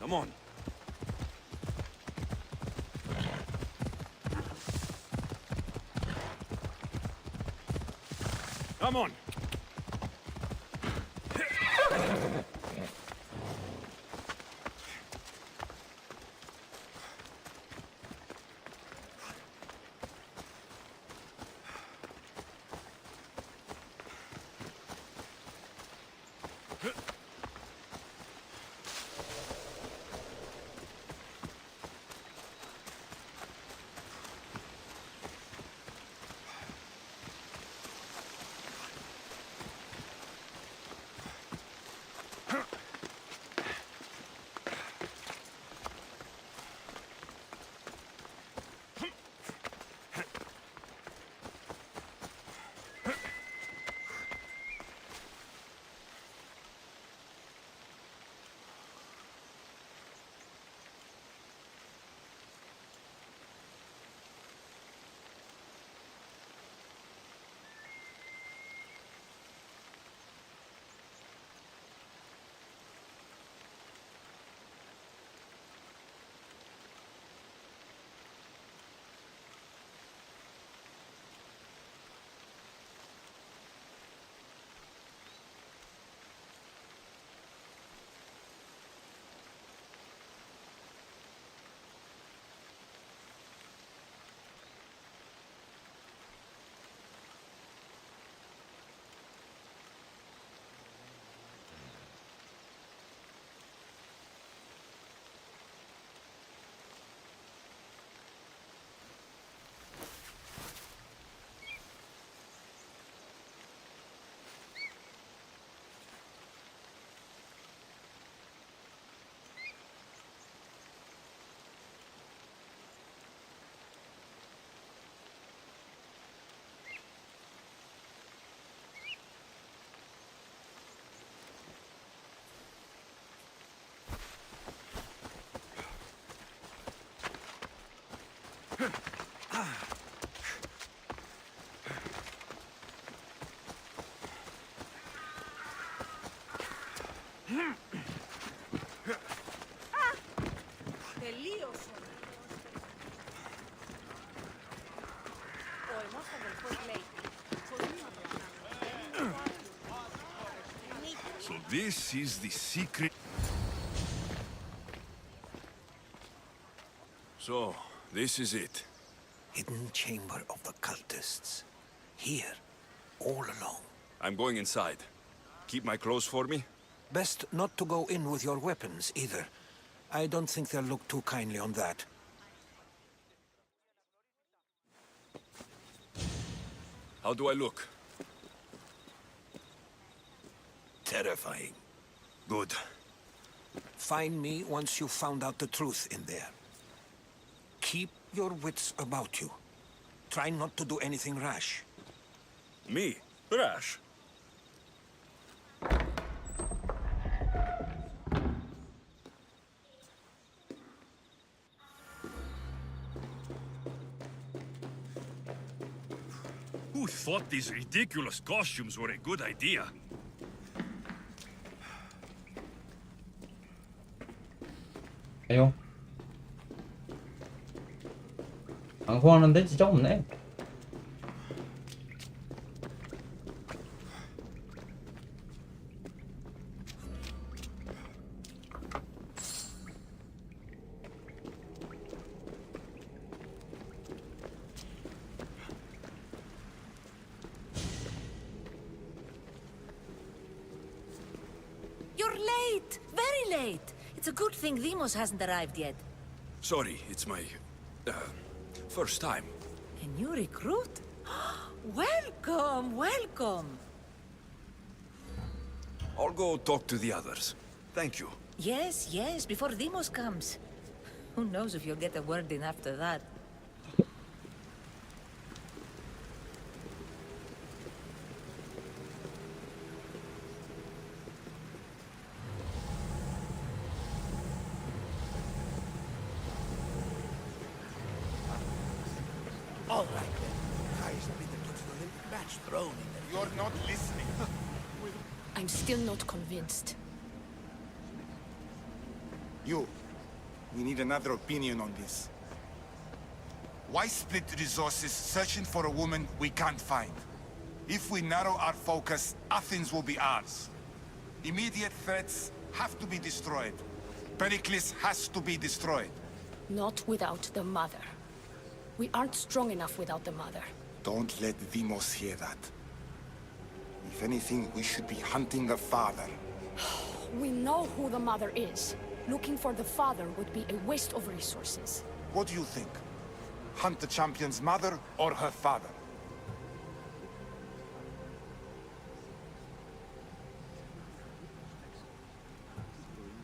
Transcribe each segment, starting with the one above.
Come on. Come on. Τελείωσε. Ο ενός αδελφός λέει So this is the secret. So, this is it. Hidden chamber of the cultists. Here, all alone. I'm going inside. Keep my clothes for me. Best not to go in with your weapons, either. I don't think they'll look too kindly on that. How do I look? Terrifying. Good. Find me once you've found out the truth in there. Keep your wits about you. Try not to do anything rash. Me? Rash? Who thought these ridiculous costumes were a good idea? 에요. 방송하는데 진짜 없네. You're late! Very late! It's a good thing Demos hasn't arrived yet. Sorry, it's my... first time. A new recruit? Welcome, welcome! I'll go talk to the others. Thank you. Yes, yes, before Demos comes. Who knows if you'll get a word in after that. All right, then. Highest bidder gets an Olympic match thrown in there. You're not listening. I'm still not convinced. You. We need another opinion on this. Why split resources searching for a woman we can't find? If we narrow our focus, Athens will be ours. Immediate threats have to be destroyed. Pericles has to be destroyed. Not without the mother. We aren't strong enough without the mother. Don't let Demos hear that. If anything, we should be hunting the father. We know who the mother is. Looking for the father would be a waste of resources. What do you think? Hunt the champion's mother or her father?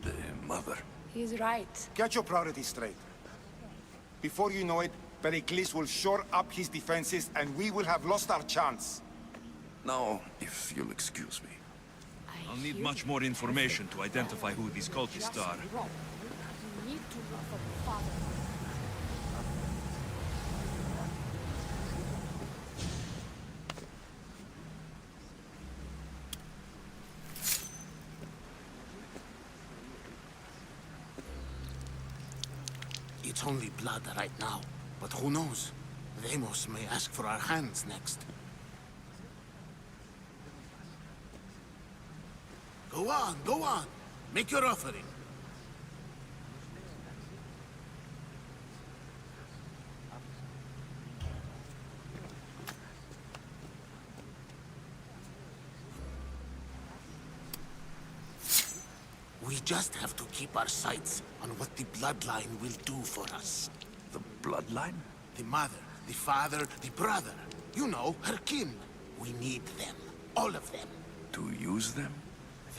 The mother. He's right. Get your priorities straight. Before you know it, Pericles will shore up his defenses and we will have lost our chance. Now, if you'll excuse me. I'll need much more information to identify who these cultists are. You need to look for the father. It's only blood right now, but who knows? Demos may ask for our hands next. Go on, go on. Make your offering. We just have to keep our sights on what the bloodline will do for us. The bloodline? The mother, the father, the brother. You know, her kin. We need them. All of them. To use them?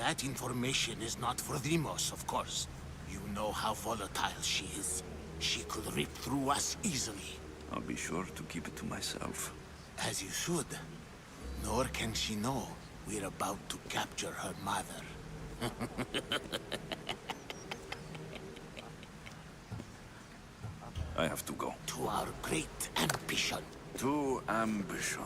That information is not for Demos, of course. You know how volatile she is. She could rip through us easily. I'll be sure to keep it to myself. As you should. Nor can she know we're about to capture her mother. I have to go. To our great ambition. To ambition.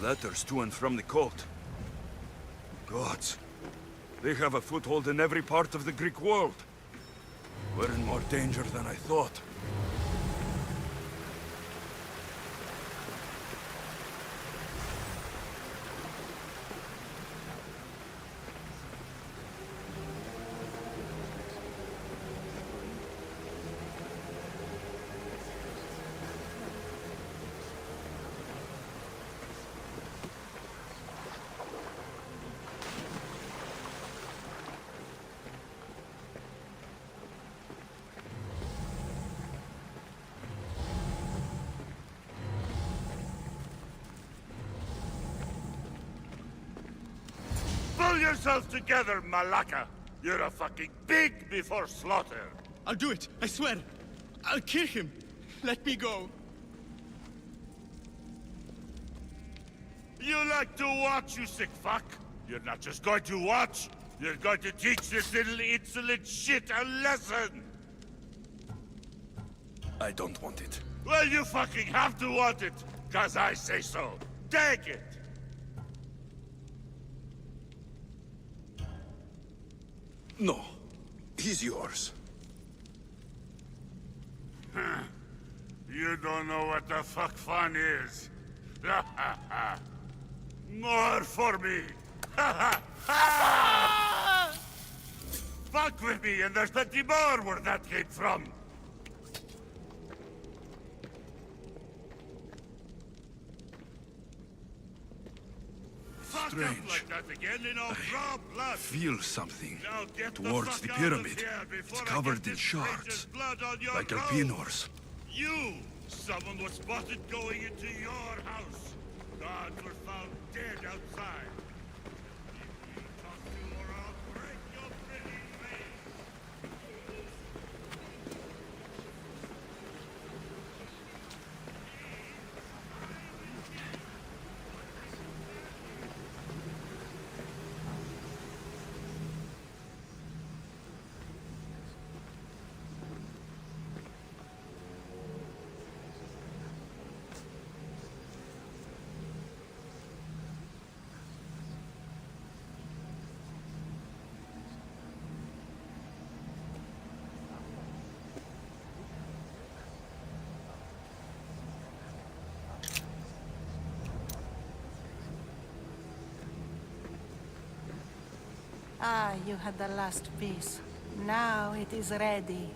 Letters to and from the cult. Gods. They have a foothold in every part of the Greek world. We're in more danger than I thought. Pull yourself together, Malaka! You're a fucking pig before slaughter! I'll do it, I swear. I'll kill him. Let me go. You like to watch, you sick fuck? You're not just going to watch, you're going to teach this little insolent shit a lesson! I don't want it. Well, you fucking have to want it, 'cause I say so. Take it! No. He's yours. You don't know what the fuck fun is. More for me! Fuck with me, and there's plenty more where that came from. Fuck up Strange. like that again, and I'll draw blood. Feel something Now get towards the fuck out of pyramid. here It's before I covered get in this shards, creature's blood on your like road. Alpinor's. You! Someone was spotted going into your house. Gods were found dead outside. If you talk to or I'll break your pretty face. Ah, you had the last piece. Now it is ready.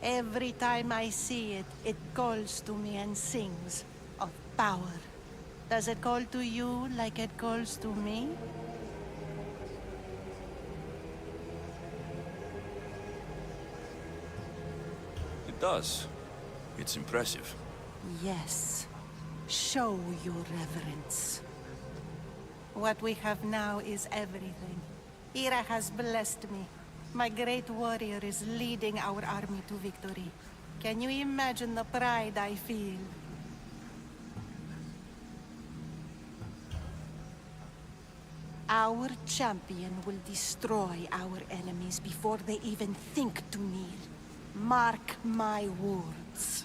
Every time I see it, it calls to me and sings of power. Does it call to you like it calls to me? It does. It's impressive. Yes. Show your reverence. What we have now is everything. Ira has blessed me. My great warrior is leading our army to victory. Can you imagine the pride I feel? Our champion will destroy our enemies before they even think to kneel. Mark my words.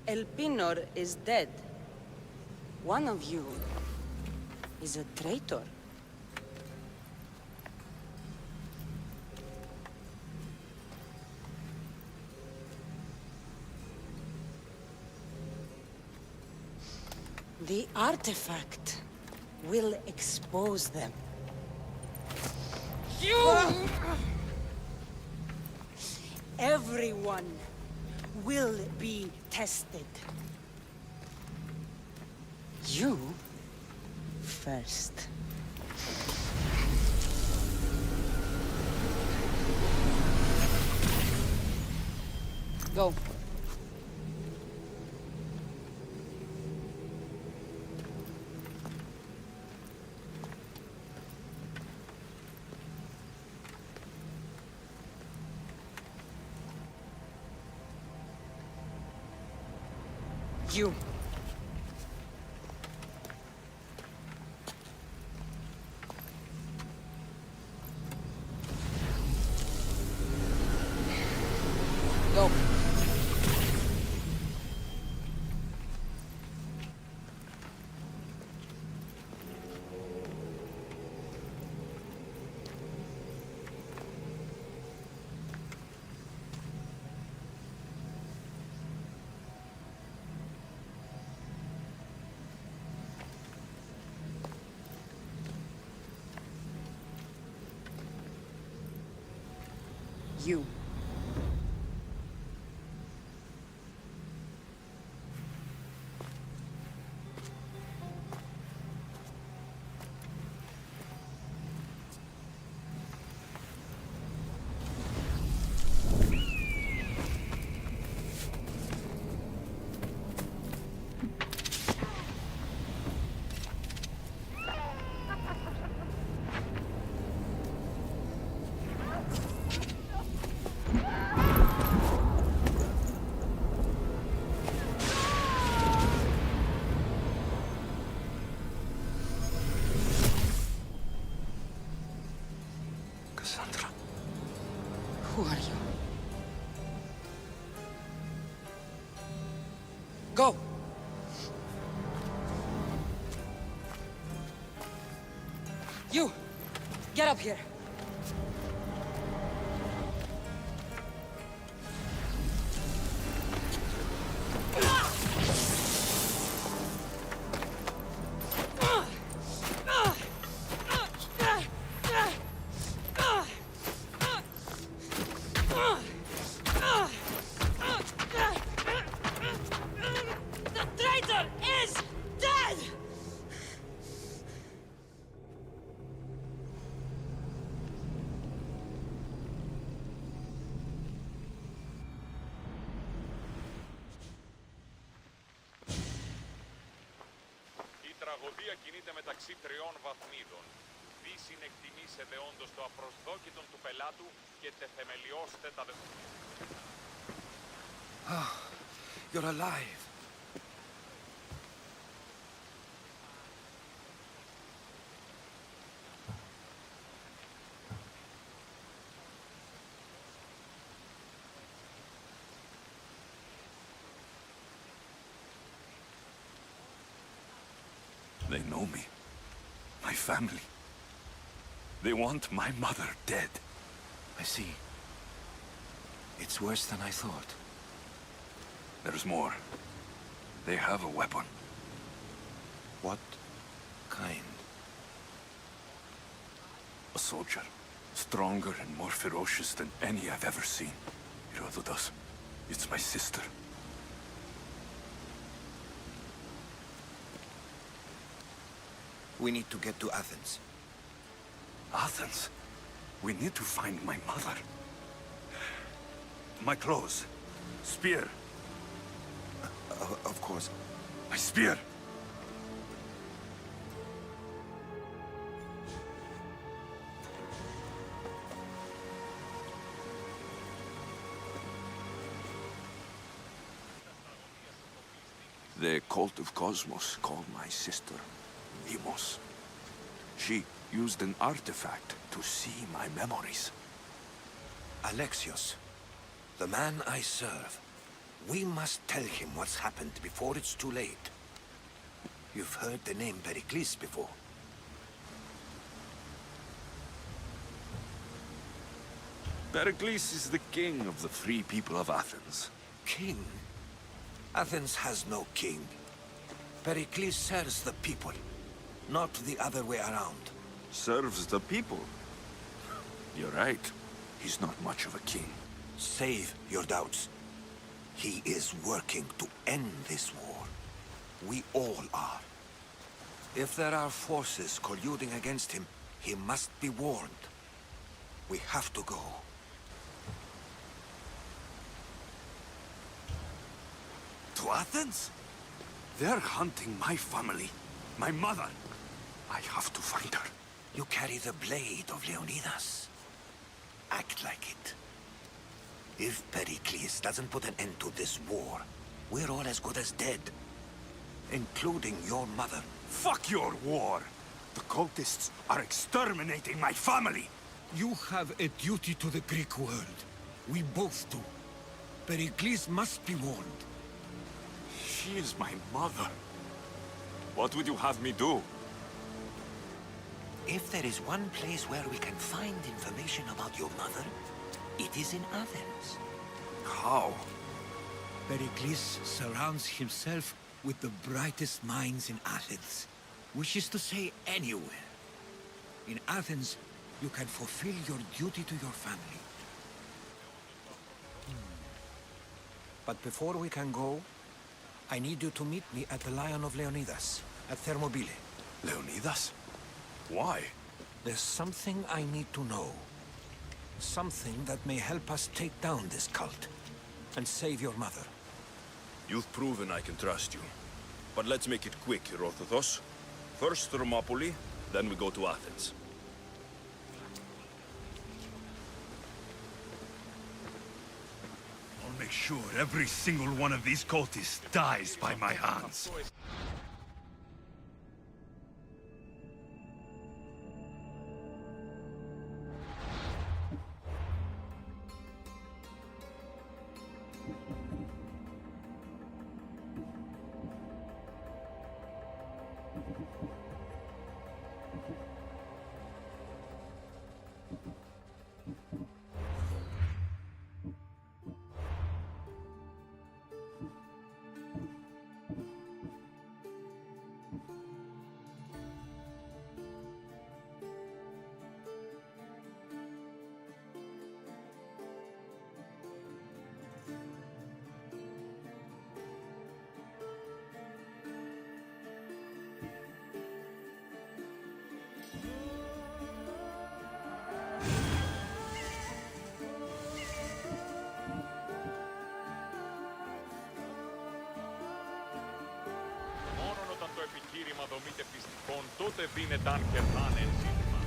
El Pinor is dead. One of you is a traitor. The artifact will expose them. Everyone will be tested. You first. Go. You. Go. You. Who are you? Go! You! Get up here! The traitor is dead! Η τραγωδία κινείται μεταξύ τριών βαθμίδων. Δι συνεκτιμήσε δεόντως το απροσδόκητον του πελάτου και τεθεμελιώστε τα You're alive. They know me. My family. They want my mother dead. I see. It's worse than I thought. There's more. They have a weapon. What kind? A soldier. Stronger and more ferocious than any I've ever seen. Herodotus. It's my sister. We need to get to Athens. Athens? We need to find my mother. My clothes. Spear. Of course. My spear! The cult of Cosmos called my sister Demos. She used an artifact to see my memories. Alexios, the man I serve. We must tell him what's happened before it's too late. You've heard the name Pericles before. Pericles is the king of the free people of Athens. King? Athens has no king. Pericles serves the people, not the other way around. Serves the people? You're right. He's not much of a king. Save your doubts. He is working to end this war. We all are. If there are forces colluding against him, he must be warned. We have to go. To Athens? They're hunting my family. My mother. I have to find her. You carry the blade of Leonidas. Act like it. If Pericles doesn't put an end to this war, we're all as good as dead. Including your mother. Fuck your war! The cultists are exterminating my family! You have a duty to the Greek world. We both do. Pericles must be warned. She is my mother. What would you have me do? If there is one place where we can find information about your mother, it is in Athens. How? Pericles surrounds himself with the brightest minds in Athens. Which is to say, anywhere. In Athens, you can fulfill your duty to your family. But before we can go, I need you to meet me at the Lion of Leonidas, at Thermopylae. Leonidas? Why? There's something I need to know. Something that may help us take down this cult and save your mother. You've proven I can trust you. But let's make it quick, Herodotus. First Thermopylae, then we go to Athens. I'll make sure every single one of these cultists dies by my hands. επιχείρημα δομείται πιστικών, τότε δίνεται αν κερνάνε σύντομα.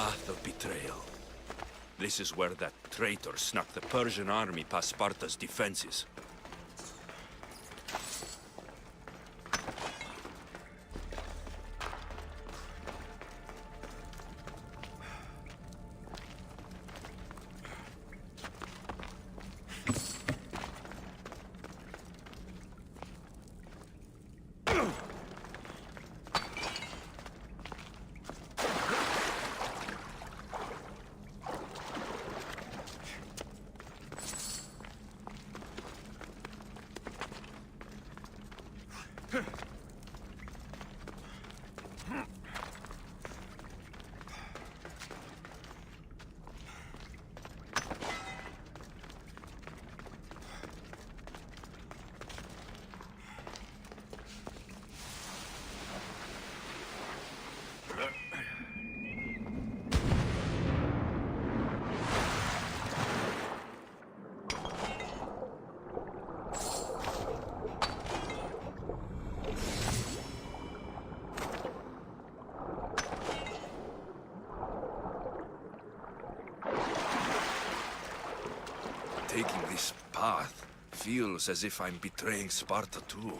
path of betrayal. This is where that traitor snuck the Persian army past Sparta's defenses. Taking this path feels as if I'm betraying Sparta too.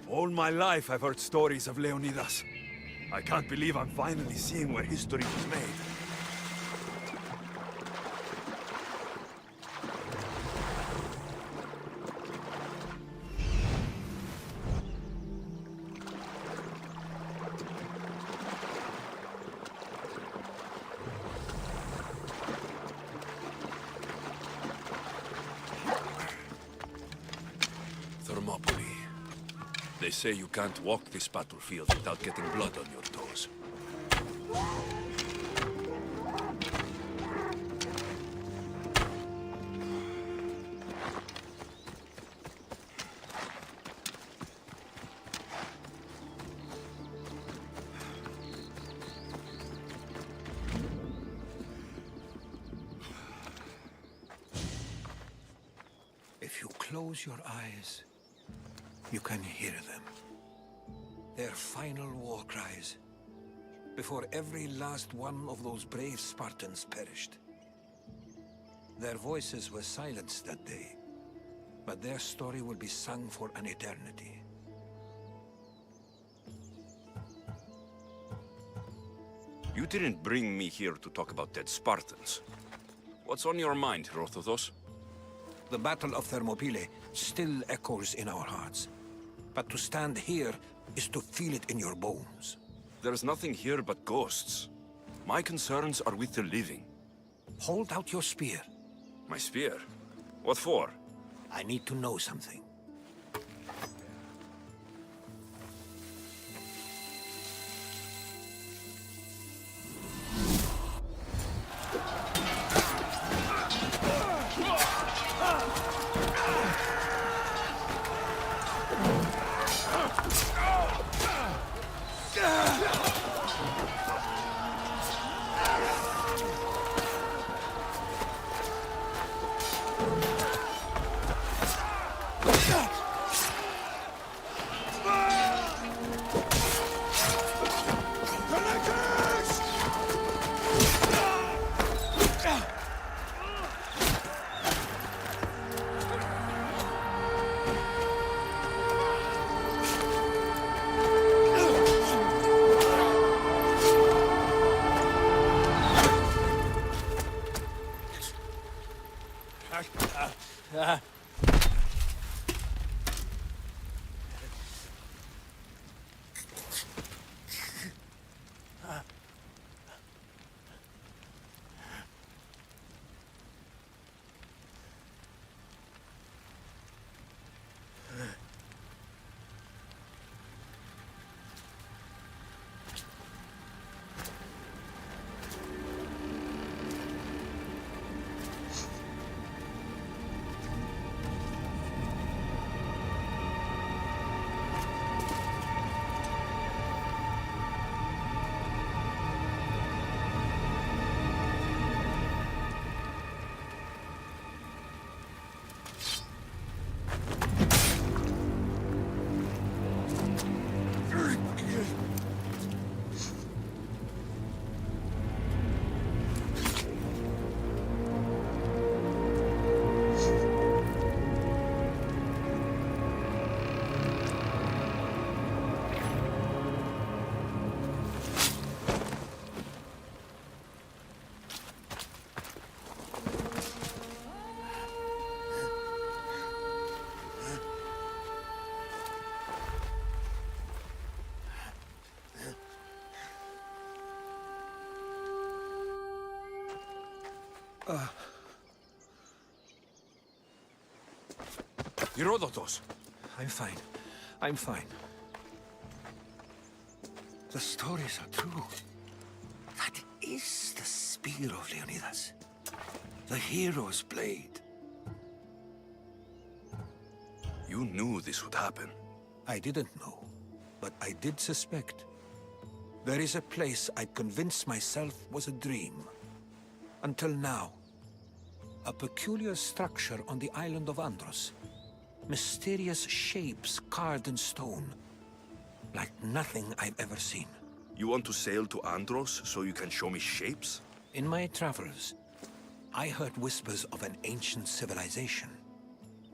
All my life I've heard stories of Leonidas. I can't believe I'm finally seeing where history was made. Thermopylae. They say you can't walk this battlefield without getting blood on your toes. If you close your eyes, you can hear them. Their final war cries, before every last one of those brave Spartans perished. Their voices were silenced that day, but their story will be sung for an eternity. You didn't bring me here to talk about dead Spartans. What's on your mind, Herodotus? The Battle of Thermopylae still echoes in our hearts. But to stand here is to feel it in your bones. There's nothing here but ghosts. My concerns are with the living. Hold out your spear. My spear? What for? I need to know something. Herodotus! I'm fine. I'm fine. The stories are true. That is the spear of Leonidas. The hero's blade. You knew this would happen. I didn't know, but I did suspect. There is a place I'd convinced myself was a dream. Until now. A peculiar structure on the island of Andros. Mysterious shapes carved in stone. Like nothing I've ever seen. You want to sail to Andros so you can show me shapes? In my travels, I heard whispers of an ancient civilization.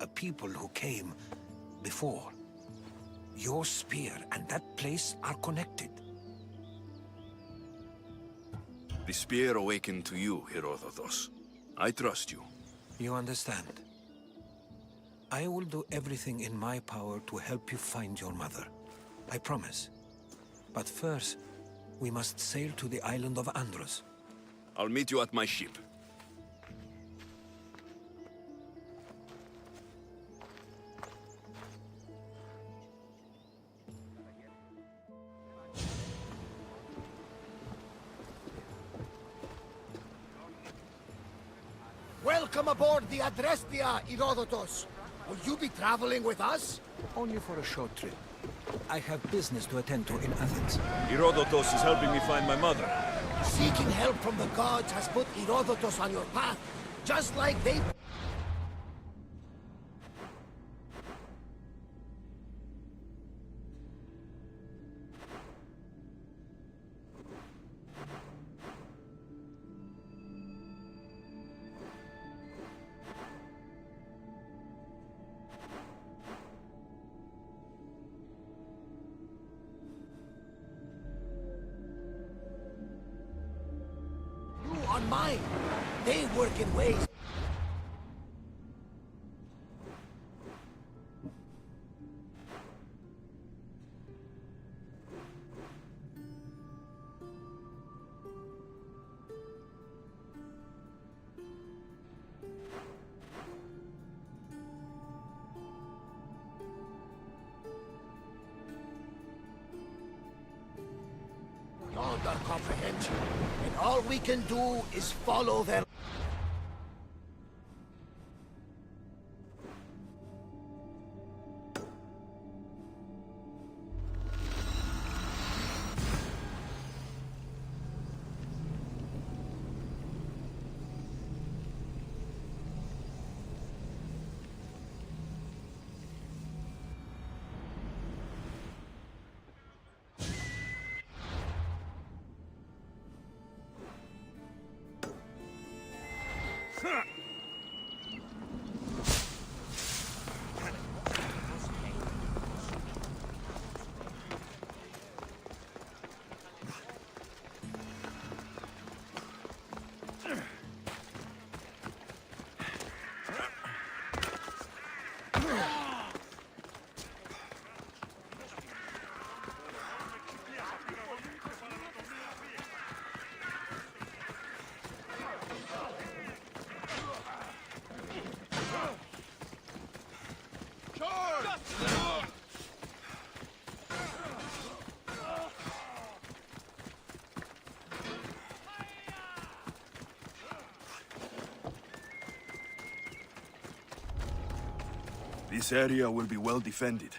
A people who came before. Your spear and that place are connected. The spear awakened to you, Herodotus. I trust you. You understand? I will do everything in my power to help you find your mother. I promise. But first, we must sail to the island of Andros. I'll meet you at my ship. Welcome aboard the Adrestia, Herodotus. Will you be traveling with us? Only for a short trip. I have business to attend to in Athens. Herodotus is helping me find my mother. Seeking help from the gods has put Herodotus on your path, just like they... on mine. They work in ways... beyond our comprehension. And all we can do is follow their... This area will be well defended.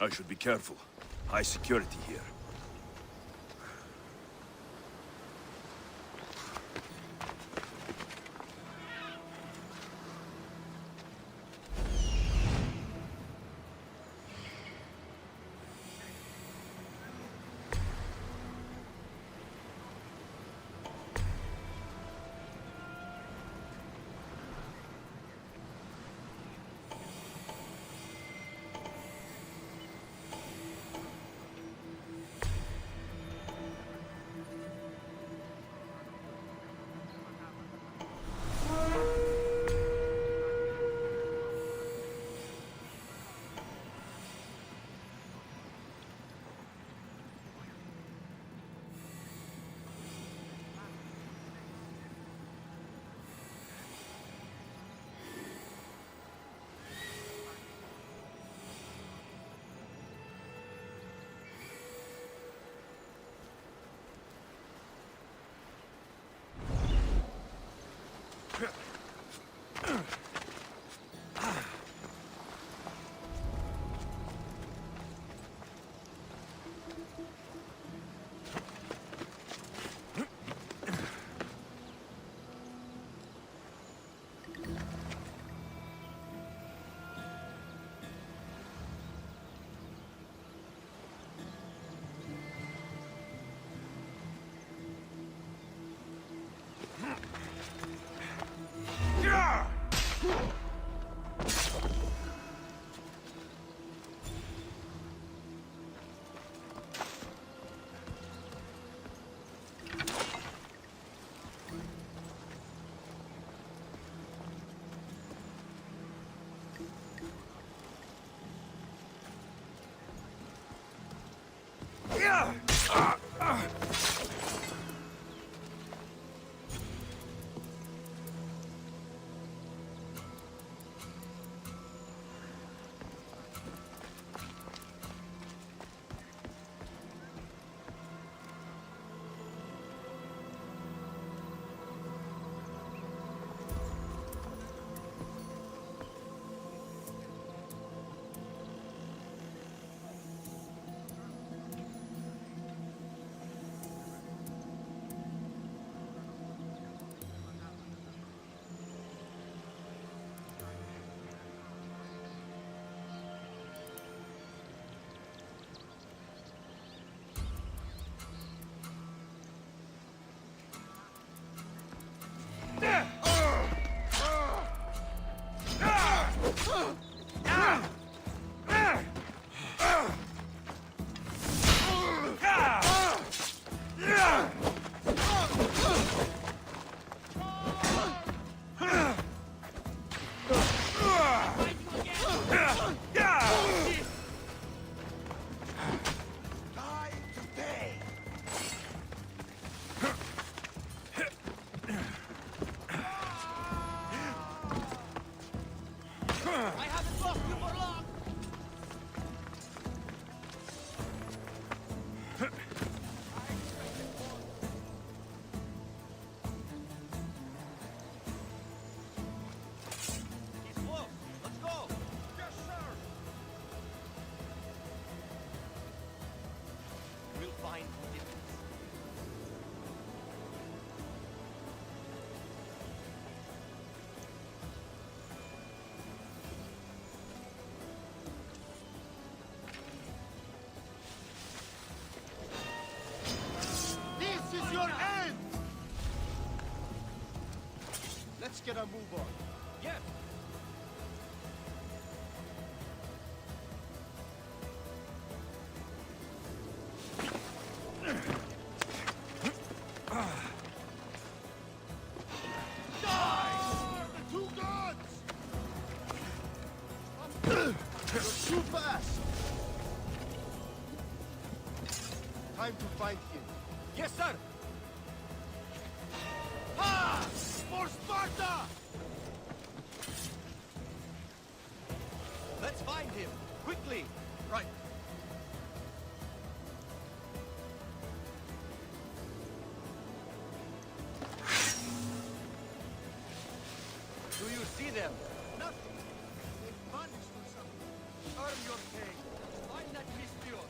I should be careful. High security here. find who did this. This is your end! Let's get a move on. Yes. The two gods! You're too fast! Time to find him. Yes, sir. Ha! For Sparta! Let's find him quickly. Right. Do you see them? Nothing. They vanished or something. Earn your pay. Find that Misthios.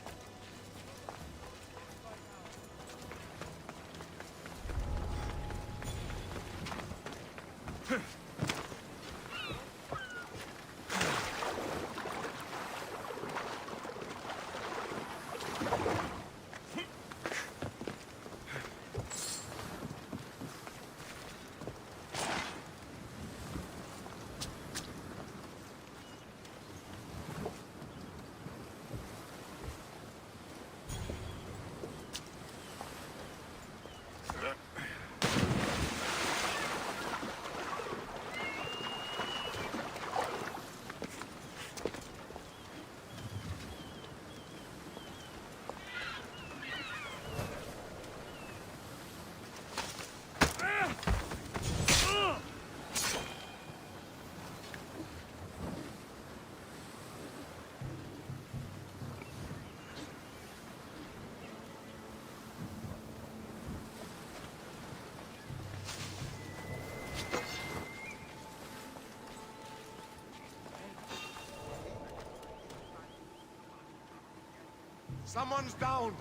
Someone's down!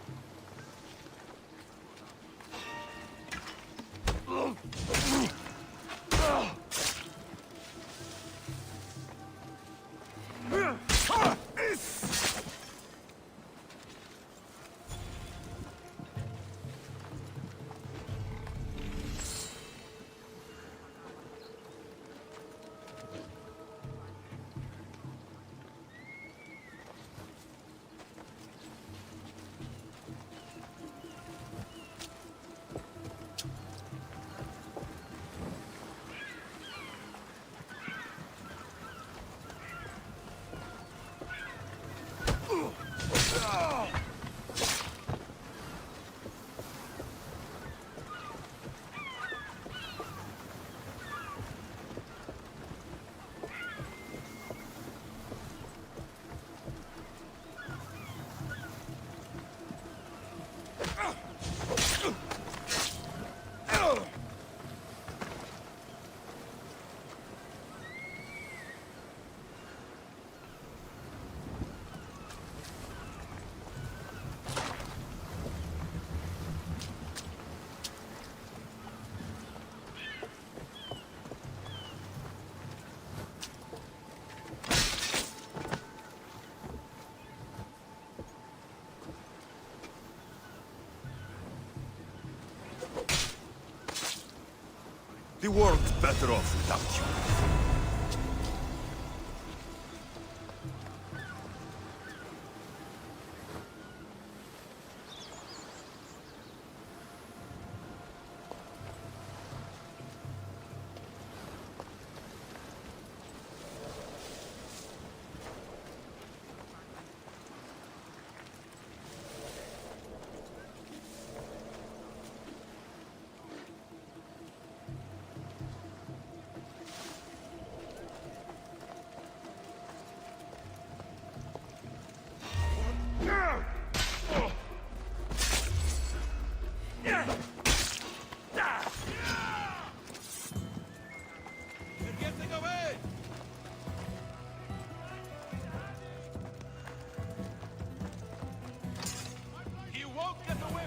The world's better off without you. He won't get away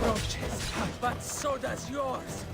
Roaches, but so does yours.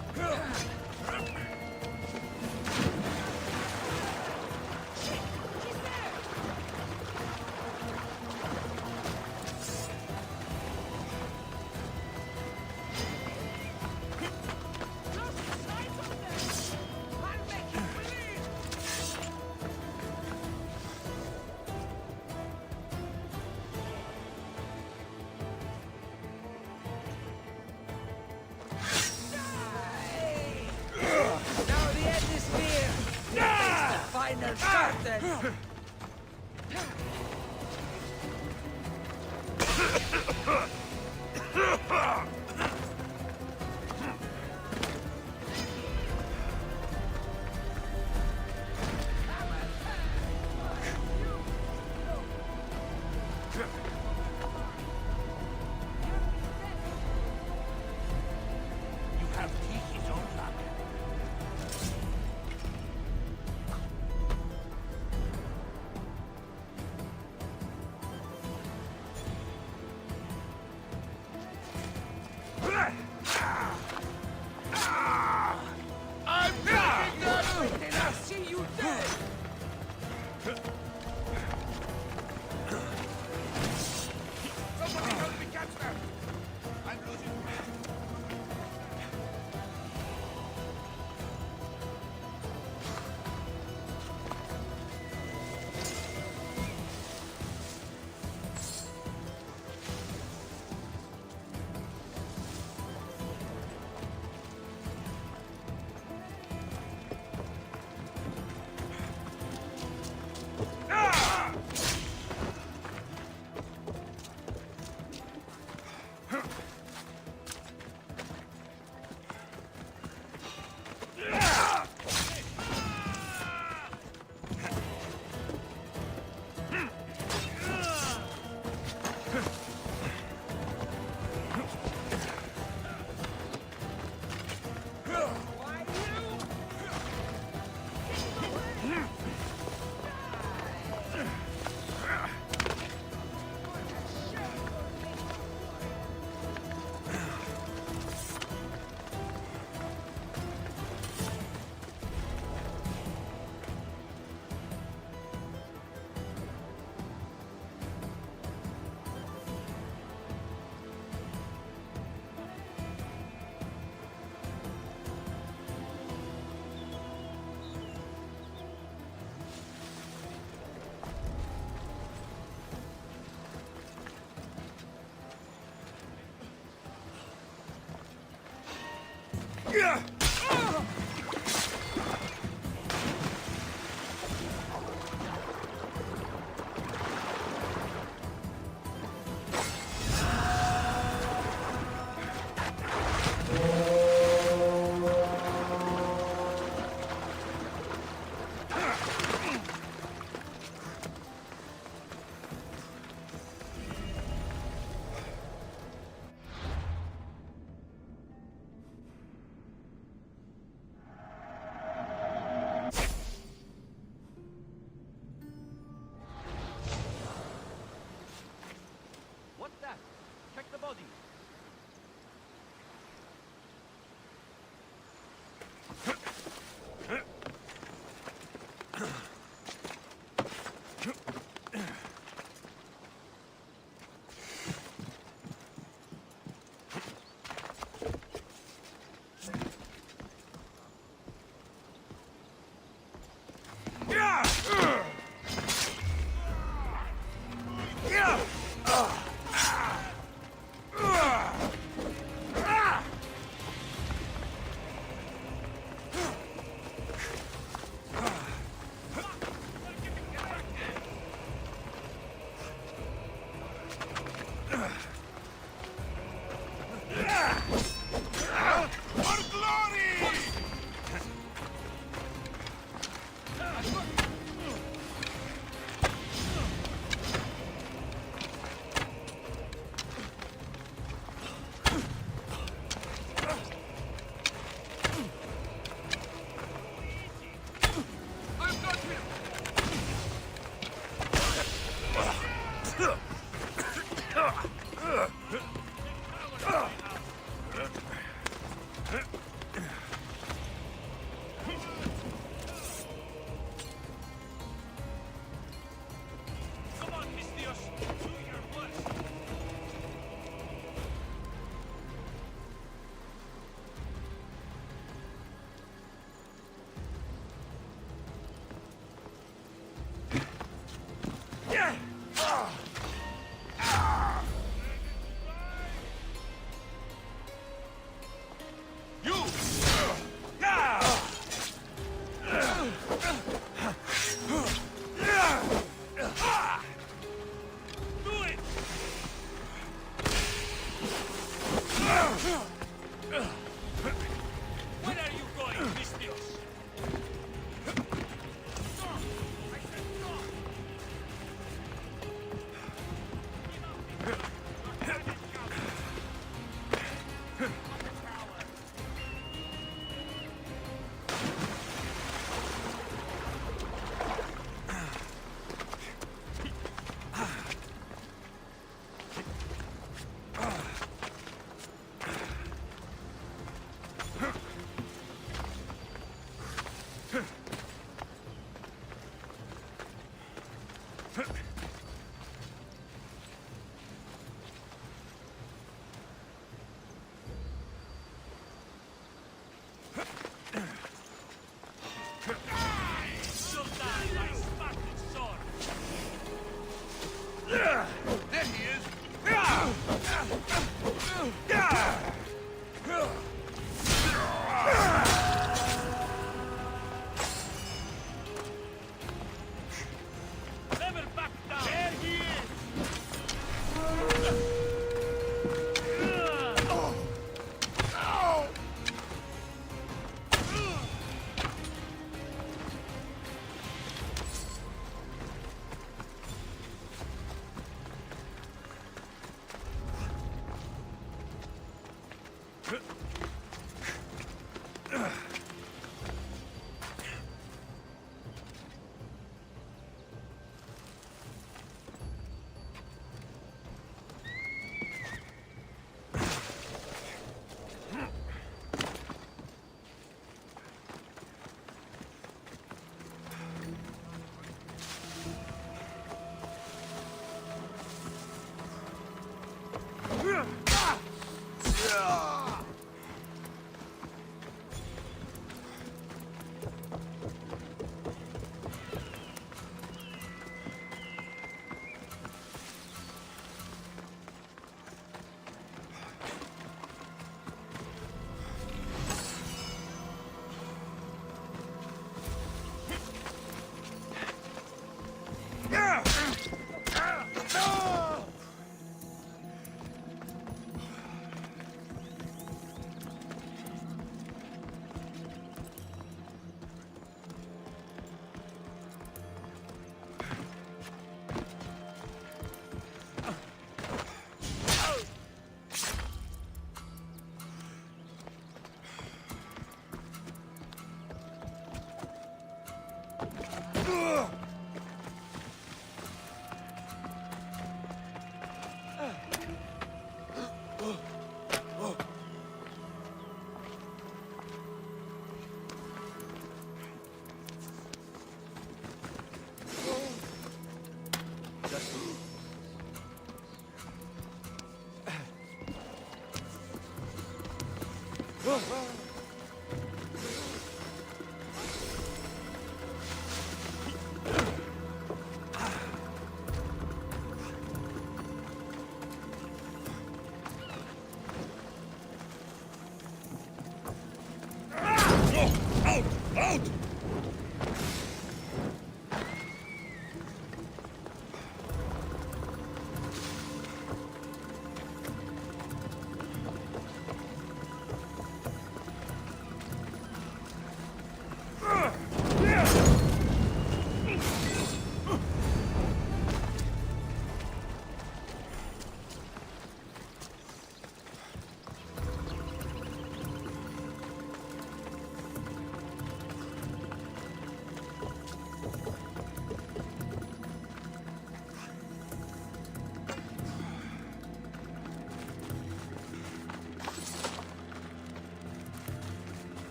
Out! Out!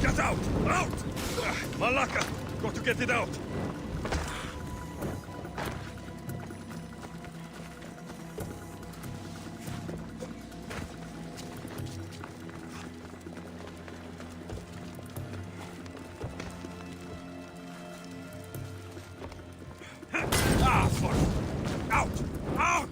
Get out! Out! Malaka! Got to get it out! Ah, fuck! Out! Out!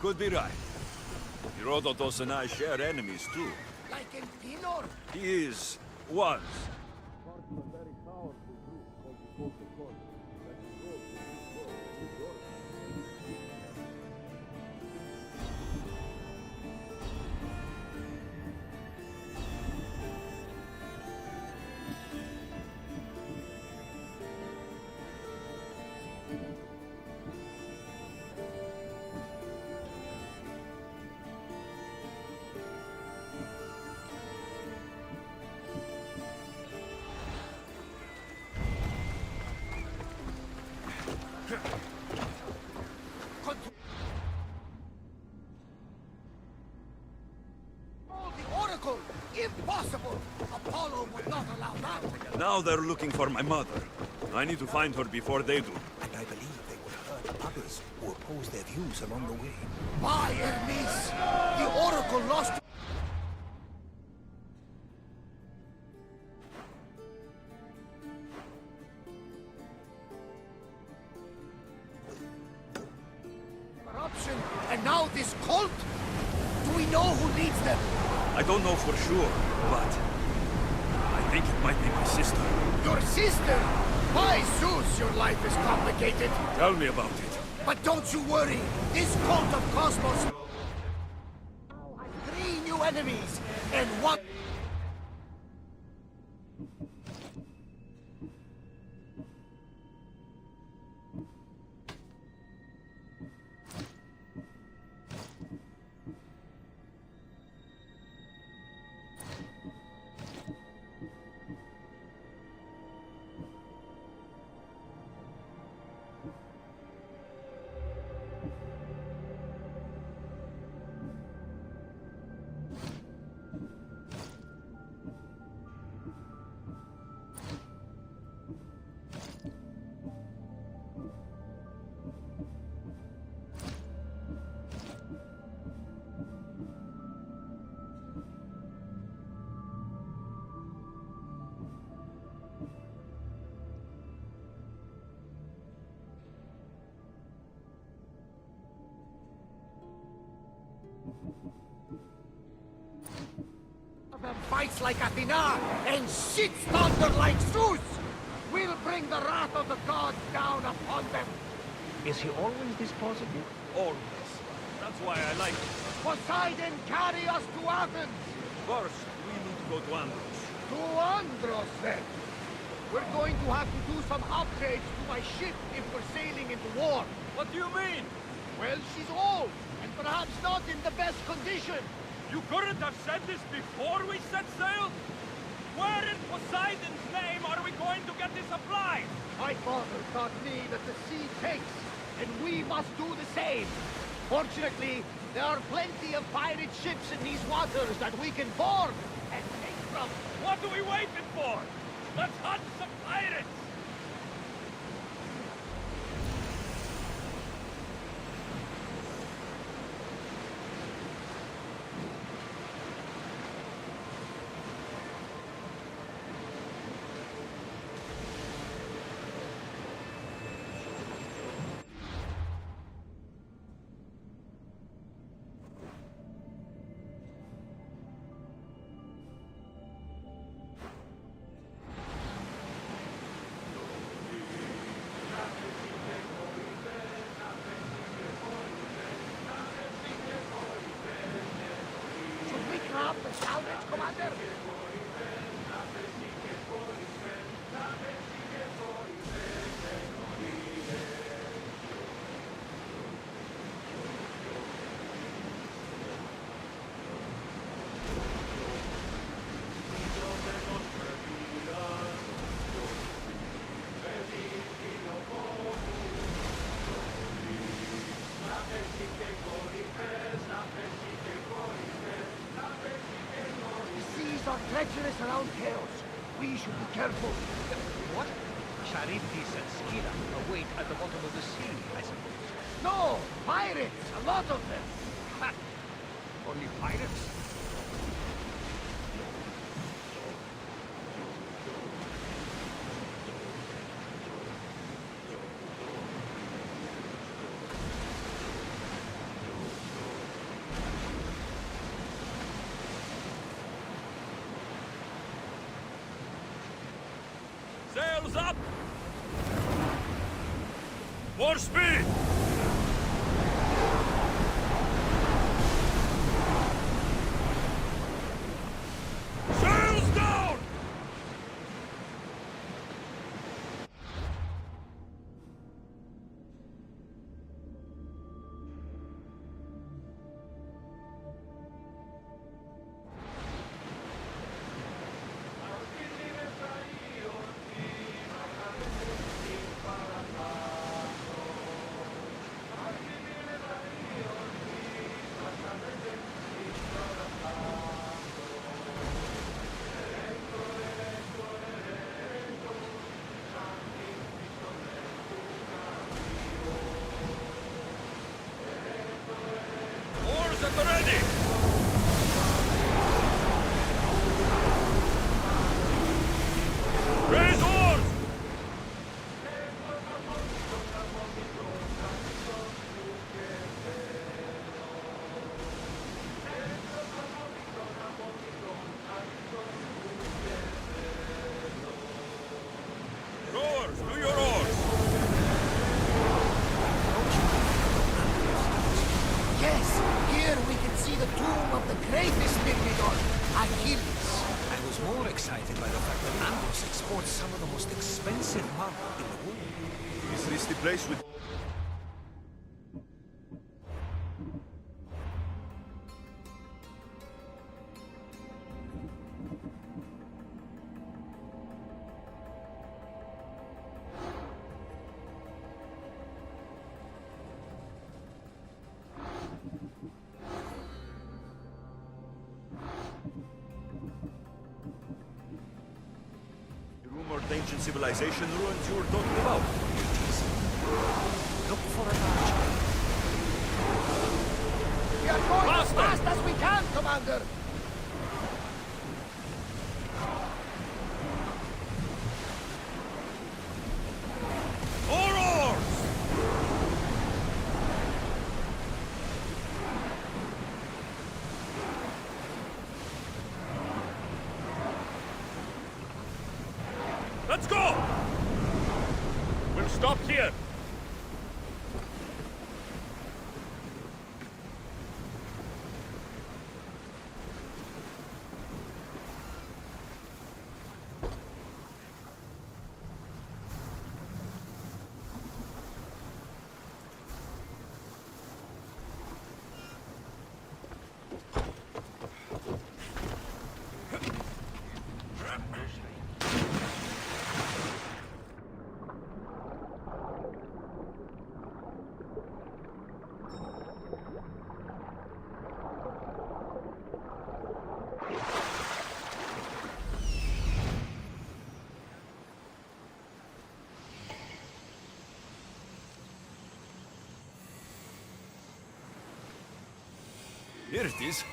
could be right. Herodotus and I share enemies too. Like in Pinor? He was. The Oracle! Impossible! Apollo would not allow that! Now they're looking for my mother. I need to find her before they do. And I believe they will hurt others who oppose their views along the way. By Hermes! The Oracle lost... corruption, and now this cult? Do we know who leads them? I don't know for sure, but I think it might be my sister. Your sister? By Zeus, your life is complicated. Tell me about it. But don't you worry. This cult of Cosmos now has 3 new enemies, and one... of them fights like Athena and shits thunder like Zeus! We'll bring the wrath of the gods down upon them! Is he always this positive? Always. That's why I like it. Poseidon, carry us to Athens! First, we need to go to Andros. To Andros, then! We're going to have to do some upgrades to my ship if we're sailing into war. What do you mean? Well, she's old, and perhaps not in the best condition. You couldn't have said this before we set sail? Where in Poseidon's name are we going to get this supplies? My father taught me that the sea takes, and we must do the same. Fortunately, there are plenty of pirate ships in these waters that we can board and take from. What are we waiting for? Let's hunt some pirates! Should we grab the salvage, Commander? The seas are treacherous around chaos. We should be careful. What? Charybdis and Scylla await at the bottom of the sea, I suppose. No! Pirates! A lot of them! Ha! Only pirates? Sails up! More speed! Sails down! Oars at the ready! Raise oars! Rowers, do your oars! Yes, here we can see the tomb of the greatest Myrmidon, Achilles. I was more excited by the fact that Andros exports some of the most expensive marble in the world. Is this the place with... rumored ancient civilization ruins you were talking about? Look for a large... We are going Faster! as fast as we can, Commander! More oars! Let's go! We'll stop here. Here it is.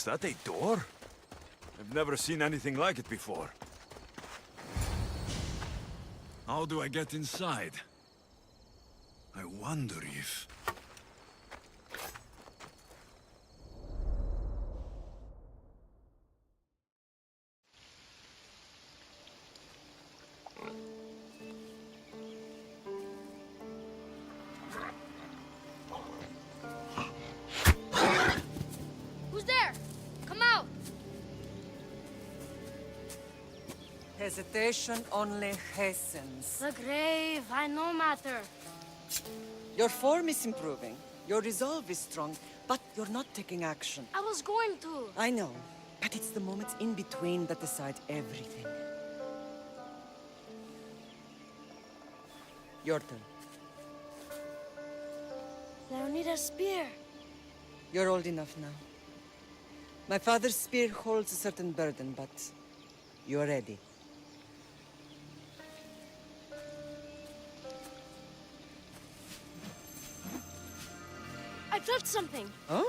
Is that a door? I've never seen anything like it before. How do I get inside? I wonder if... Who's there? Come out! Hesitation only hastens. The grave, I no matter. Your form is improving. Your resolve is strong, but you're not taking action. I was going to. I know, but it's the moments in between that decide everything. Your turn. Leonida's spear. You're old enough now. My father's spear holds a certain burden, but you're ready. I felt something. Huh?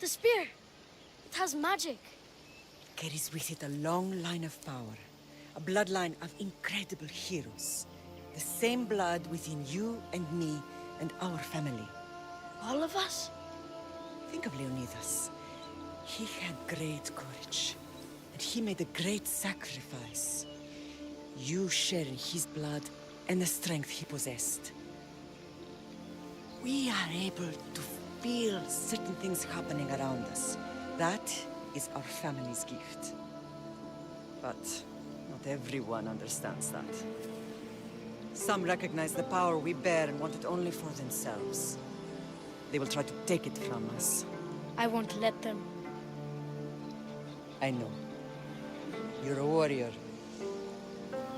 The spear. It has magic. Carries with it a long line of power. A bloodline of incredible heroes. The same blood within you and me and our family. All of us? Think of Leonidas. He had great courage. And he made a great sacrifice. You share in his blood and the strength he possessed. We are able to feel certain things happening around us. That is our family's gift. But not everyone understands that. Some recognize the power we bear and want it only for themselves. They will try to take it from us. I won't let them. I know. You're a warrior.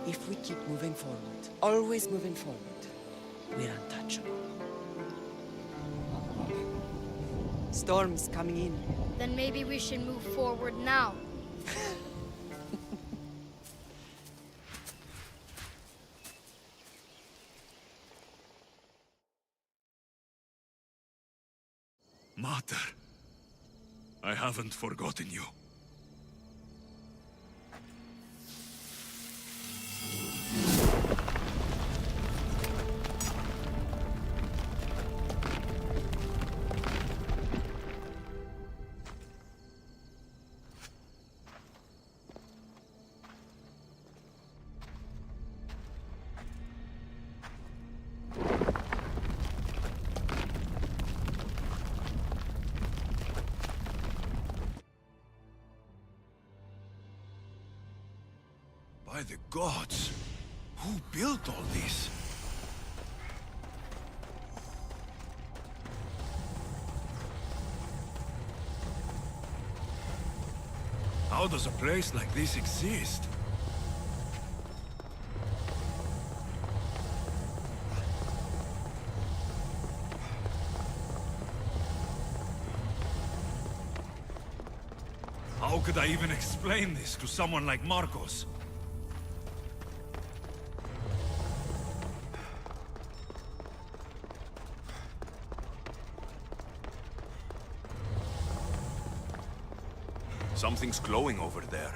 If we keep moving forward, always moving forward, we're untouchable. Storm's coming in. Then maybe we should move forward now. Mater, I haven't forgotten you. By the gods, who built all this? How does a place like this exist? How could I even explain this to someone like Marcos? Something's glowing over there.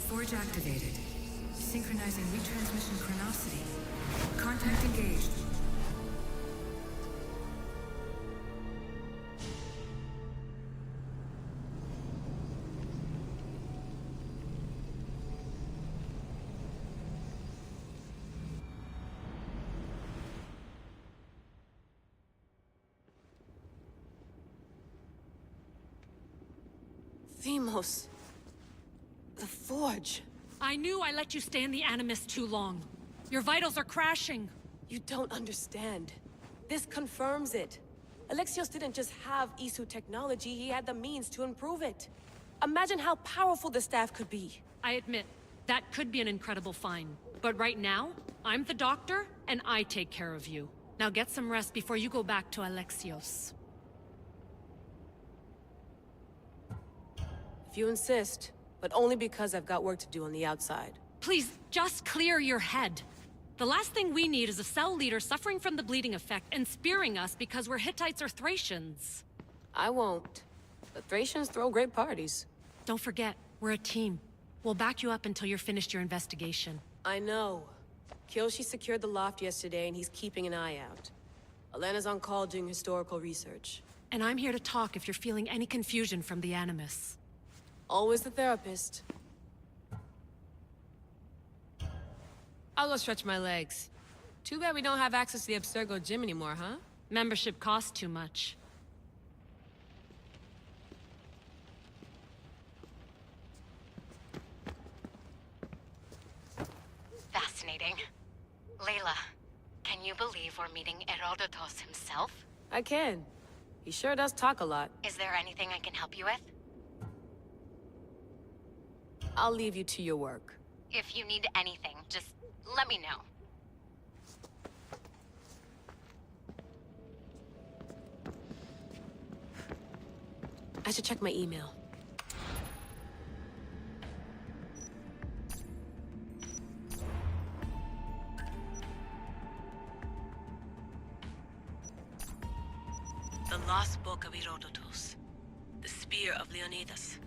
Forge activated. Synchronizing retransmission chronicity. Contact engaged. Themos. The Forge. I knew I let you stay in the Animus too long. Your vitals are crashing. You don't understand. This confirms it. Alexios didn't just have Isu technology, he had the means to improve it. Imagine how powerful the staff could be. I admit, that could be an incredible find. But right now, I'm the doctor, and I take care of you. Now get some rest before you go back to Alexios. If you insist, but only because I've got work to do on the outside. Please, just clear your head. The last thing we need is a cell leader suffering from the bleeding effect and spearing us because we're Hittites or Thracians. I won't. The Thracians throw great parties. Don't forget, we're a team. We'll back you up until you're finished your investigation. I know. Kyoshi secured the loft yesterday and he's keeping an eye out. Elena's on call doing historical research. And I'm here to talk if you're feeling any confusion from the Animus. Always the therapist. I'll go stretch my legs. Too bad we don't have access to the Abstergo gym anymore, huh? Membership costs too much. Fascinating. Layla, can you believe we're meeting Herodotus himself? I can. He sure does talk a lot. Is there anything I can help you with? I'll leave you to your work. If you need anything, just let me know. I should check my email. The Lost Book of Herodotus. The Spear of Leonidas.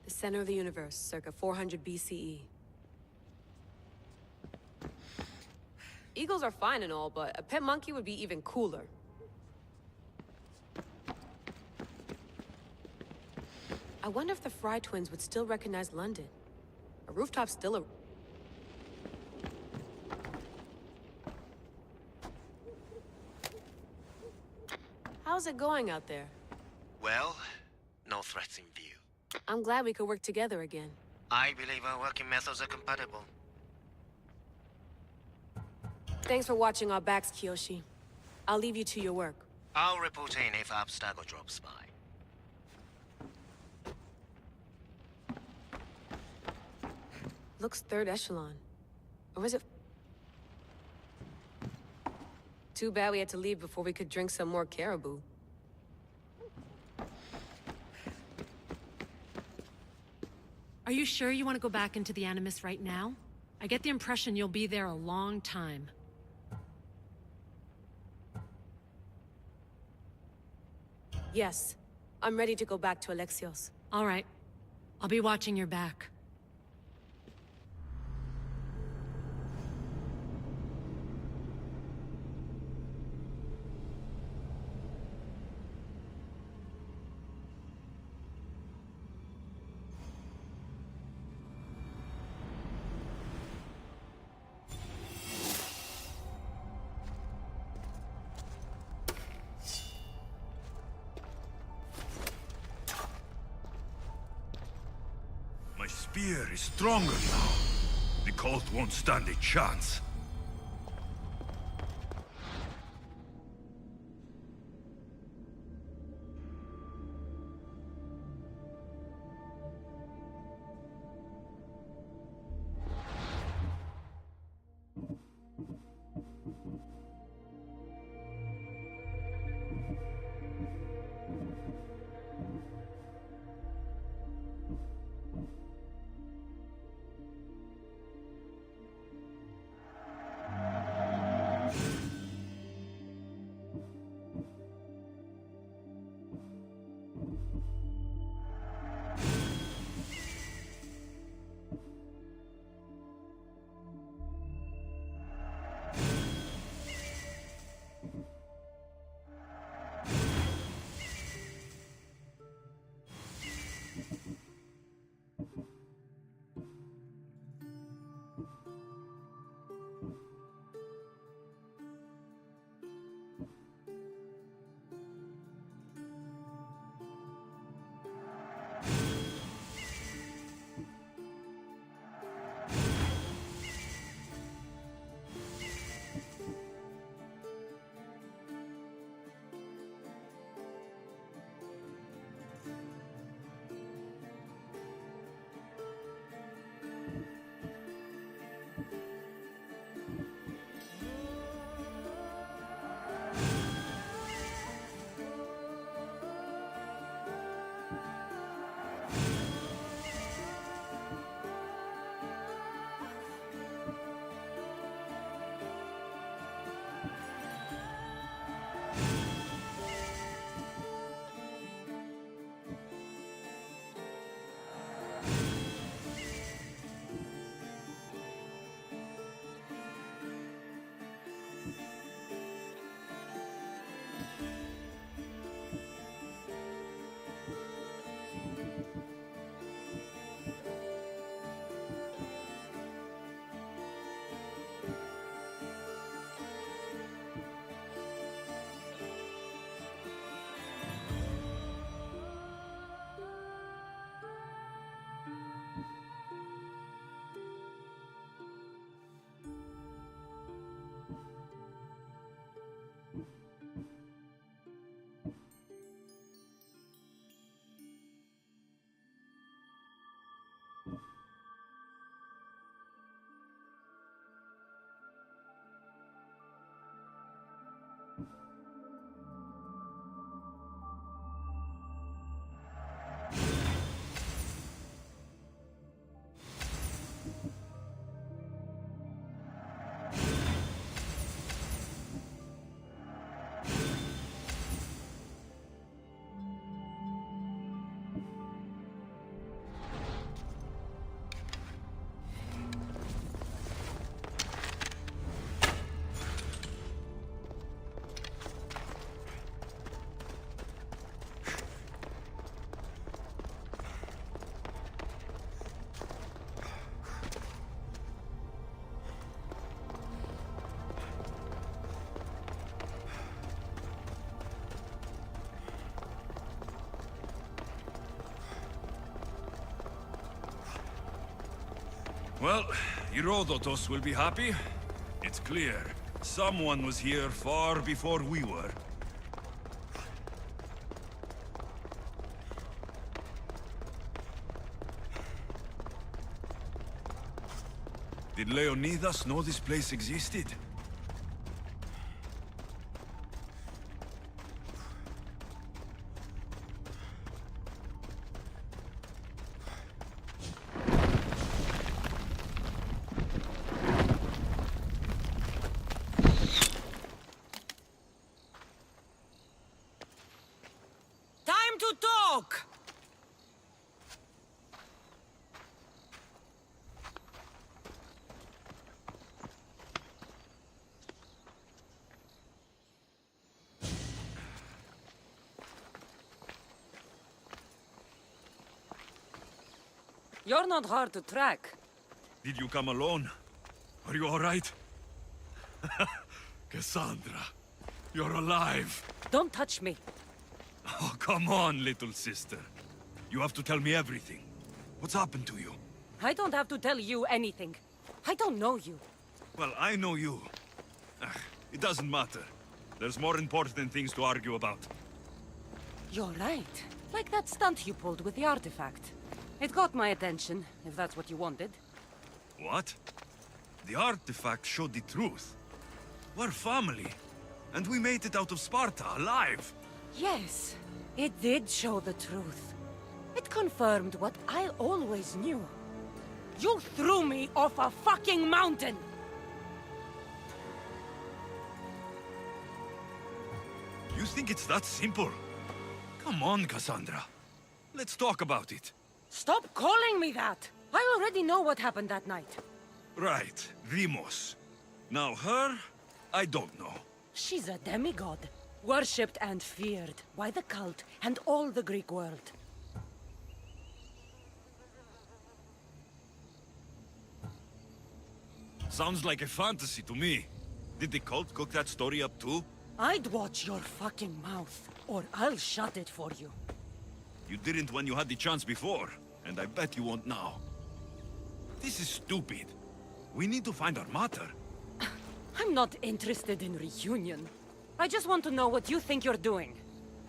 The center of the universe, circa 400 BCE. Eagles are fine and all, but a pet monkey would be even cooler. I wonder if the Fry twins would still recognize London. A rooftop's still a... How's it going out there? Well, no threats in view. I'm glad we could work together again. I believe our working methods are compatible. Thanks for watching our backs, Kiyoshi. I'll leave you to your work. I'll report in if Abstergo drops by. Looks third echelon. Or is it... Too bad we had to leave before we could drink some more caribou. Are you sure you want to go back into the Animus right now? I get the impression you'll be there a long time. Yes. I'm ready to go back to Alexios. All right. I'll be watching your back. My spear is stronger now. The cult won't stand a chance. Well, Herodotus will be happy. It's clear. Someone was here far before we were. Did Leonidas know this place existed? Time to talk! You're not hard to track. Did you come alone? Are you all right? Cassandra, you're alive. Don't touch me. Oh, come on, little sister. You have to tell me everything. What's happened to you? I don't have to tell you anything. I don't know you. Well, I know you. It doesn't matter. There's more important things to argue about. You're right. Like that stunt you pulled with the artifact. It got my attention, if that's what you wanted. What? The artifact showed the truth. We're family. And we made it out of Sparta alive. Yes, it did show the truth. It confirmed what I always knew. You threw me off a fucking mountain! You think it's that simple? Come on, Cassandra. Let's talk about it. Stop calling me that! I already know what happened that night. Right, Deimos. Now her, I don't know. She's a demigod. Worshipped and feared by the cult and all the Greek world. Sounds like a fantasy to me. Did the cult cook that story up too? I'd watch your fucking mouth, or I'll shut it for you. You didn't when you had the chance before, and I bet you won't now. This is stupid. We need to find our mater. I'm not interested in reunion. I just want to know what you think you're doing.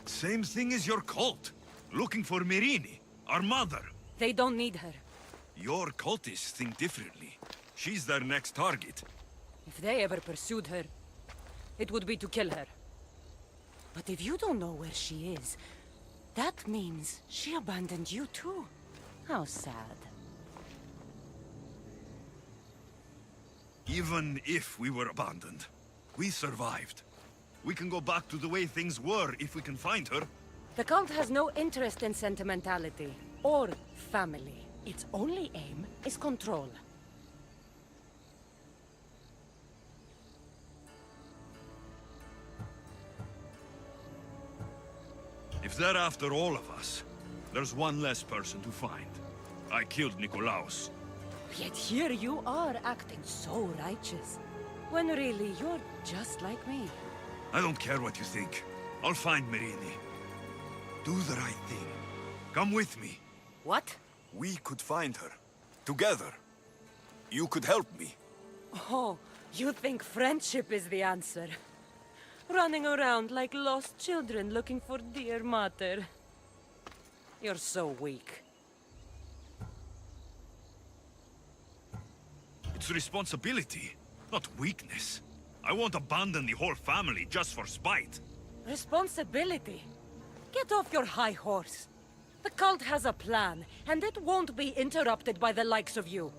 Same thing as your cult. Looking for Myrrine, our mother. They don't need her. Your cultists think differently. She's their next target. If they ever pursued her, it would be to kill her. But if you don't know where she is, that means she abandoned you too. How sad. Even if we were abandoned, we survived. We can go back to the way things were if we can find her. The cult has no interest in sentimentality or family. Its only aim is control. If they're after all of us, there's one less person to find. I killed Nikolaos. Yet here you are acting so righteous, when really you're just like me. I don't care what you think. I'll find Myrrine. Do the right thing. Come with me. What? We could find her. Together. You could help me. Oh, you think friendship is the answer? Running around like lost children looking for dear mater. You're so weak. It's responsibility, not weakness. I won't abandon the whole family just for spite. Responsibility? Get off your high horse. The cult has a plan, and it won't be interrupted by the likes of you.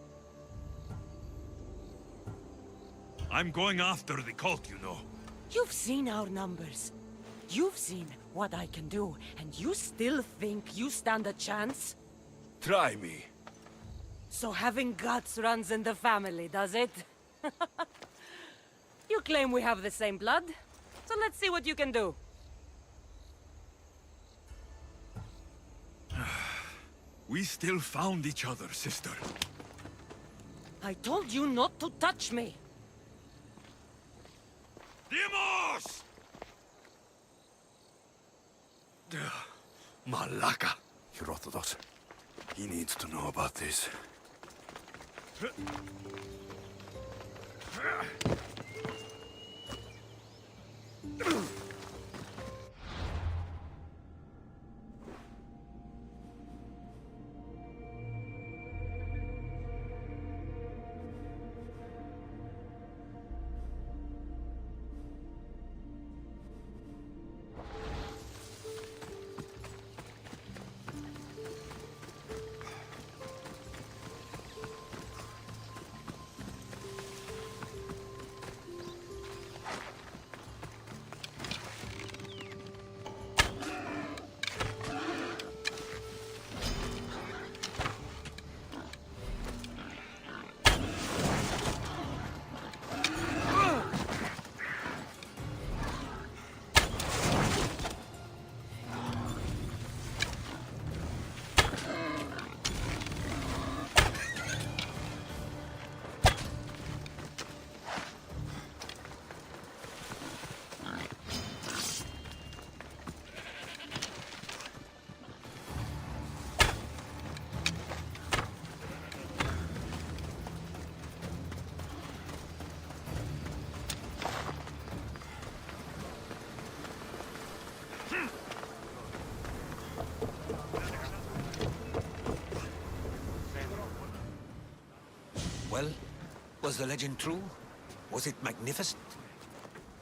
I'm going after the cult, you know. You've seen our numbers. You've seen what I can do, and you still think you stand a chance? Try me. So having guts runs in the family, does it? You claim we have the same blood, so let's see what you can do. We still found each other, sister. I told you not to touch me. Demos! Malaka. Herodotus. He needs to know about this. Well, was the legend true? Was it magnificent?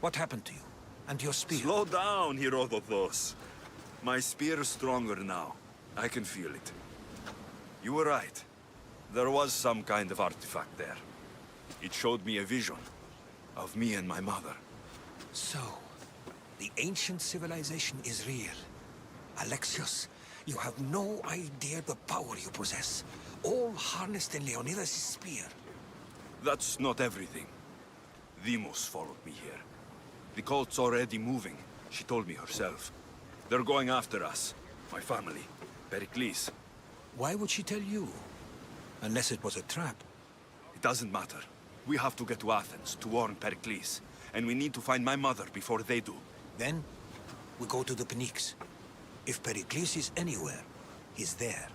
What happened to you? And your spear? Slow down, Herodotus. My spear's stronger now. I can feel it. You were right. There was some kind of artifact there. It showed me a vision of me and my mother. So, the ancient civilization is real. Alexios, you have no idea the power you possess. All harnessed in Leonidas' spear. That's not everything. Demos followed me here. The cult's already moving. She told me herself. They're going after us. My family. Pericles. Why would she tell you? Unless it was a trap. It doesn't matter. We have to get to Athens to warn Pericles. And we need to find my mother before they do. Then, we go to the Pnyx. If Pericles is anywhere, he's there.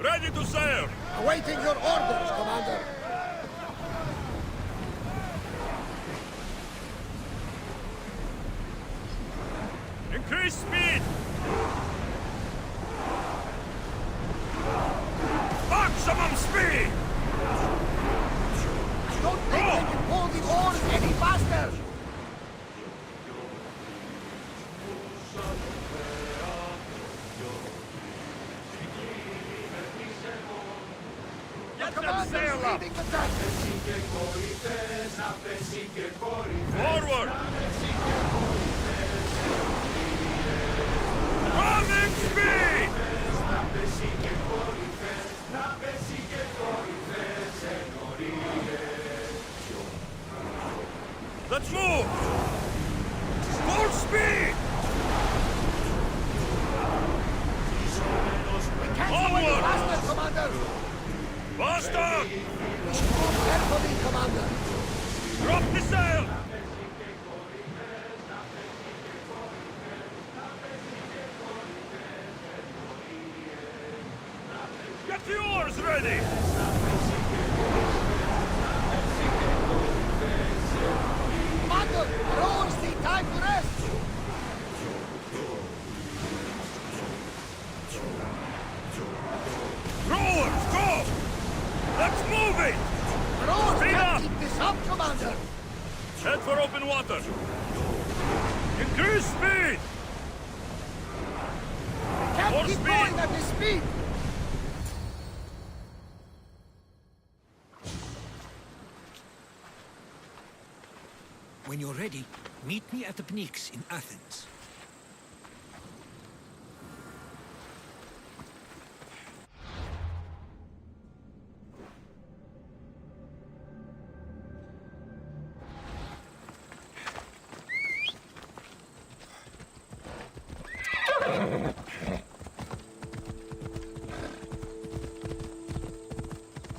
Ready to sail! Awaiting your orders, Commander. Increase speed! Maximum speed! speed! I don't think they can pull the oars any faster! Get them sail up! Leading the deck! Forward! Running speed! Let's move! Full speed! Can't go any faster, Commander! Faster! Move carefully, Commander! Drop the sail! Get the oars ready! Commander, rowers need time to rest! Rowers, go! Let's move it! Rowers Speed can't up! keep this up, Commander! Head for open water! Increase speed! Can't More keep speed! going at this speed! When you're ready, meet me at the Pnyx in Athens.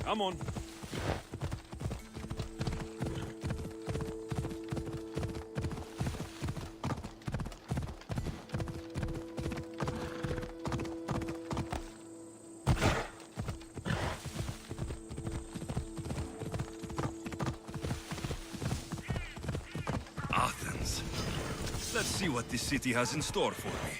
Come on. Athens. Let's see what this city has in store for me.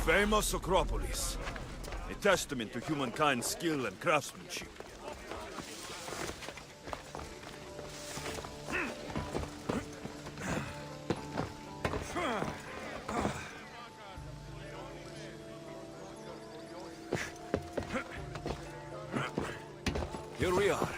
Famous Acropolis. A testament to humankind's skill and craftsmanship. Here we are.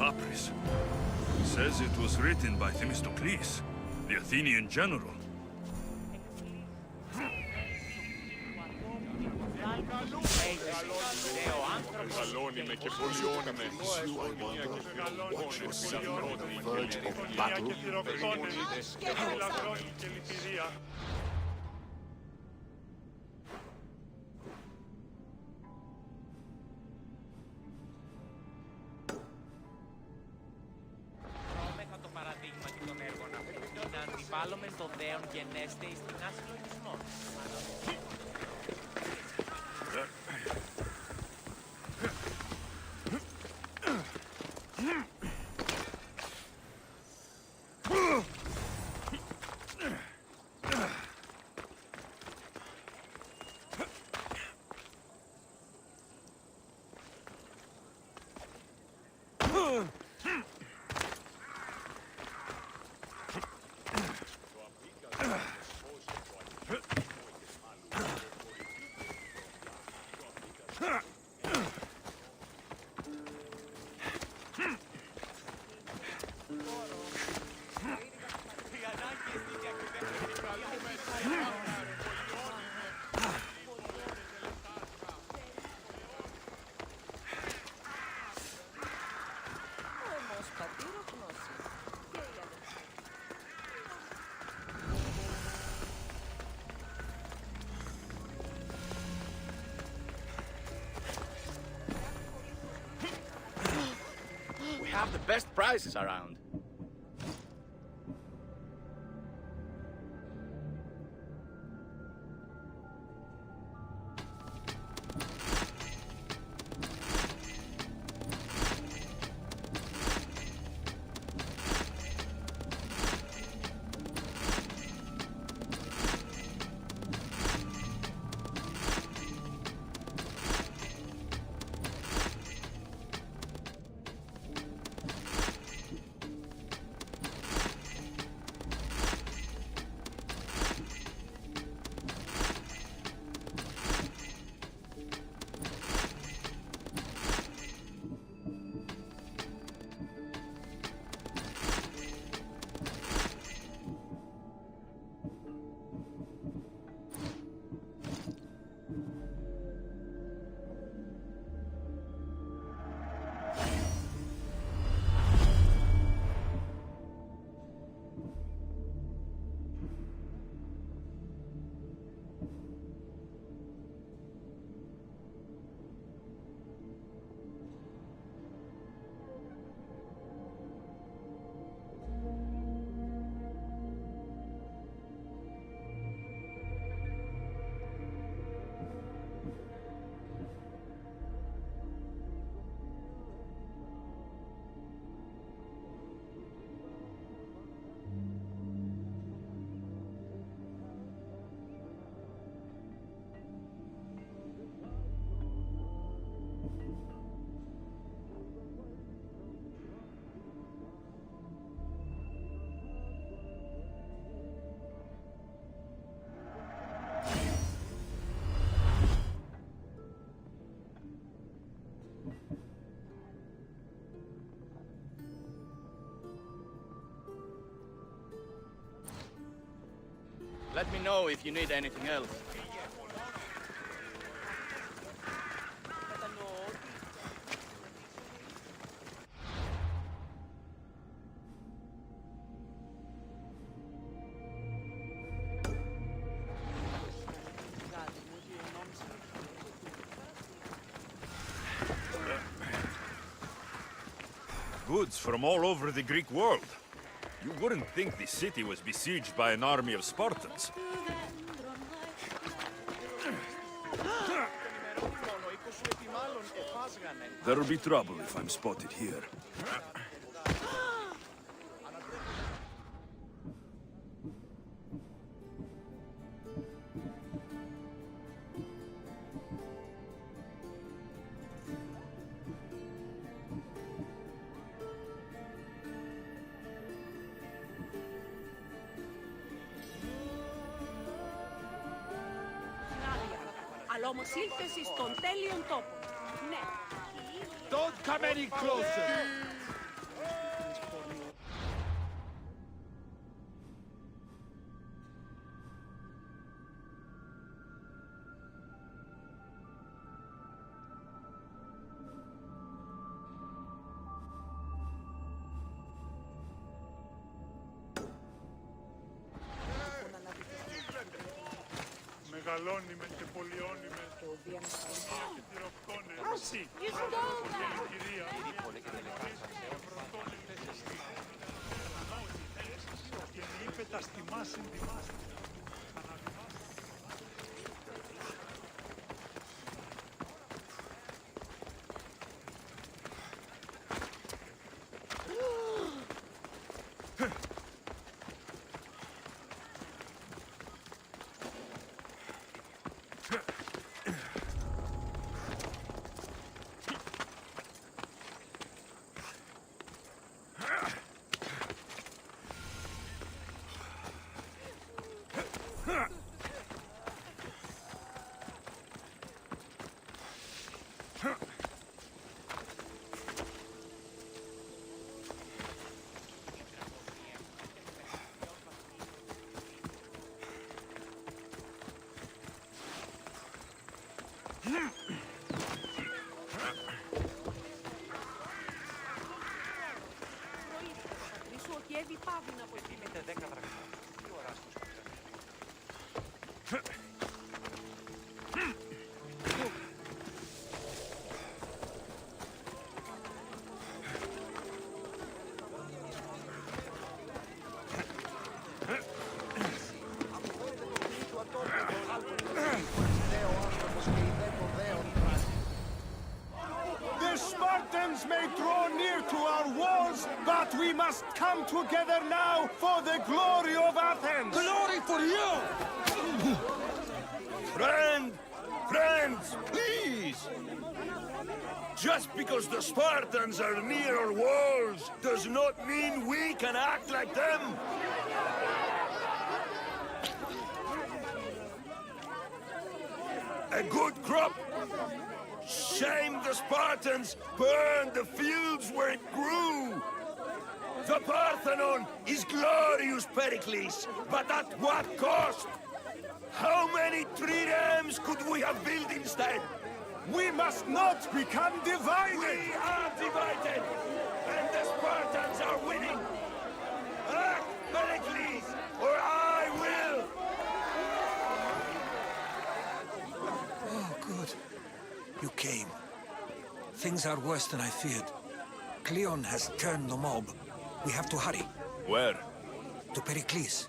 papyrus. Says it was written by Themistocles, the Athenian general. Μεγαλώνει και πολιώνει με. Watch yourself on the verge of battle. Δρόμεθα το παραδείγματι των έργων αυτών να αντιβάλλουμε το δέον γενέστε εις την ασυλλογισμό. We have the best prices around. Let me know if you need anything else. Goods from all over the Greek world. You wouldn't think the city was besieged by an army of Spartans. There'll be trouble if I'm spotted here. Αλλά όμως ήλθες στον τέλειον τόπο. Ναι. Don't come any closer! μεγαλώνυμεν και πολιώνυμεν, μία και τυροφκόνε, εσύ, κυρία, και είπε τα στιμάσιν τιμάσιν. The Spartans may draw near to our walls, but we must come together now for the glory of Athens! Glory for you! Friends, please! Just because the Spartans are near our walls does not mean we can act like them! A good crop! Shame the Spartans burned the fields where it grew! The Parthenon is glorious, Pericles, but at what cost? How many triremes could we have built instead? We must not become divided! We are divided! And the Spartans are winning! Act, Pericles, or I will! Oh, good. You came. Things are worse than I feared. Cleon has turned the mob. We have to hurry. Where? To Pericles.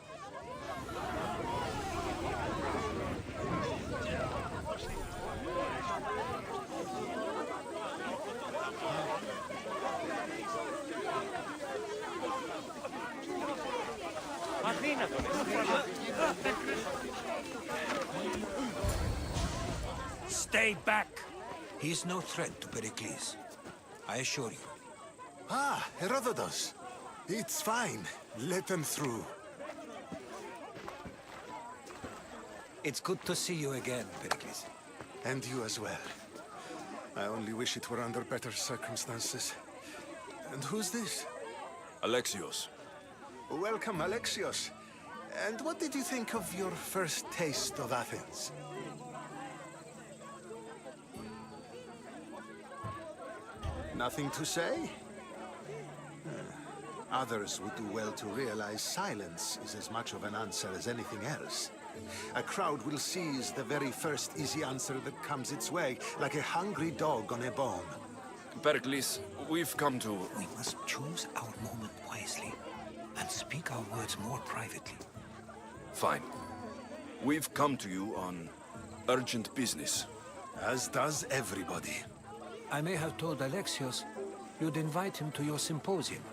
Stay back! He is no threat to Pericles. I assure you. Ah, Herodotus. It's fine. Let them through. It's good to see you again, Pericles. And you as well. I only wish it were under better circumstances. And who's this? Alexios. Welcome, Alexios. And what did you think of your first taste of Athens? Nothing to say? Others would do well to realize silence is as much of an answer as anything else. A crowd will seize the very first easy answer that comes its way, like a hungry dog on a bone. Pericles, we've come to... We must choose our moment wisely and speak our words more privately. Fine. We've come to you on urgent business. As does everybody. I may have told Alexios you'd invite him to your symposium.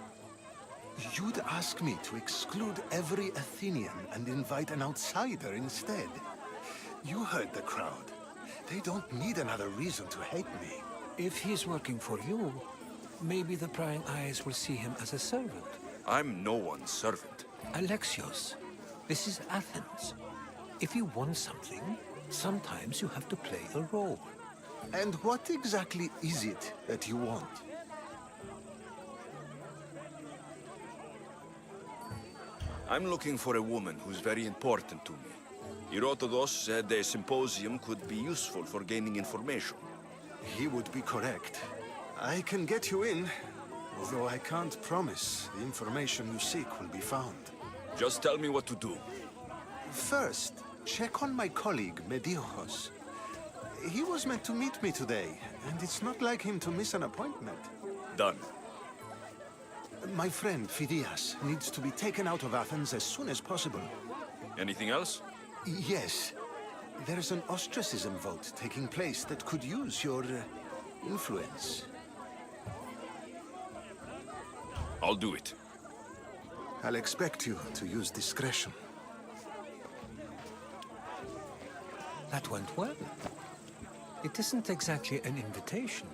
You'd ask me to exclude every Athenian and invite an outsider instead. You heard the crowd. They don't need another reason to hate me. If he's working for you, maybe the prying eyes will see him as a servant. I'm no one's servant. Alexios, this is Athens. If you want something, sometimes you have to play a role. And what exactly is it that you want? I'm looking for a woman who's very important to me. Herodotus said a symposium could be useful for gaining information. He would be correct. I can get you in, although I can't promise the information you seek will be found. Just tell me what to do. First, check on my colleague, Medios. He was meant to meet me today, and it's not like him to miss an appointment. Done. My friend, Phidias, needs to be taken out of Athens as soon as possible. Anything else? Yes. There's an ostracism vote taking place that could use your influence. I'll do it. I'll expect you to use discretion. That went well. It isn't exactly an invitation,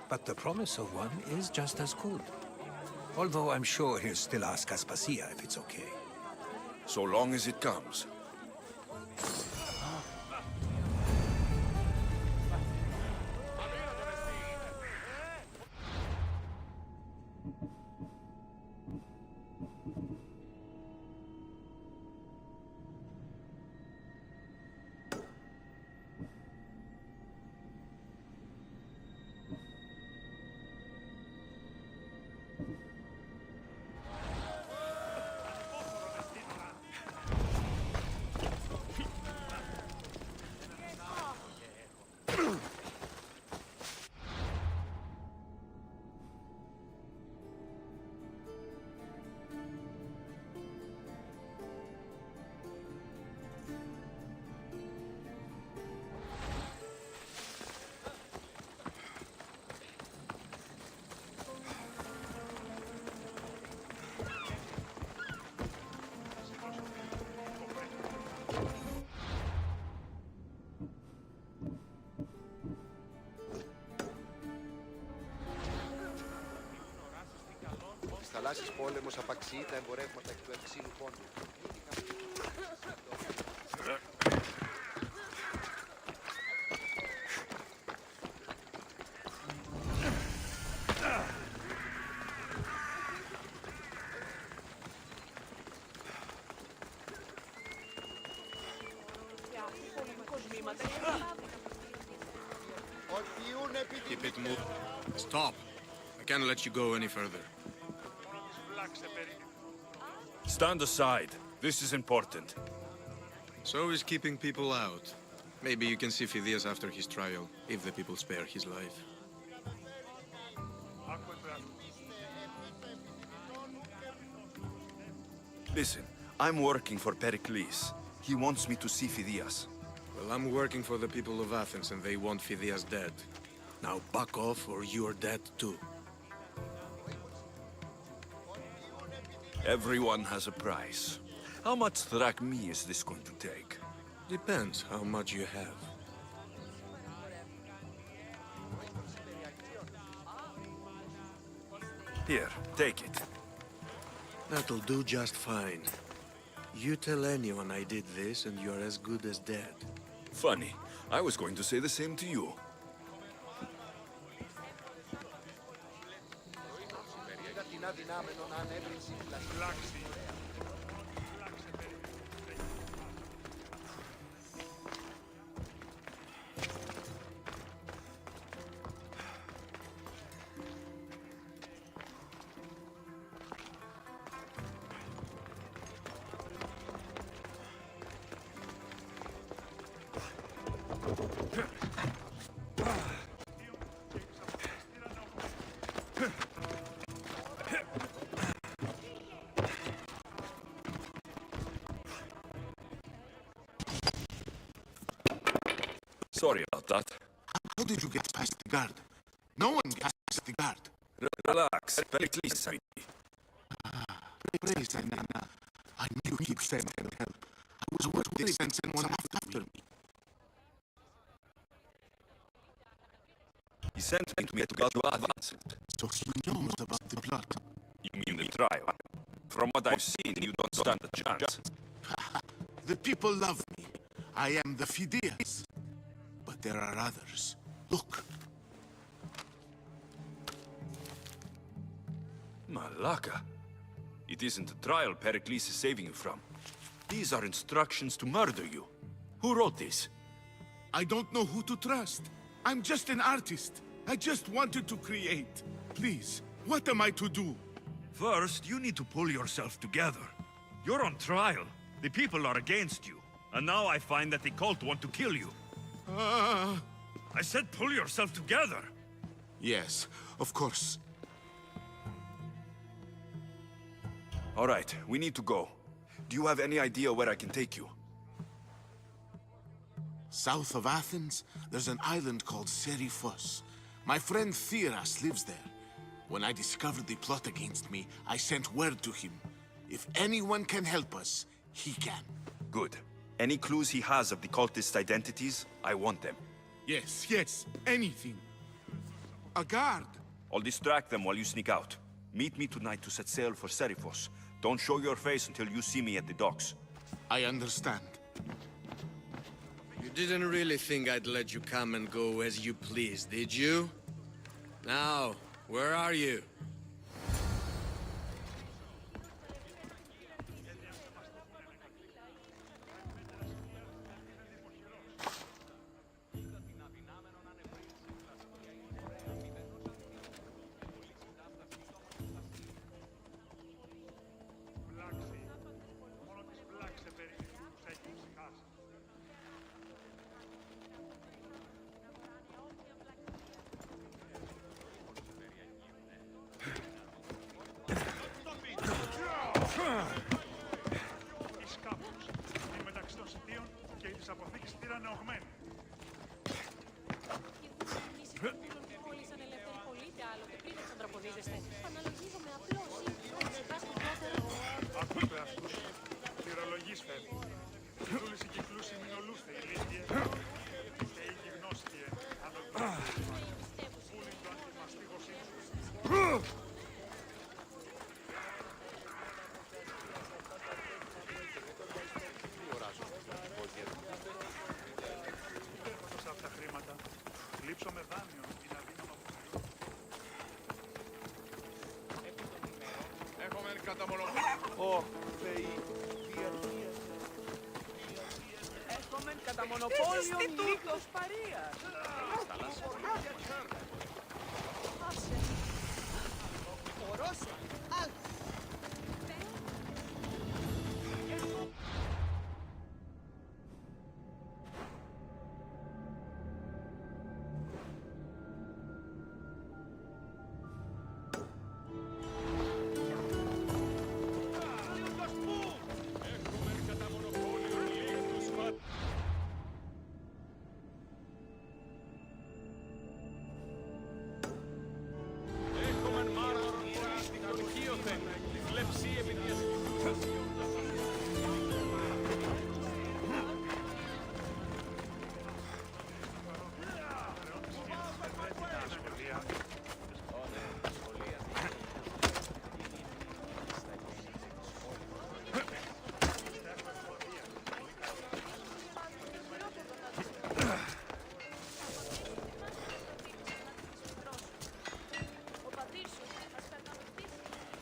but the promise of one is just as good. Although I'm sure he'll still ask Aspasia if it's okay. So long as it comes. Θαλάσσης πόλεμος απαξιεί τα εμπορεύματα εκ του Ευξήνου πόντου. Keep it moving. Stop. I can't let you go any further. Stand aside. This is important. So is keeping people out. Maybe you can see Phidias after his trial, if the people spare his life. Listen, I'm working for Pericles. He wants me to see Phidias. Well, I'm working for the people of Athens, and they want Phidias dead. Now back off, or you're dead too. Everyone has a price. How much drachmi is this going to take? Depends how much you have. Here, take it. That'll do just fine. You tell anyone I did this, and you're as good as dead. Funny. I was going to say the same to you. Sorry about that. How did you get past the guard? No one gets past the guard. Relax. Pericles, Praise Nana. I knew he'd send help. I was worried they sent someone after me. He sent me to go to Athens. So he knows about the plot. You mean the trial? From what I've seen, you don't stand a chance. The people love me. I am the Phidias. But there are others. Look. Malaka. It isn't the trial Pericles is saving you from. These are instructions to murder you. Who wrote this? I don't know who to trust. I'm just an artist. I just wanted to create. Please, what am I to do? First, you need to pull yourself together. You're on trial. The people are against you. And now I find that the cult want to kill you. I said pull yourself together. Yes, of course. All right, we need to go. Do you have any idea where I can take you? South of Athens, there's an island called Seriphos. My friend Theras lives there. When I discovered the plot against me, I sent word to him. If anyone can help us, he can. Good. Any clues he has of the cultists' identities, I want them. Yes, yes, anything. A guard. I'll distract them while you sneak out. Meet me tonight to set sail for Seriphos. Don't show your face until you see me at the docks. I understand. You didn't really think I'd let you come and go as you please, did you? Now, where are you? Έχουμε κατά μονοπόλιο νίκος παρείας. Άσε. Ορώσε.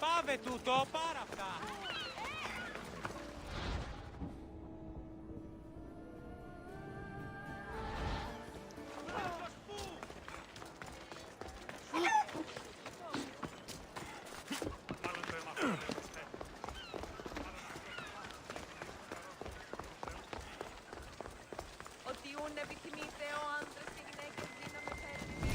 Πάμε τούτο, πάρα αυτά. Ότι ούν επιθυμείτε ο άντρας και γυναίκες δύναμη φέρνει.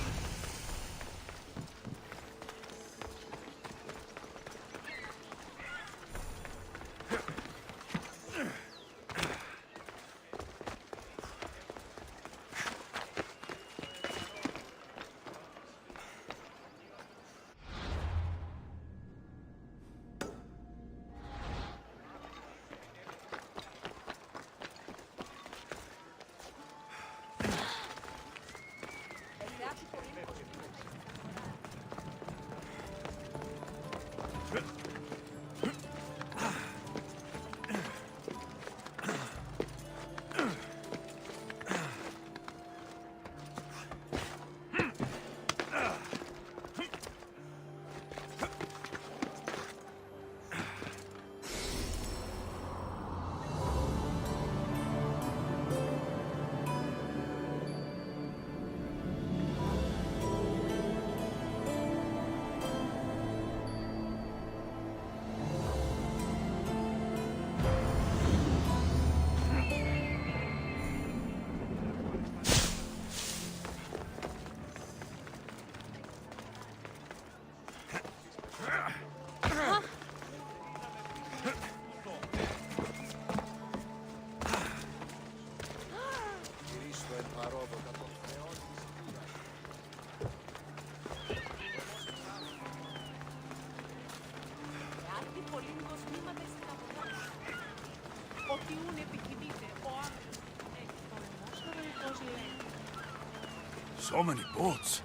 So many boats.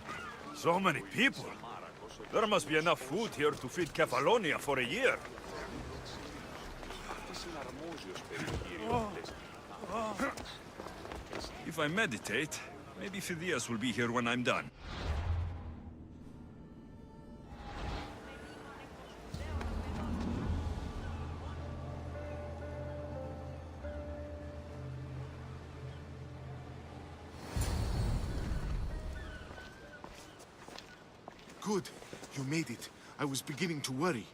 So many people. There must be enough food here to feed Kefalonia for a year. If I meditate, maybe Phidias will be here when I'm done. Good. You made it. I was beginning to worry.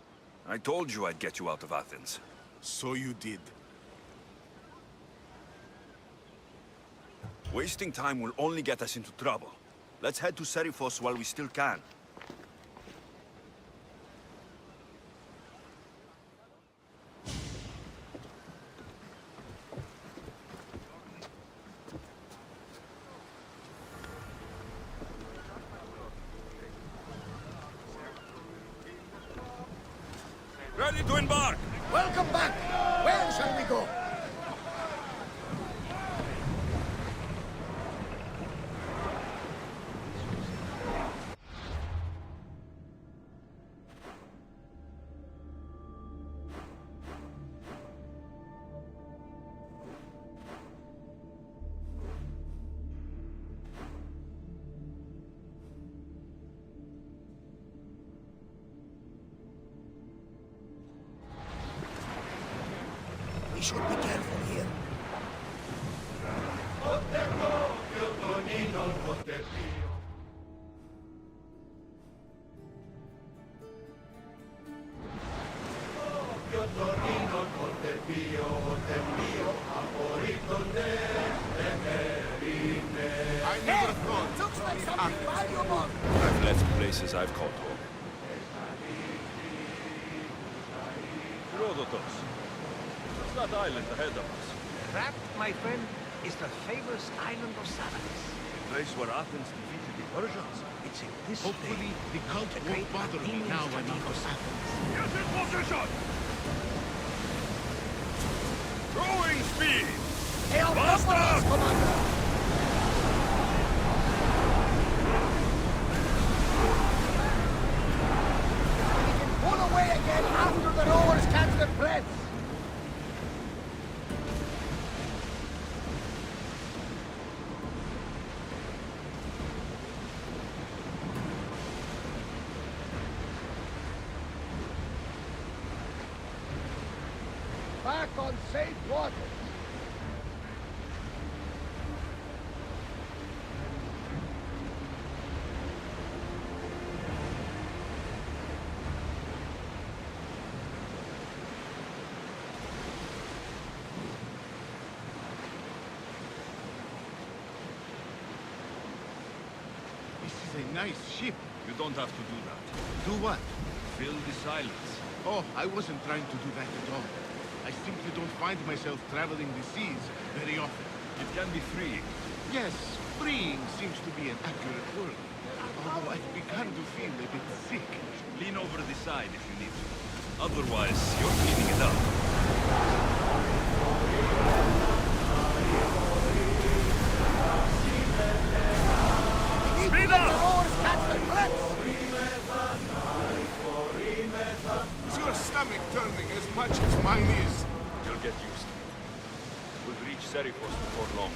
I told you I'd get you out of Athens. So you did. Wasting time will only get us into trouble. Let's head to Serifos while we still can. Ready to embark! Welcome back! Where shall we go? We should be careful here. I never thought. Looks like something valuable. I've left places I've called home. Herodotus, what's that island ahead of us? That, my friend, is the famous island of Salamis. The place where Athens defeated the Persians. It's in this Hopefully, the cult the won't great bother me Athenians now I'm study out of for Athens. Get in position! Throwing speed! Hail Basta! Commander! Commander! We can pull away again after the rowers catch their breath. Back on safe waters. This is a nice ship. You don't have to do that. Do what? Fill the silence. Oh, I wasn't trying to do that at all. I simply don't find myself traveling the seas very often. It can be freeing. Yes, freeing seems to be an accurate word. Although I've begun to feel a bit sick. Lean over the side if you need to. Otherwise, you're cleaning it up. Speed up! Is your stomach turning as much as mine is? You'll get used to it. We'll reach Serifos before long.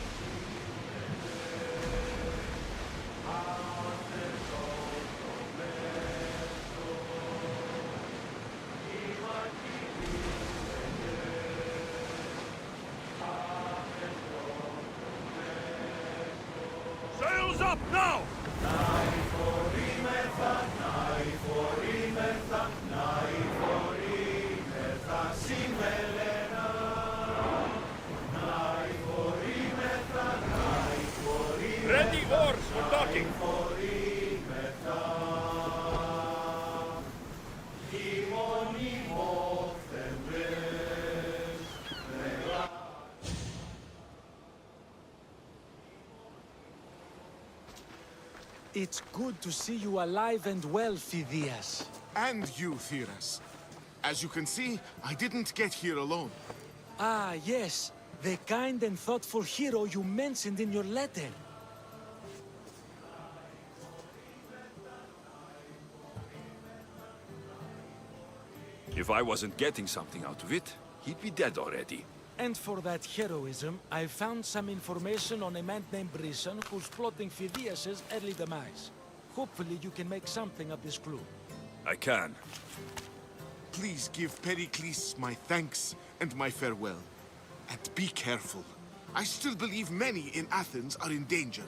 Sails up now! Ready oars for docking. It's good to see you alive and well, Phidias. And you, Theras. As you can see, I didn't get here alone. Ah, yes. The kind and thoughtful hero you mentioned in your letter. If I wasn't getting something out of it, he'd be dead already. And for that heroism, I found some information on a man named Brisson who's plotting Phidias' early demise. Hopefully you can make something of this clue. I can. Please give Pericles my thanks and my farewell. And be careful. I still believe many in Athens are in danger.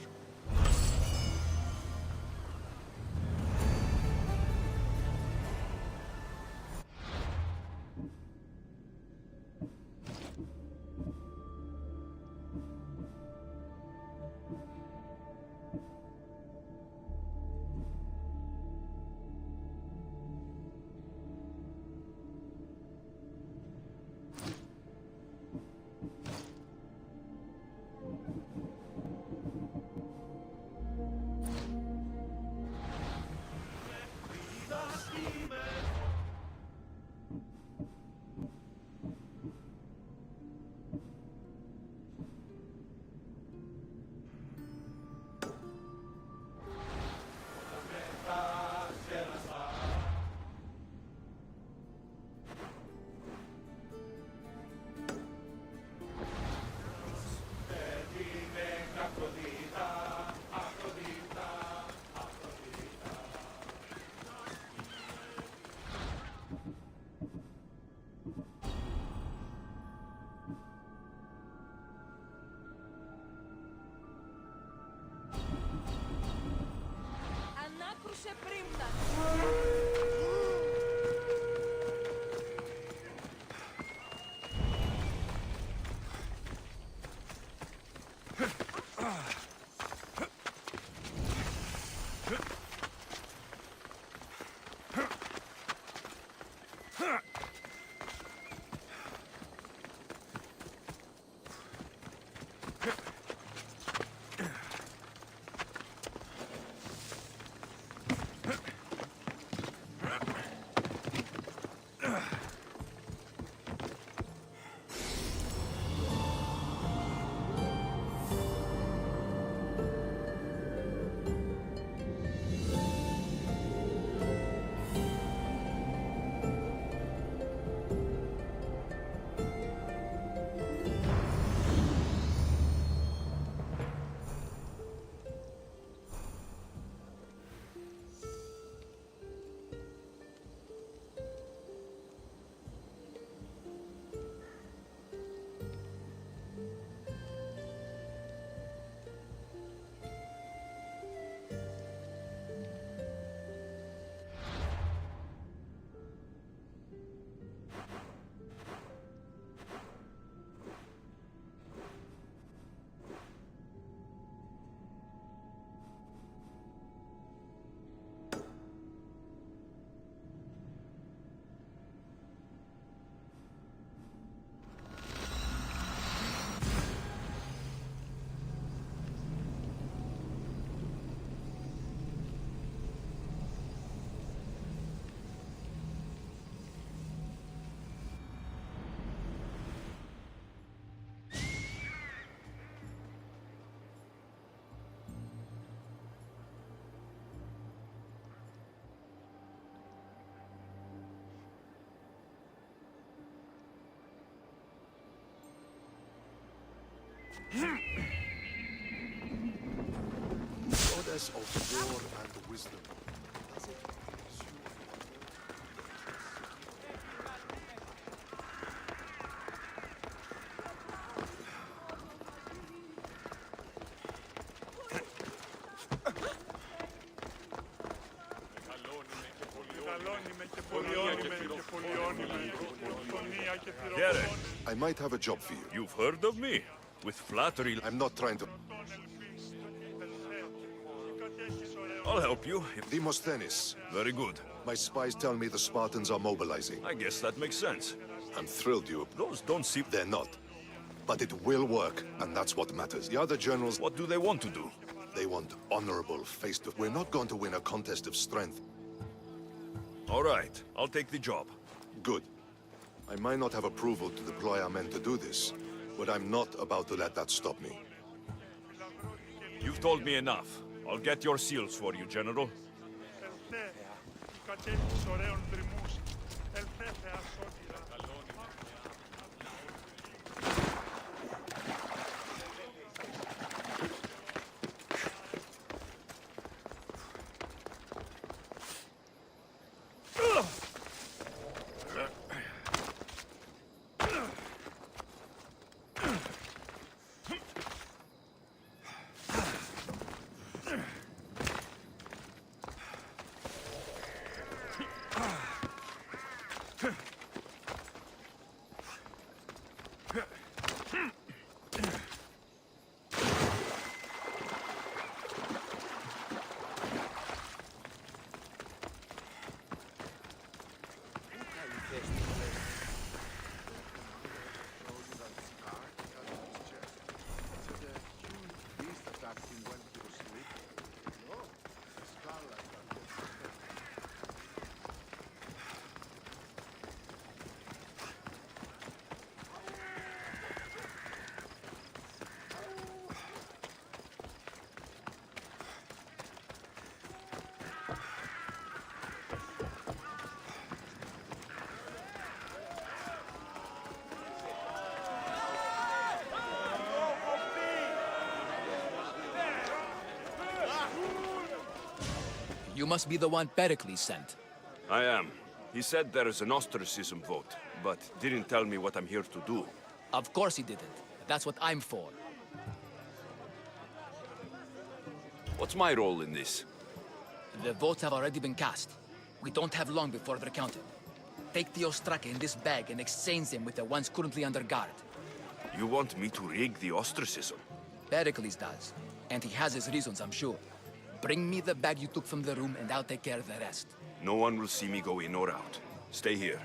Goddess of war and wisdom. I might have a job for you. You've heard of me? With flattery, I'm not trying to... I'll help you. Demosthenes. Very good. My spies tell me the Spartans are mobilizing. I guess that makes sense. I'm thrilled you... Those don't seem... They're not. But it will work, and that's what matters. The other generals... What do they want to do? They want honorable face-to... We're not going to win a contest of strength. All right. I'll take the job. Good. I might not have approval to deploy our men to do this, but I'm not about to let that stop me. You've told me enough. I'll get your seals for you, General. You must be the one Pericles sent. I am. He said there is an ostracism vote, but didn't tell me what I'm here to do. Of course he didn't. That's what I'm for. What's my role in this? The votes have already been cast. We don't have long before they're counted. Take the Ostraka in this bag and exchange them with the ones currently under guard. You want me to rig the ostracism? Pericles does. And he has his reasons, I'm sure. Bring me the bag you took from the room and I'll take care of the rest. No one will see me go in or out. Stay here.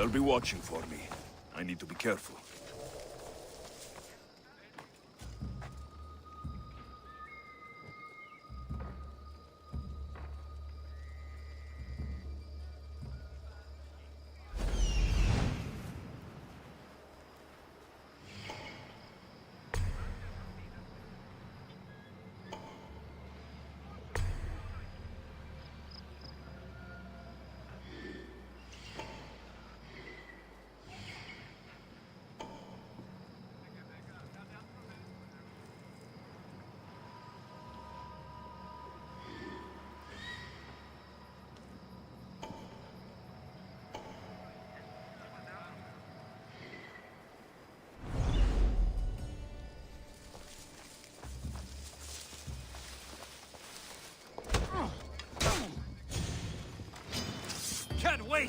They'll be watching for me. I need to be careful. Can't wait!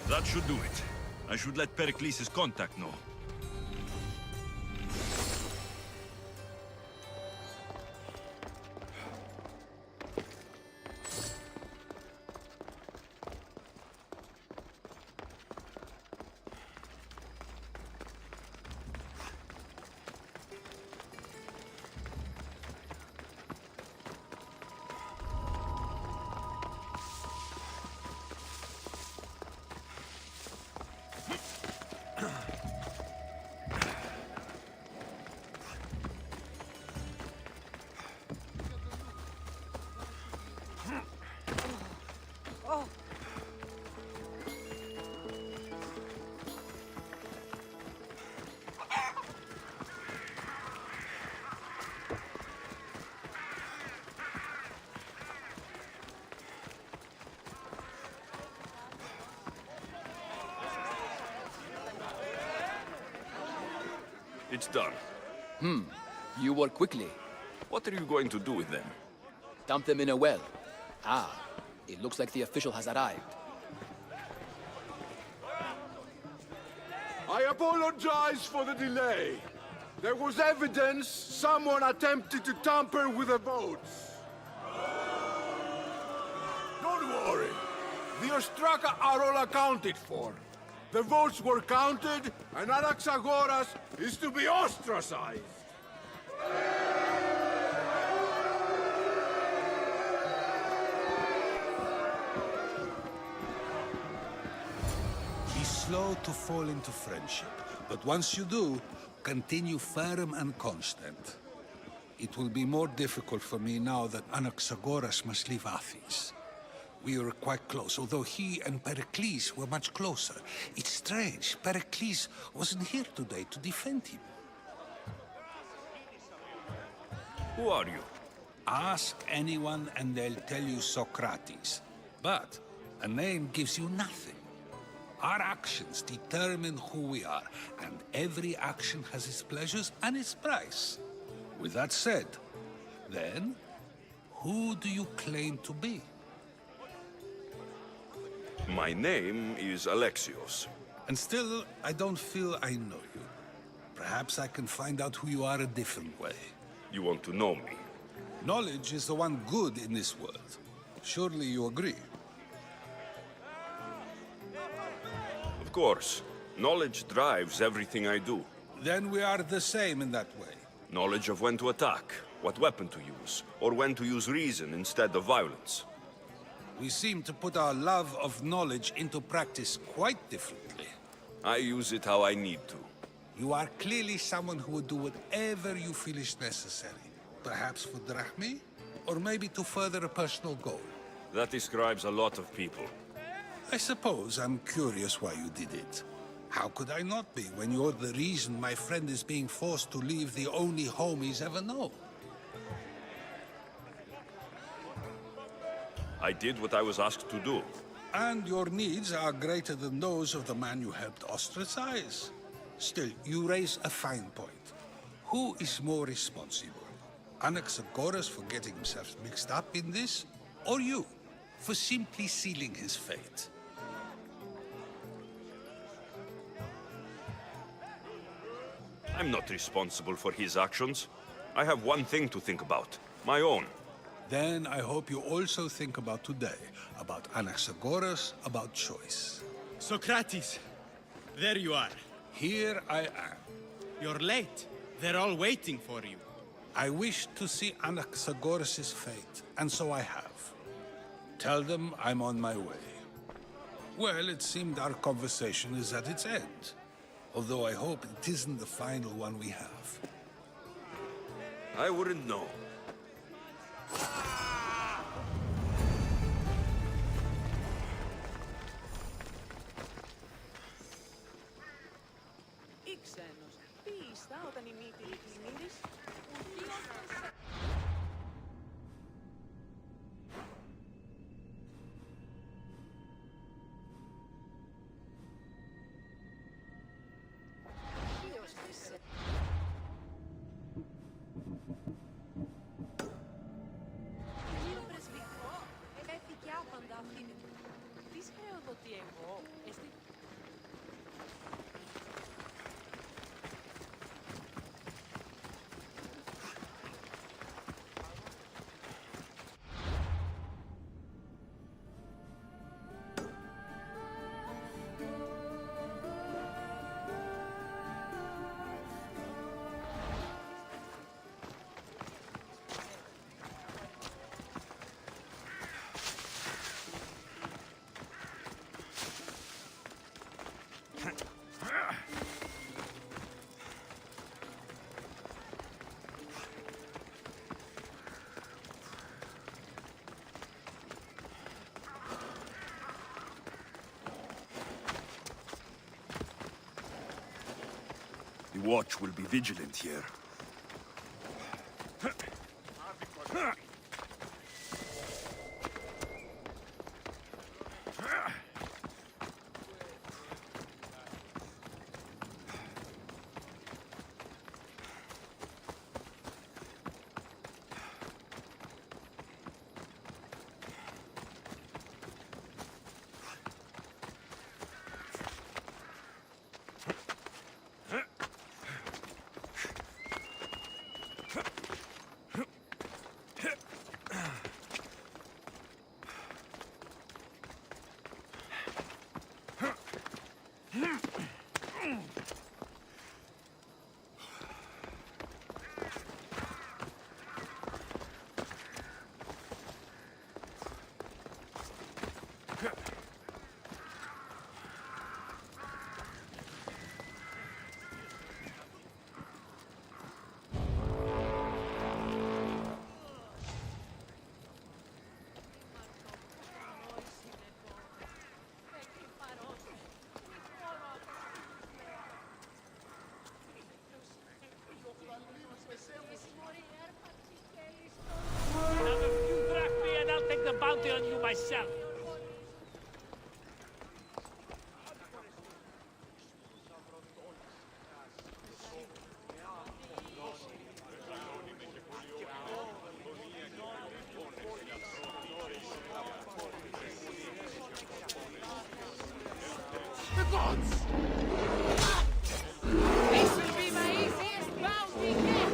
That should do it. I should let Pericles' contact know. It's done. You work quickly. What are you going to do with them? Dump them in a well. Ah, it looks like the official has arrived. I apologize for the delay. There was evidence someone attempted to tamper with the votes. Don't worry. The Ostraka are all accounted for. The votes were counted, and Anaxagoras is to be ostracized. Be slow to fall into friendship, but once you do, continue firm and constant. It will be more difficult for me now that Anaxagoras must leave Athens. We were quite close, although he and Pericles were much closer. It's strange, Pericles wasn't here today to defend him. Who are you? Ask anyone and they'll tell you Socrates. But a name gives you nothing. Our actions determine who we are, and every action has its pleasures and its price. With that said, then, who do you claim to be? My name is Alexios. And still, I don't feel I know you. Perhaps I can find out who you are a different way. You want to know me? Knowledge is the one good in this world. Surely you agree? Of course. Knowledge drives everything I do. Then we are the same in that way. Knowledge of when to attack, what weapon to use, or when to use reason instead of violence. We seem to put our love of knowledge into practice quite differently. I use it how I need to. You are clearly someone who would do whatever you feel is necessary. Perhaps for drachmae, or maybe to further a personal goal. That describes a lot of people. I suppose I'm curious why you did it. How could I not be when you're the reason my friend is being forced to leave the only home he's ever known? I did what I was asked to do. And your needs are greater than those of the man you helped ostracize. Still, you raise a fine point. Who is more responsible? Anaxagoras for getting himself mixed up in this? Or you, for simply sealing his fate? I'm not responsible for his actions. I have one thing to think about. My own. Then I hope you also think about today, about Anaxagoras, about choice. Socrates, there you are. Here I am. You're late. They're all waiting for you. I wish to see Anaxagoras' fate, and so I have. Tell them I'm on my way. Well, it seemed our conversation is at its end. Although I hope it isn't the final one we have. I wouldn't know. Ήξενος, τι ήστα όταν η μύτη λυκνημύρης, Κύριο πρεσβυτικό, έφυγε άπαντα αυτή. Τι χρεοδοτεί εγώ, εστί... The watch will be vigilant here. The bounty on you myself. The gods! This will be my easiest bounty yet!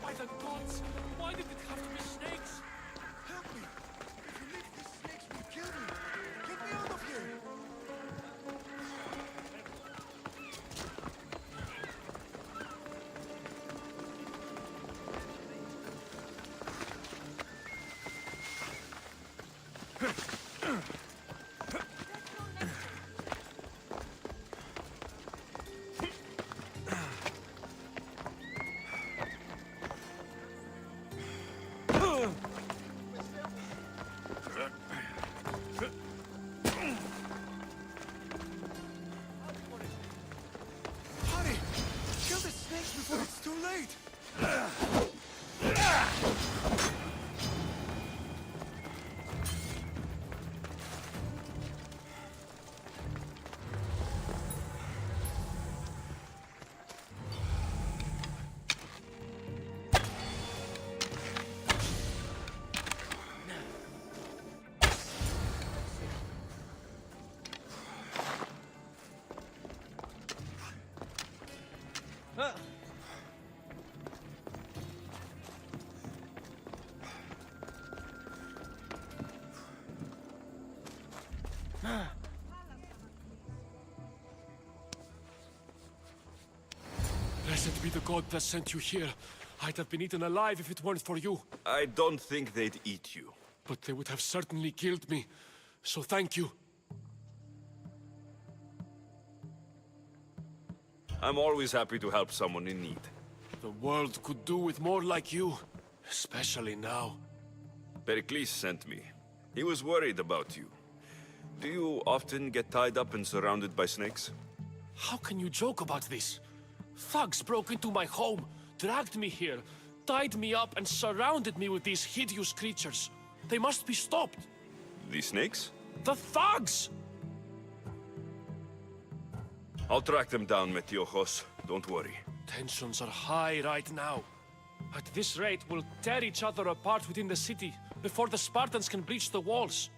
By the gods! Why did it have to be snakes? Help me! If you leave these snakes will kill me! Get me out of here! Blessed be the god that sent you here. I'd have been eaten alive if it weren't for you. I don't think they'd eat you. But they would have certainly killed me. So thank you. I'm always happy to help someone in need. The world could do with more like you. Especially now. Pericles sent me. He was worried about you. Do you often get tied up and surrounded by snakes? How can you joke about this? Thugs broke into my home, dragged me here, tied me up and surrounded me with these hideous creatures. They must be stopped. The snakes? The thugs! I'll track them down, Metiojos. Don't worry. Tensions are high right now. At this rate, we'll tear each other apart within the city before the Spartans can breach the walls.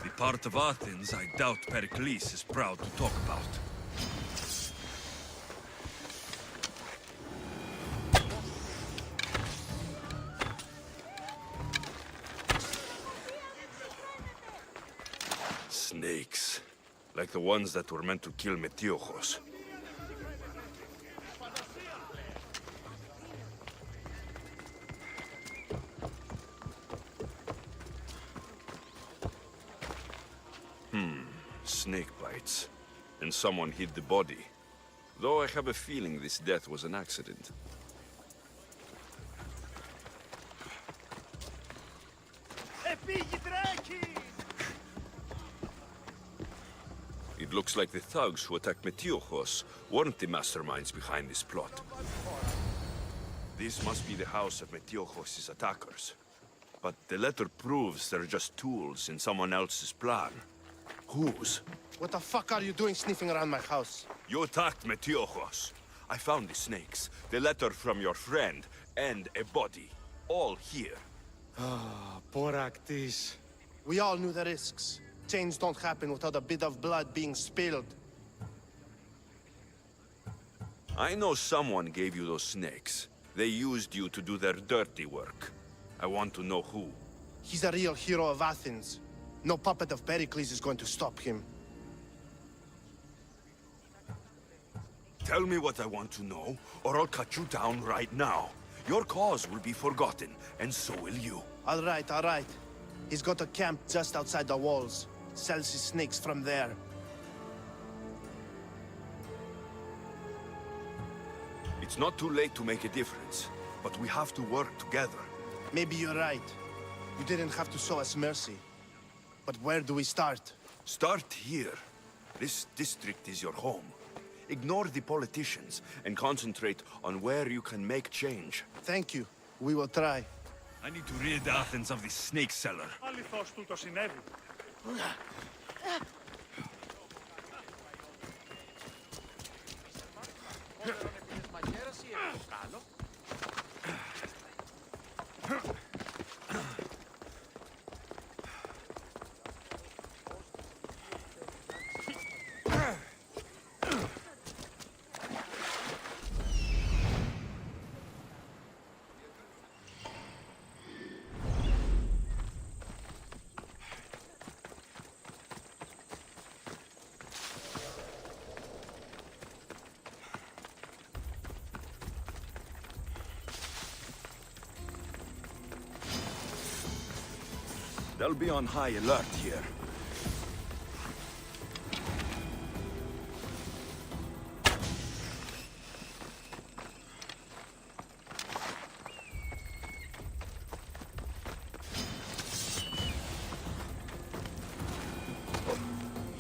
The part of Athens I doubt Pericles is proud to talk about. Snakes. Like the ones that were meant to kill Metiojos. Snake bites. And someone hid the body. Though I have a feeling this death was an accident. It looks like the thugs who attacked Metiojos weren't the masterminds behind this plot. This must be the house of Metiojos' attackers. But the letter proves they're just tools in someone else's plan. Whose? What the fuck are you doing sniffing around my house? You attacked Metiojos. I found the snakes, the letter from your friend, and a body. All here. Ah, poor Actis. We all knew the risks. Change don't happen without a bit of blood being spilled. I know someone gave you those snakes. They used you to do their dirty work. I want to know who. He's a real hero of Athens. No puppet of Pericles is going to stop him. Tell me what I want to know, or I'll cut you down right now. Your cause will be forgotten, and so will you. All right, all right. He's got a camp just outside the walls. Sells his snakes from there. It's not too late to make a difference, but we have to work together. Maybe you're right. You didn't have to show us mercy. But where do we start? Start here. This district is your home. Ignore the politicians and concentrate on where you can make change. Thank you. We will try. I need to rid Athens of this snake seller. Αληθώς του το συνέβη. They'll be on high alert here.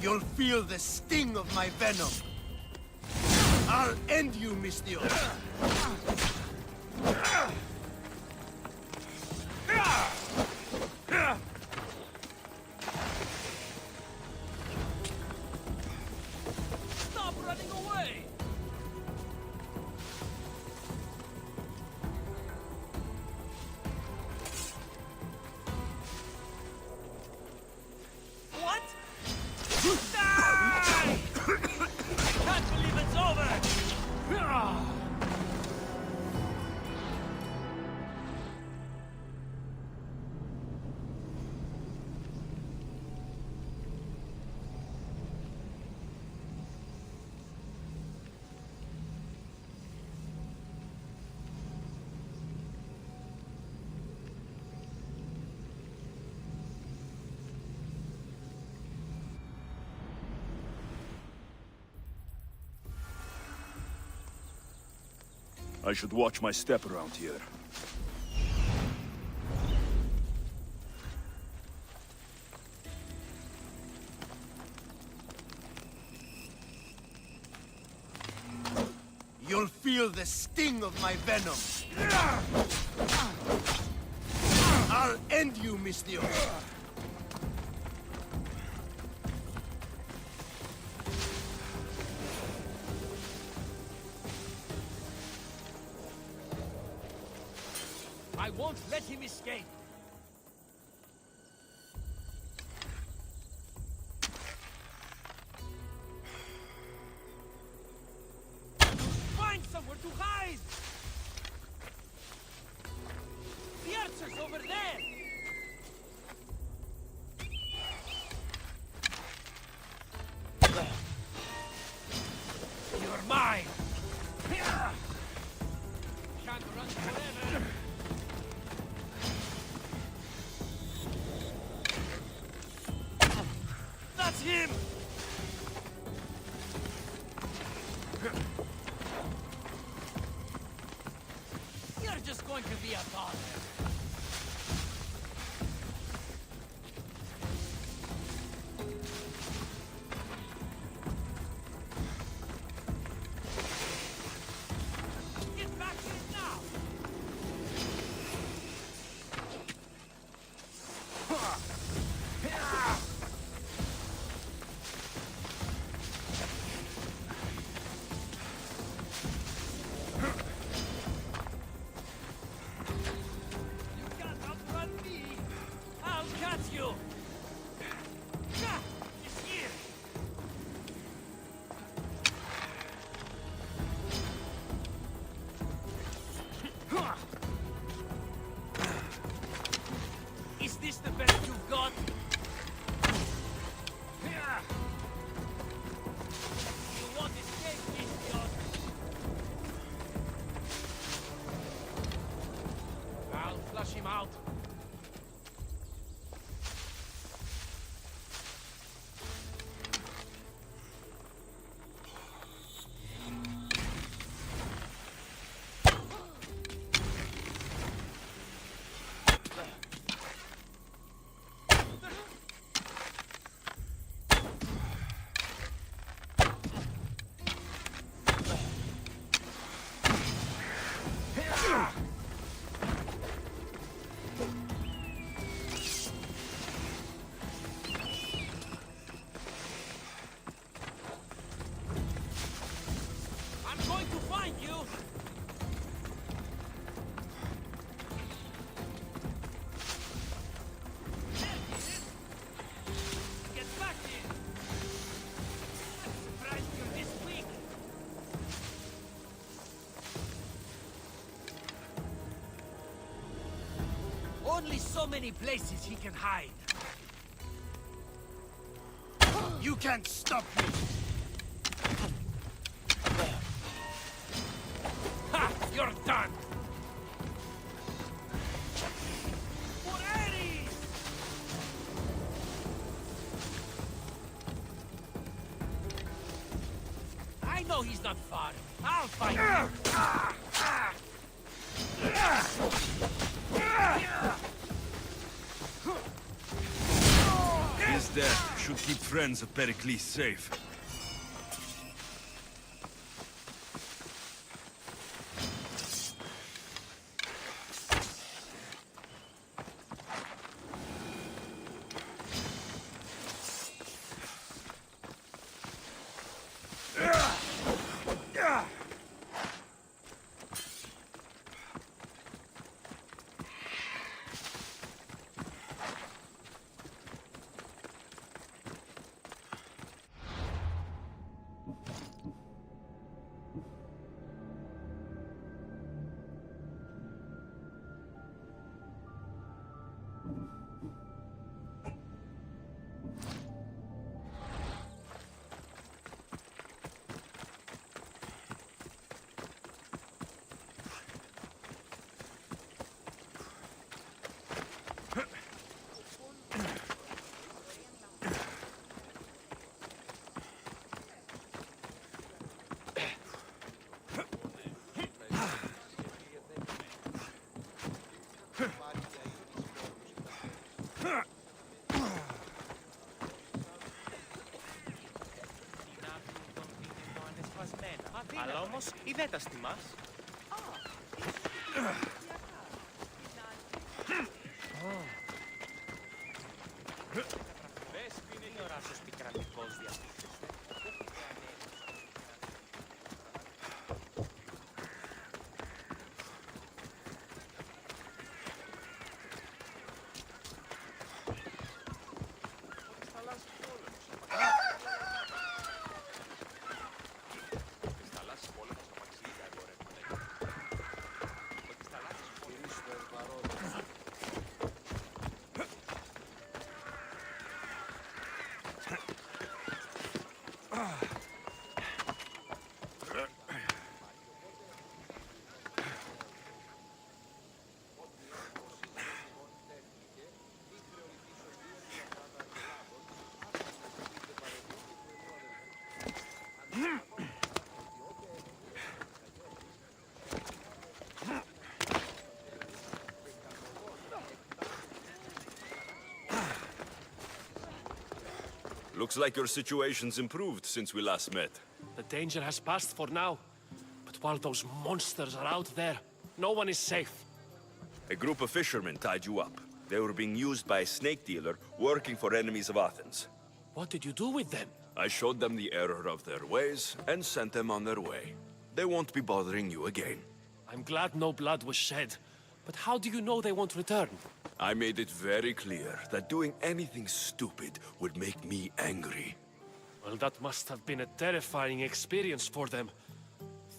You'll feel the sting of my venom. I'll end you, Misthios. Stop running away! What? Die! Can't believe it's over! I should watch my step around here. You'll feel the sting of my venom. I'll end you, Misthios. I won't let him escape! Find somewhere to hide! The archer's over there! You're mine! Can't run forever! That's him! You're just going to be a bother. Get back here now! You! Ah, it's here! Is this the best you've got? You won't escape this, John. I'll flush him out. I'm going to find you! There he is! Get back here! I'm surprised you're this weak! Only so many places he can hide. You can't stop me! Ha! You're done! For Ares! I know he's not far. I'll find him. His death should keep friends of Pericles safe. Αλλά όμως η Δέτα στη μας. Βες ποιο είναι ο ράσος πικρατικός διαστήκτης. Looks like your situation's improved since we last met. The danger has passed for now. But while those monsters are out there, no one is safe. A group of fishermen tied you up. They were being used by a snake dealer working for enemies of Athens. What did you do with them? I showed them the error of their ways and sent them on their way. They won't be bothering you again. I'm glad no blood was shed. But how do you know they won't return? I made it very clear that doing anything stupid would make me angry. Well, that must have been a terrifying experience for them.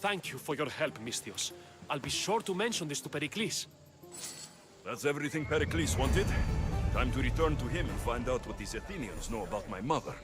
Thank you for your help, Misthios. I'll be sure to mention this to Pericles. That's everything Pericles wanted. Time to return to him and find out what these Athenians know about my mother.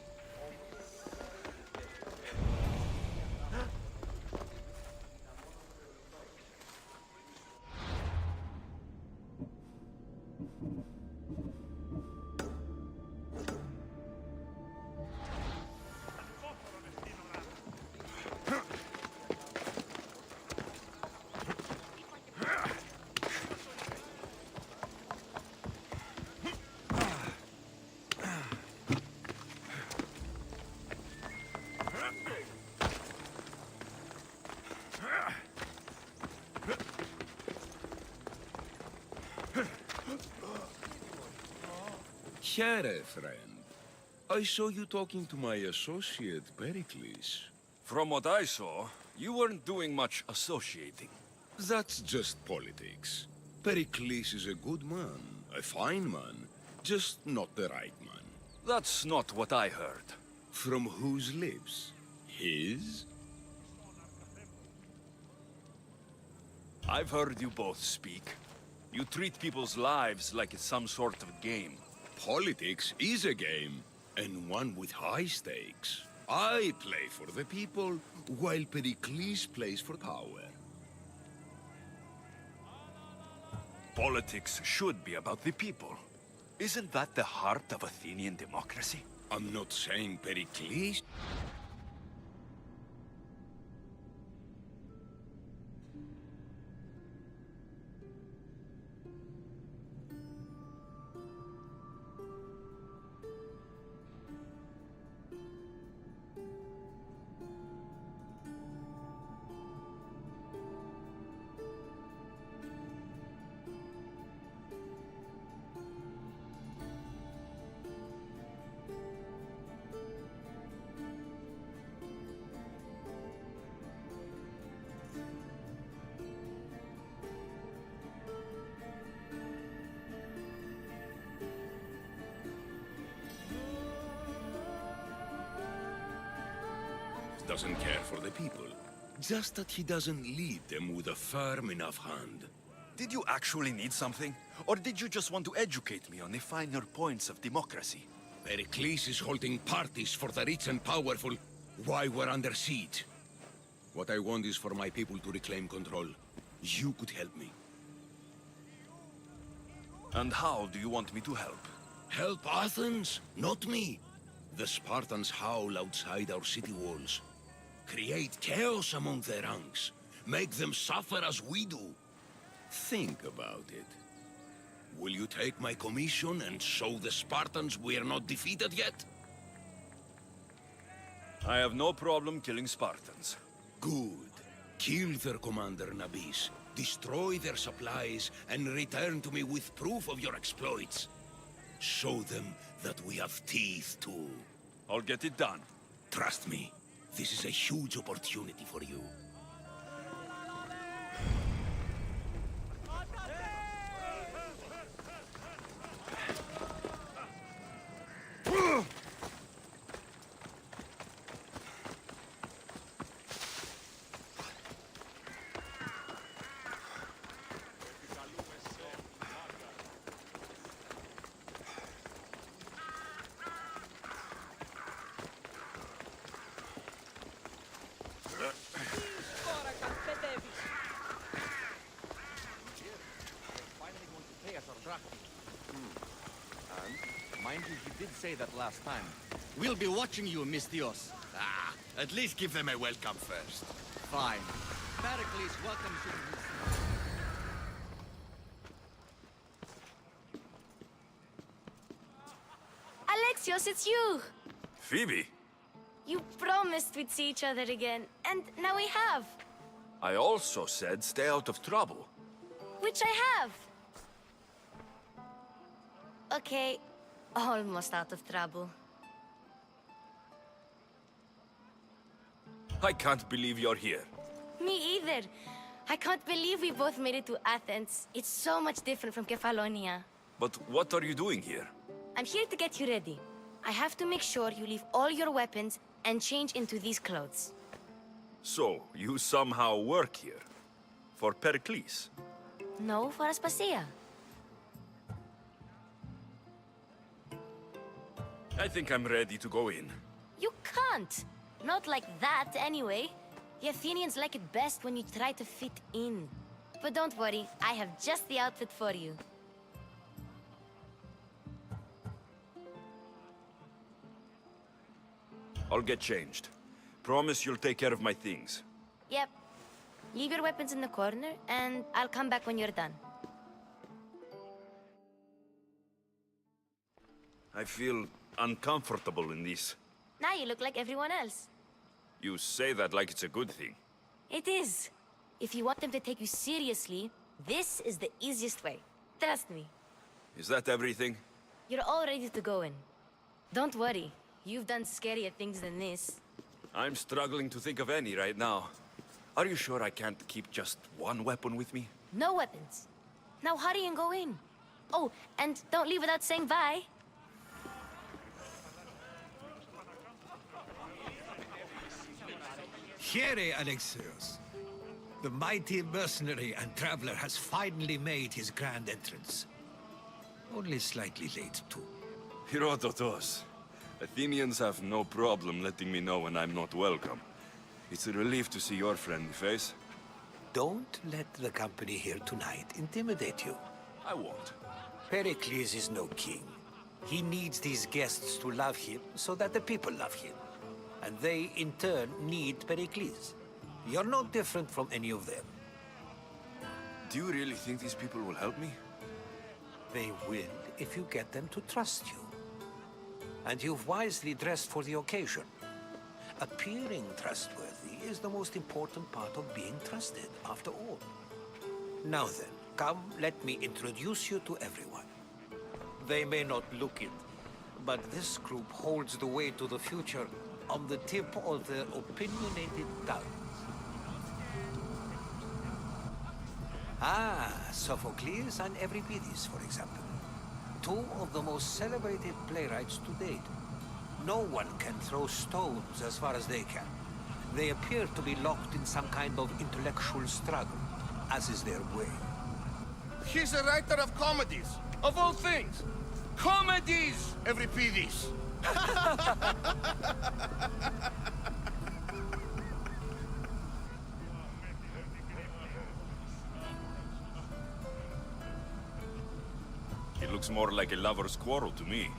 Here, friend. I saw you talking to my associate, Pericles. From what I saw, you weren't doing much associating. That's just politics. Pericles is a good man, a fine man, just not the right man. That's not what I heard. From whose lips? His? I've heard you both speak. You treat people's lives like it's some sort of game. Politics is a game, and one with high stakes. I play for the people, while Pericles plays for power. Politics should be about the people. Isn't that the heart of Athenian democracy? I'm not saying Pericles. doesn't care for the people. Just that he doesn't lead them with a firm enough hand. Did you actually need something? Or did you just want to educate me on the finer points of democracy? Pericles is holding parties for the rich and powerful while we're under siege. What I want is for my people to reclaim control. You could help me. And how do you want me to help? Help Athens, not me. The Spartans howl outside our city walls. Create chaos among their ranks. Make them suffer as we do. Think about it. Will you take my commission and show the Spartans we are not defeated yet? I have no problem killing Spartans. Good. Kill their commander Nabis, destroy their supplies, and return to me with proof of your exploits. Show them that we have teeth too. I'll get it done. Trust me, this is a huge opportunity for you. Mind you, he did say that last time. We'll be watching you, Mystios. Ah, at least give them a welcome first. Fine. Pericles welcomes you to his... Alexios, it's you! Phoebe? You promised we'd see each other again, and now we have. I also said stay out of trouble. Which I have. Okay, almost out of trouble. I can't believe you're here. Me either. I can't believe we both made it to Athens. It's so much different from Kefalonia. But what are you doing here? I'm here to get you ready. I have to make sure you leave all your weapons and change into these clothes. So, you somehow work here? For Pericles? No, for Aspasia. I think I'm ready to go in. You can't. Not like that, anyway. The Athenians like it best when you try to fit in. But don't worry, I have just the outfit for you. I'll get changed. Promise you'll take care of my things. Yep. Leave your weapons in the corner, and I'll come back when you're done. I feel uncomfortable in this. Now you look like everyone else. You say that like it's a good thing. It is. If you want them to take you seriously, this is the easiest way. Trust me. Is that everything? You're all ready to go in. Don't worry. You've done scarier things than this. I'm struggling to think of any right now. Are you sure I can't keep just one weapon with me? No weapons. Now hurry and go in. Oh, and don't leave without saying bye. Here, Alexios. The mighty mercenary and traveler has finally made his grand entrance. Only slightly late, too. Herodotos. Athenians have no problem letting me know when I'm not welcome. It's a relief to see your friendly face. Don't let the company here tonight intimidate you. I won't. Pericles is no king. He needs these guests to love him so that the people love him. And they, in turn, need Pericles. You're no different from any of them. Do you really think these people will help me? They will if you get them to trust you. And you've wisely dressed for the occasion. Appearing trustworthy is the most important part of being trusted, after all. Now then, come, let me introduce you to everyone. They may not look it, but this group holds the way to the future on the tip of their opinionated tongues. Sophocles and Euripides, for example. Two of the most celebrated playwrights to date. No one can throw stones as far as they can. They appear to be locked in some kind of intellectual struggle, as is their way. He's a writer of comedies, of all things. Comedies, every peedies. It looks more like a lover's quarrel to me.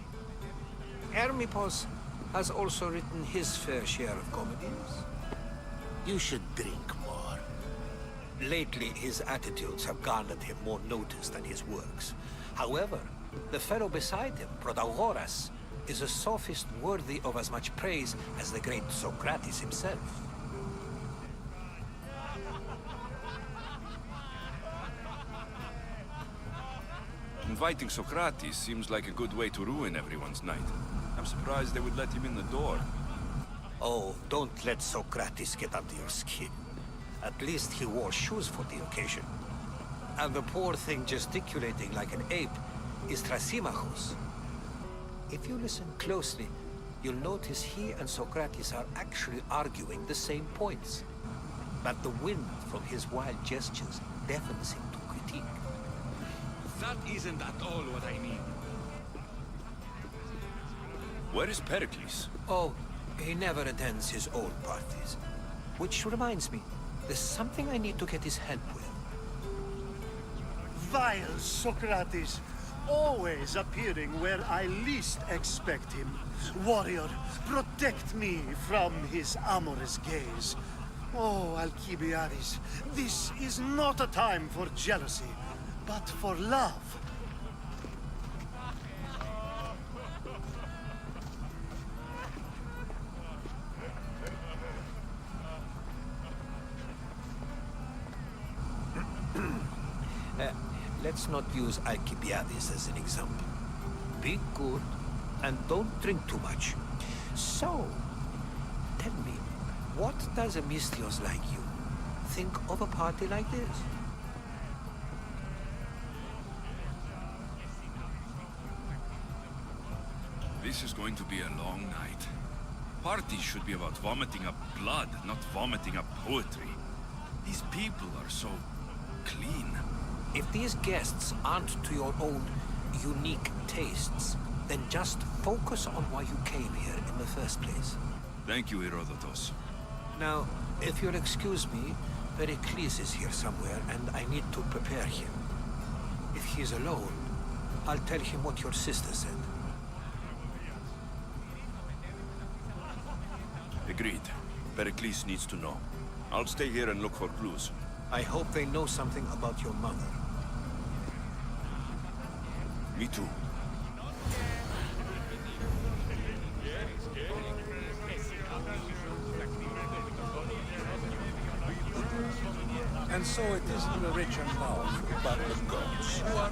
Hermipos has also written his fair share of comedies. You should drink more. Lately, his attitudes have garnered him more notice than his works. However, the fellow beside him, Protagoras, is a sophist worthy of as much praise as the great Socrates himself. Inviting Socrates seems like a good way to ruin everyone's night. I'm surprised they would let him in the door. Oh, don't let Socrates get under your skin. At least he wore shoes for the occasion. And the poor thing gesticulating like an ape is Thrasymachos. If you listen closely, you'll notice he and Socrates are actually arguing the same points. But the wind from his wild gestures deafens him to critique. That isn't at all what I mean. Where is Pericles? Oh, he never attends his own parties. Which reminds me, there's something I need to get his help with. Vile Socrates, always appearing where I least expect him. Warrior, protect me from his amorous gaze. Oh, Alcibiades, this is not a time for jealousy, but for love. Let's not use Alcibiades as an example. Be good, and don't drink too much. So, tell me, what does a Mystios like you think of a party like this? This is going to be a long night. Parties should be about vomiting up blood, not vomiting up poetry. These people are so clean. If these guests aren't to your own unique tastes, then just focus on why you came here in the first place. Thank you, Herodotus. Now, if you'll excuse me, Pericles is here somewhere, and I need to prepare him. If he's alone, I'll tell him what your sister said. Agreed. Pericles needs to know. I'll stay here and look for clues. I hope they know something about your mother. Me too. And so it isn't the rich and powerful, but the gods who are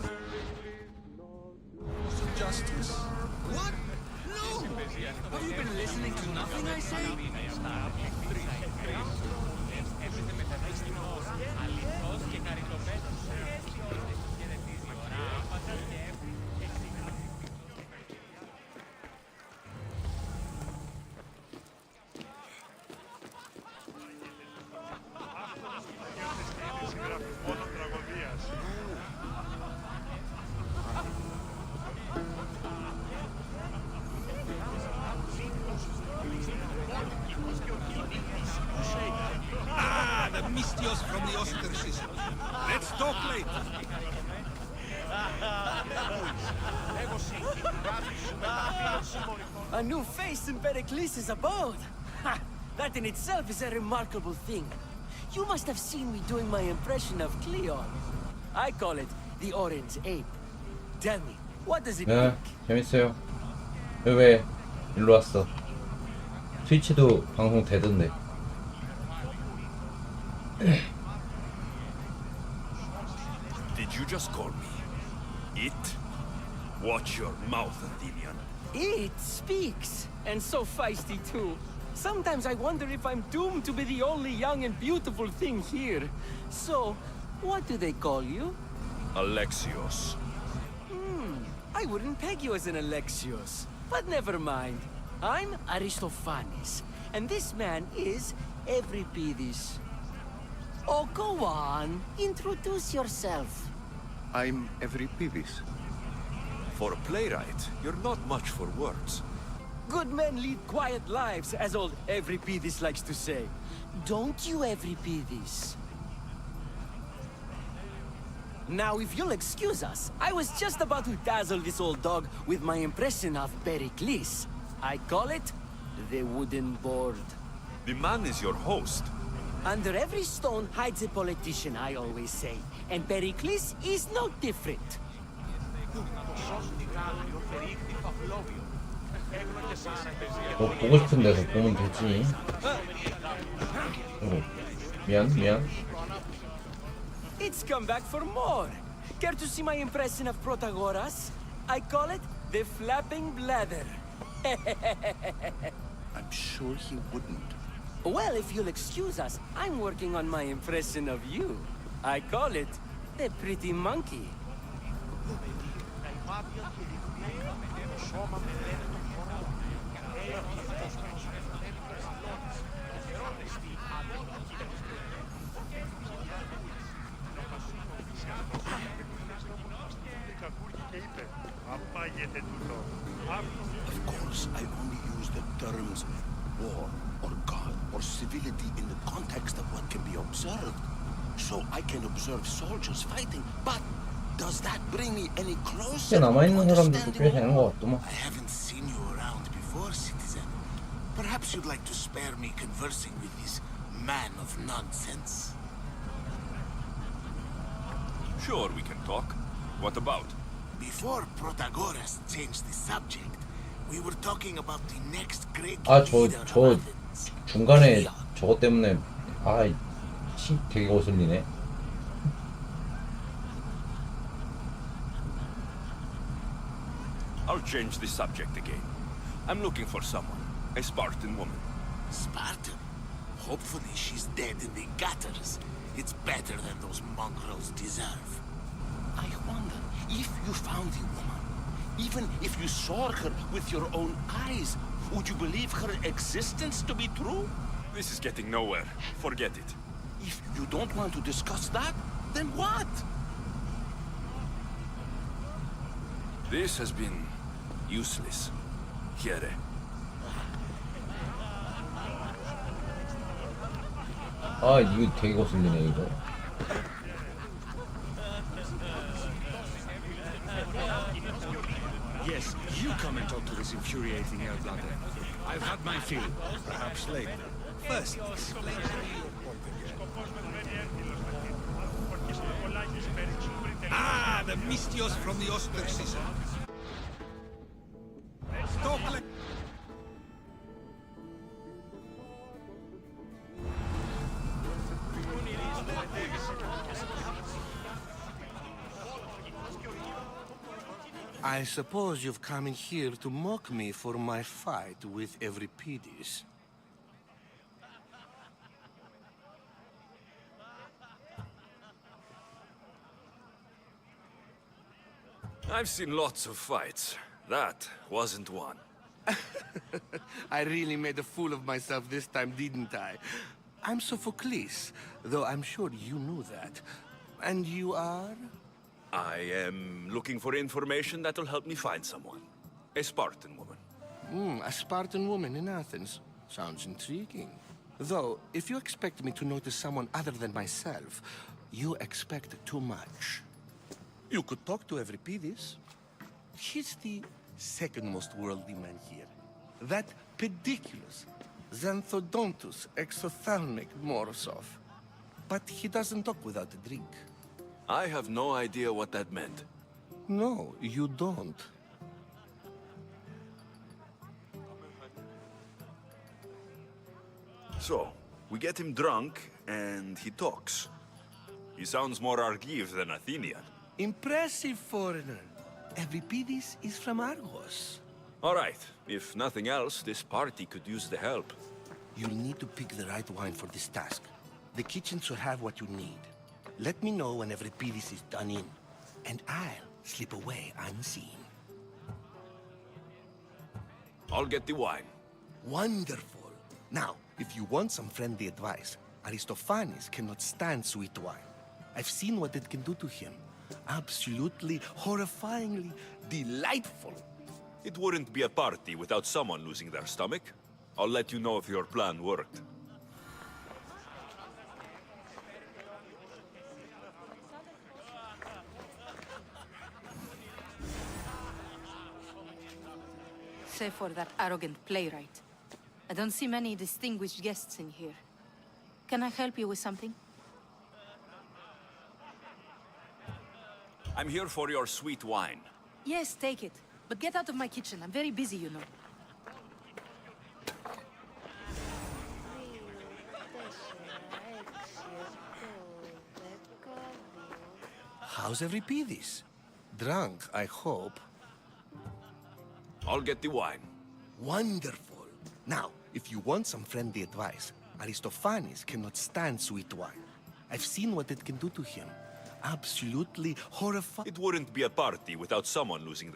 justice. What? No! Have you been listening to nothing I say? Ah, the Mystios from the ostracism. Let's talk later. A new face in Pericles' abode! Ha! That in itself is a remarkable thing. You must have seen me doing my impression of Cleon. I call it the Orange Ape. Tell me, what does it 네, think? 재밌어요. 왜 일로 왔어? 트위치도 방송 되던데. Did you just call me it? Watch your mouth, Athenian. It speaks, and so feisty too. Sometimes I wonder if I'm doomed to be the only young and beautiful thing here. So, what do they call you? Alexios. I wouldn't peg you as an Alexios. But never mind. I'm Aristophanes, And this man is Euripides. Oh, go on. Introduce yourself. I'm Euripides. For a playwright, you're not much for words. Good men lead quiet lives, as old Euripides likes to say. Don't you, Euripides? Now, if you'll excuse us, I was just about to dazzle this old dog with my impression of Pericles. I call it the wooden board. The man is your host. Under every stone hides a politician, I always say. And Pericles is no different. 뭐 보고 싶은 데서 보면 되지. 미안. It's come back for more. Care to see my impression of Protagoras? I call it the flapping bladder. I'm sure he wouldn't. Well, if you'll excuse us, I'm working on my impression of you. I call it the pretty monkey. Of course, I only use the terms war or God or civility in the context of what can be observed. So I can observe soldiers fighting, but does that bring me any closer to 남아있는 사람들도 꽤 understanding 되는 것 같더만. I haven't seen you around before, citizen. Perhaps you'd like to spare me conversing with this man of nonsense. Sure, we can talk. What about? Before Protagoras changed the subject, we were talking about the next great leader of 저 Athens. 중간에 저것 때문에 되게 거슬리네. I'll change the subject again. I'm looking for someone. A Spartan woman. Spartan? Hopefully she's dead in the gutters. It's better than those mongrels deserve. I wonder if you found the woman, even if you saw her with your own eyes, would you believe her existence to be true? This is getting nowhere. Forget it. If you don't want to discuss that, then what? This has been useless. Here. 이거 되게 거슬리네 이거. Yes, you come and talk to this infuriating air-bladder. I've had my fill. Perhaps later. First, explain to me your point again. Ah, the Mystios from the ostracism. Talk like... I suppose you've come in here to mock me for my fight with Euripides. I've seen lots of fights. That wasn't one. I really made a fool of myself this time, didn't I? I'm Sophocles, though I'm sure you knew that. And you are? I am looking for information that will help me find someone. A Spartan woman. A Spartan woman in Athens. Sounds intriguing. Though, if you expect me to notice someone other than myself, you expect too much. You could talk to Euripides. He's the second most worldly man here. That pediculous, xanthodontus exothalmic Morosov. But he doesn't talk without a drink. I have no idea what that meant. No, you don't. So, we get him drunk, and he talks. He sounds more Argive than Athenian. Impressive, foreigner. Euripides is from Argos. All right. If nothing else, this party could use the help. You'll need to pick the right wine for this task. The kitchen should have what you need. Let me know when Euripides is done in, and I'll slip away unseen. I'll get the wine. Wonderful. Now, if you want some friendly advice, Aristophanes cannot stand sweet wine. I've seen what it can do to him. Absolutely, horrifyingly delightful. It wouldn't be a party without someone losing their stomach. I'll let you know if your plan worked. Save for that arrogant playwright. I don't see many distinguished guests in here. Can I help you with something? I'm here for your sweet wine. Yes, take it. But get out of my kitchen. I'm very busy, you know. How's Euripides? Drunk, I hope. I'll get the wine. Wonderful. Now, if you want some friendly advice, Aristophanes cannot stand sweet wine. I've seen what it can do to him. Absolutely horrifying. It wouldn't be a party without someone losing.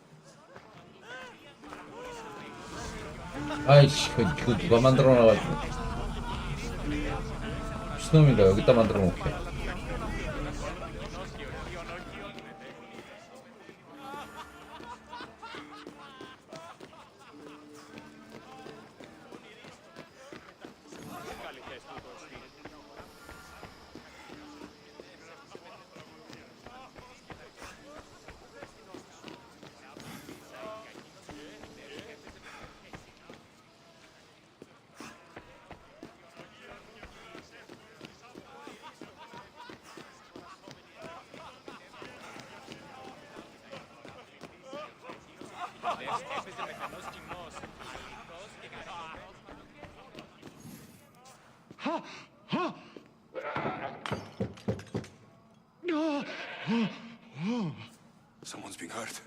아이씨, 이거 누가 만들어놔가지고. 미친놈인가 여기다 만들어 놓게. Someone's being hurt.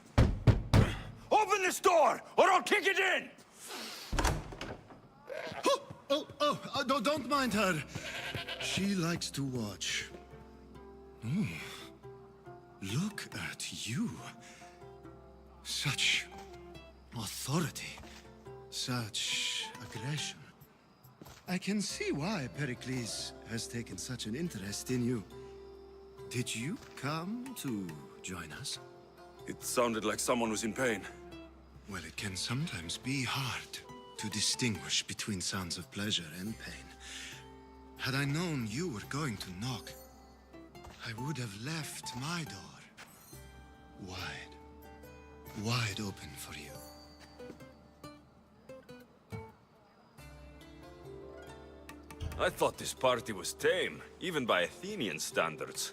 Open this door, or I'll kick it in! Don't mind her. She likes to watch. Look at you. Such authority. Such aggression. I can see why Pericles has taken such an interest in you. Did you come to join us? It sounded like someone was in pain. Well, it can sometimes be hard to distinguish between sounds of pleasure and pain. Had I known you were going to knock, I would have left my door wide open for you. I thought this party was tame, even by Athenian standards.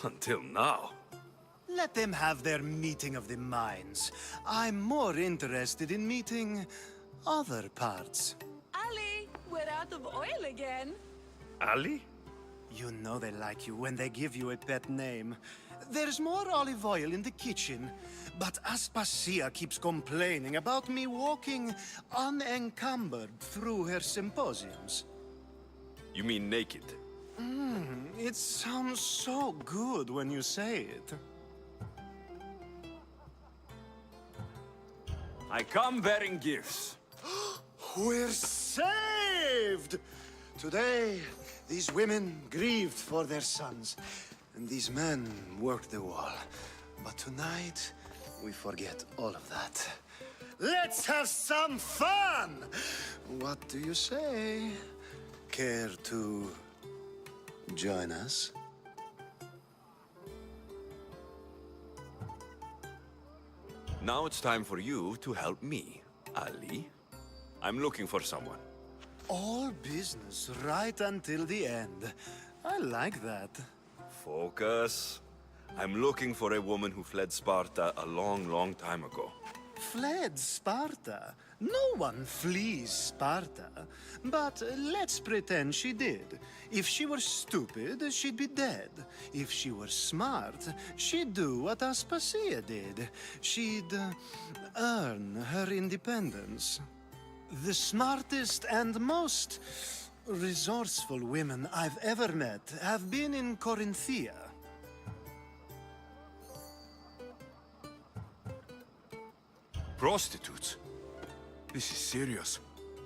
Until now. Let them have their meeting of the minds. I'm more interested in meeting other parts. Ali, we're out of oil again. Ali? You know they like you when they give you a pet name. There's more olive oil in the kitchen, but Aspasia keeps complaining about me walking unencumbered through her symposiums. You mean naked? It sounds so good when you say it. I come bearing gifts. We're saved! Today, these women grieved for their sons, and these men worked the wall. But tonight, we forget all of that. Let's have some fun! What do you say? Care to join us? Now it's time for you to help me, Ali. I'm looking for someone. All business right until the end. I like that. Focus. I'm looking for a woman who fled Sparta a long, long time ago. Fled Sparta? No one flees Sparta. But let's pretend she did. If she were stupid, she'd be dead. If she were smart, she'd do what Aspasia did. She'd earn her independence. The smartest and most resourceful women I've ever met have been in Corinthia. Prostitutes? This is serious.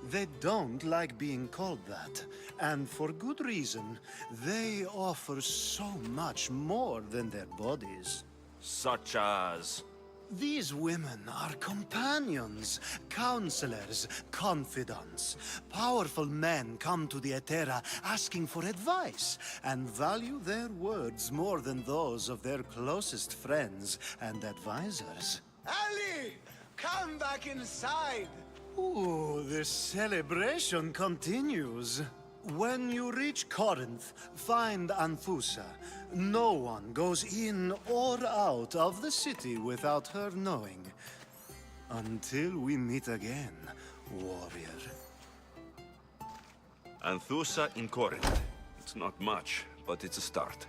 They don't like being called that, and for good reason. They offer so much more than their bodies. Such as... These women are companions, counselors, confidants. Powerful men come to the Etera asking for advice and value their words more than those of their closest friends and advisors. Ali! Come back inside! Ooh, the celebration continues. When you reach Corinth, find Anthusa. No one goes in or out of the city without her knowing. Until we meet again, warrior. Anthusa in Corinth. It's not much, but it's a start.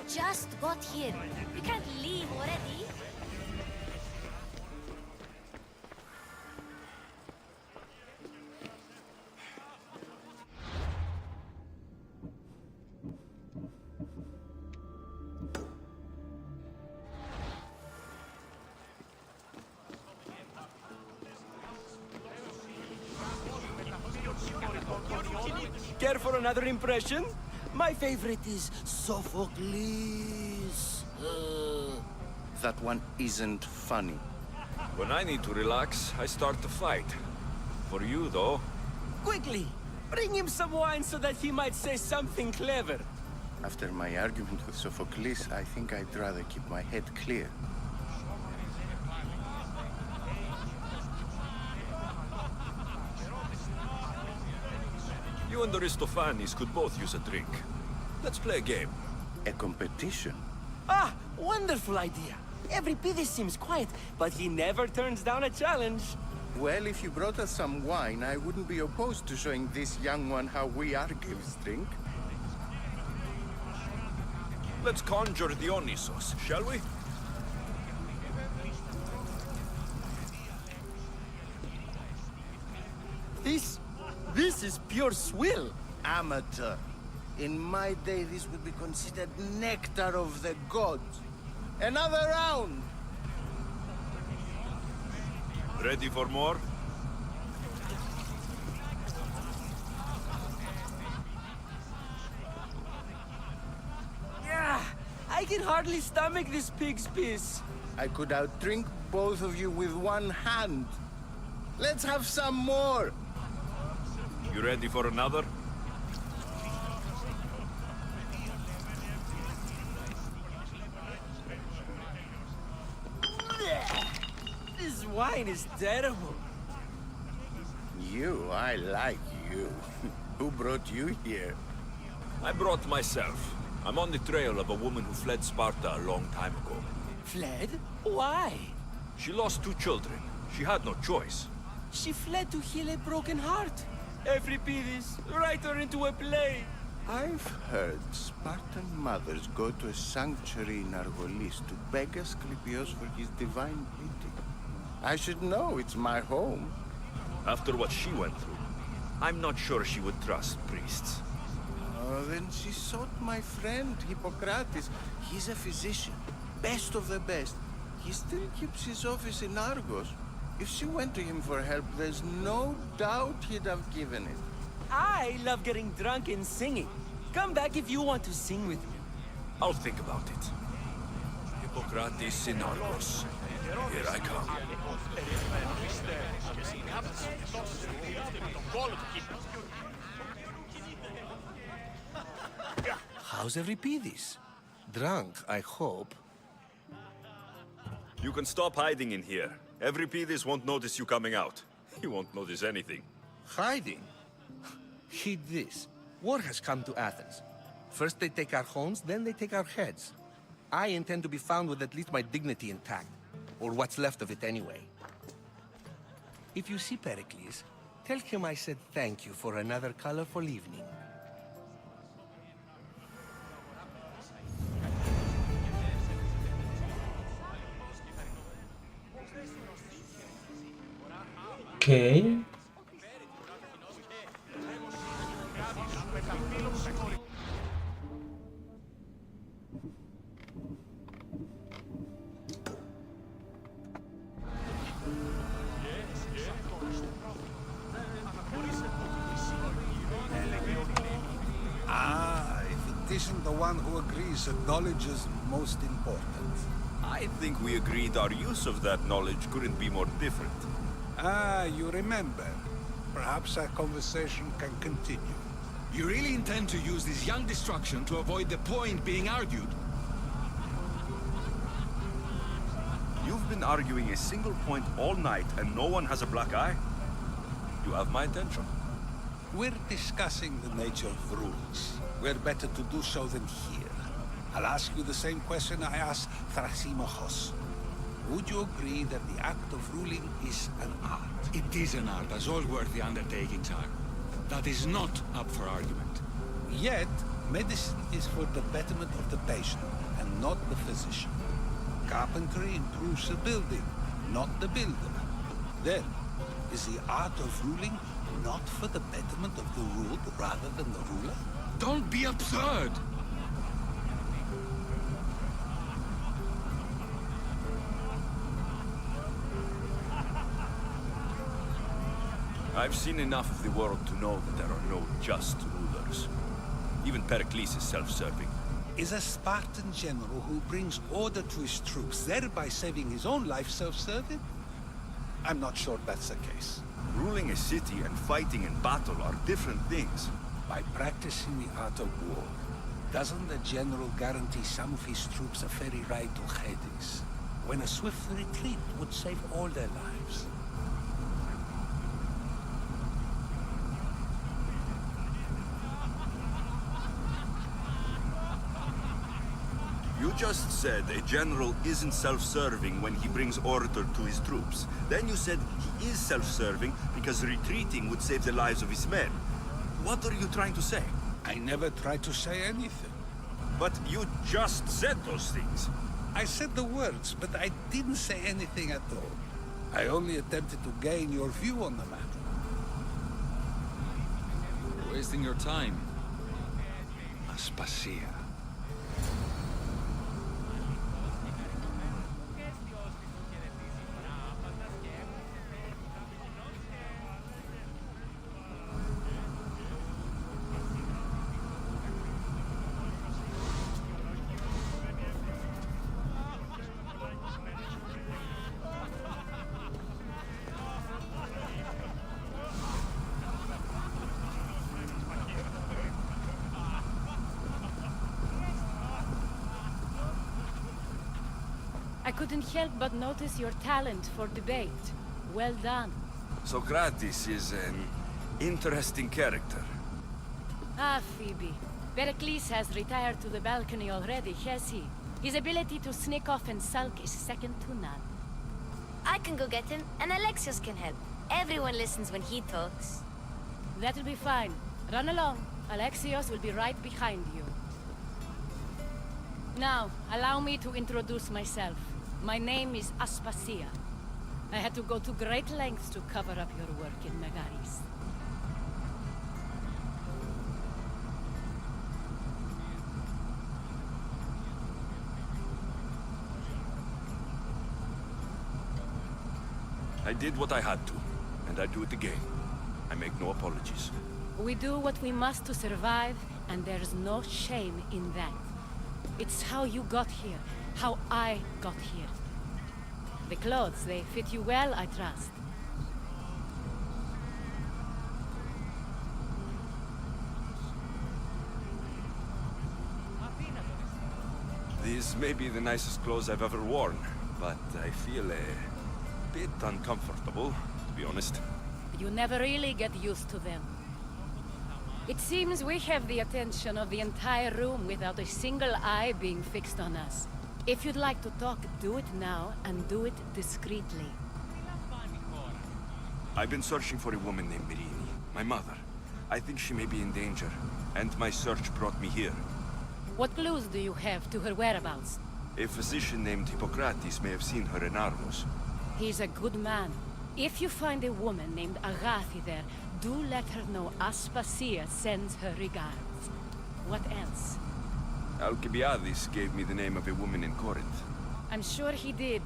Just got here. You can't leave already. Care for another impression? My favorite is Sophocles. That one isn't funny. When I need to relax, I start to fight. For you, though... Quickly, bring him some wine so that he might say something clever. After my argument with Sophocles, I think I'd rather keep my head clear. You and Aristophanes could both use a drink. Let's play a game. A competition? Ah, wonderful idea. Everybody seems quiet, but he never turns down a challenge. Well, if you brought us some wine, I wouldn't be opposed to showing this young one how we Argives drink. Let's conjure Dionysos, shall we? This is pure swill. Amateur. In my day, this would be considered nectar of the gods. Another round! Ready for more? Yeah, I can hardly stomach this pig's piss. I could outdrink both of you with one hand. Let's have some more! You ready for another? This wine is terrible. I like you. Who brought you here? I brought myself. I'm on the trail of a woman who fled Sparta a long time ago. Fled? Why? She lost 2 children. She had no choice. She fled to heal a broken heart. Euripides, write her into a play. I've heard Spartan mothers go to a sanctuary in Argolis to beg Asclepios for his divine pity. I should know, it's my home. After what she went through, I'm not sure she would trust priests. Oh, then she sought my friend, Hippocrates. He's a physician, best of the best. He still keeps his office in Argos. If she went to him for help, there's no doubt he'd have given it. I love getting drunk and singing. Come back if you want to sing with me. I'll think about it. Hippocrates in Argos. Here I come. How's Euripides? Drunk, I hope. You can stop hiding in here. Euripides won't notice you coming out. He won't notice anything. Hiding? Heed this. War has come to Athens. First they take our homes, then they take our heads. I intend to be found with at least my dignity intact. Or what's left of it anyway. If you see Pericles, tell him I said thank you for another colorful evening. 오케이. Ah, if it isn't the one who agrees that knowledge is most important. I think we agreed our use of that knowledge couldn't be more different. Ah, you remember. Perhaps our conversation can continue. You really intend to use this young destruction to avoid the point being argued? You've been arguing a single point all night and no one has a black eye? You have my attention. We're discussing the nature of rules. We're better to do so than here. I'll ask you the same question I asked Thrasimachos. Would you agree that the act of ruling is an art? It is an art, as all worthy undertakings are. That is not up for argument. Yet, medicine is for the betterment of the patient, and not the physician. Carpentry improves the building, not the builder. Then, is the art of ruling not for the betterment of the ruled rather than the ruler? Don't be absurd! I've seen enough of the world to know that there are no just rulers. Even Pericles is self-serving. Is a Spartan general who brings order to his troops, thereby saving his own life, self-serving? I'm not sure that's the case. Ruling a city and fighting in battle are different things. By practicing the art of war, doesn't the general guarantee some of his troops a ferry ride to Hades, when a swift retreat would save all their lives? You just said a general isn't self-serving when he brings order to his troops. Then you said he is self-serving because retreating would save the lives of his men. What are you trying to say? I never tried to say anything. But you just said those things. I said the words, but I didn't say anything at all. I only attempted to gain your view on the matter. Wasting your time. Aspasia. I couldn't help but notice your talent for debate. Well done. Socrates is an interesting character. Ah, Phoebe. Pericles has retired to the balcony already, has he? His ability to sneak off and sulk is second to none. I can go get him, and Alexios can help. Everyone listens when he talks. That'll be fine. Run along. Alexios will be right behind you. Now, allow me to introduce myself. My name is Aspasia. I had to go to great lengths to cover up your work in Megaris. I did what I had to, and I do it again. I make no apologies. We do what we must to survive, and there's no shame in that. It's how you got here, how I got here. The clothes, they fit you well, I trust. These may be the nicest clothes I've ever worn, but I feel a bit uncomfortable, to be honest. You never really get used to them. It seems we have the attention of the entire room without a single eye being fixed on us. If you'd like to talk, do it now, and do it discreetly. I've been searching for a woman named Mirini, my mother. I think she may be in danger, and my search brought me here. What clues do you have to her whereabouts? A physician named Hippocrates may have seen her in Argos. He's a good man. If you find a woman named Agathi there, do let her know Aspasia sends her regards. What else? Alcibiades gave me the name of a woman in Corinth. I'm sure he did.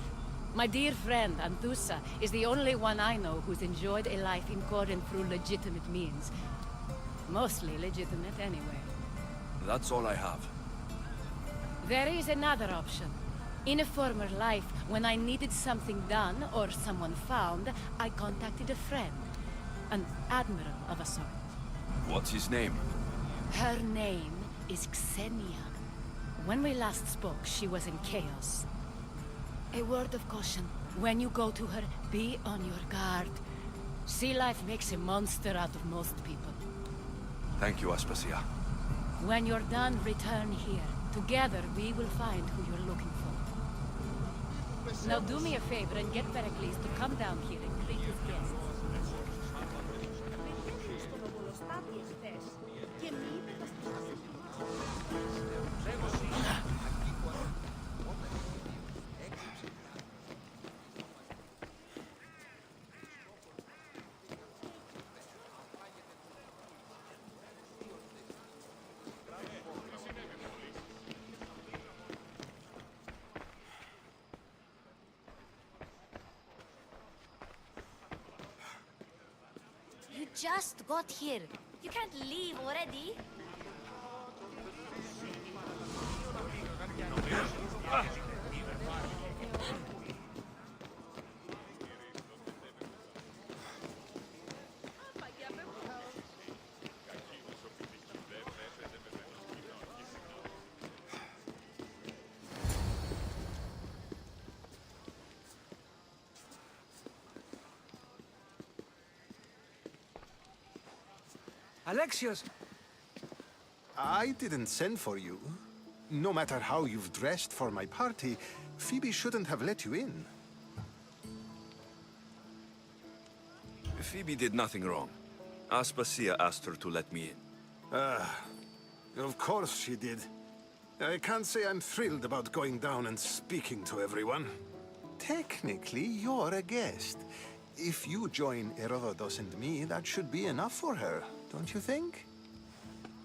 My dear friend, Anthusa, is the only one I know who's enjoyed a life in Corinth through legitimate means. Mostly legitimate, anyway. That's all I have. There is another option. In a former life, when I needed something done or someone found, I contacted a friend. An admiral of a sort. What's his name? Her name is Xenia. When we last spoke, she was in chaos. A word of caution. When you go to her, be on your guard. Sea life makes a monster out of most people. Thank you, Aspasia. When you're done, return here. Together, we will find who you're looking for. Now do me a favor and get Pericles to come down here and greet his guests. You just got here. You can't leave already. Alexios! I didn't send for you. No matter how you've dressed for my party, Phoebe shouldn't have let you in. Phoebe did nothing wrong. Aspasia asked her to let me in. Of course she did. I can't say I'm thrilled about going down and speaking to everyone. Technically, you're a guest. If you join Herodotus and me, that should be enough for her, don't you think?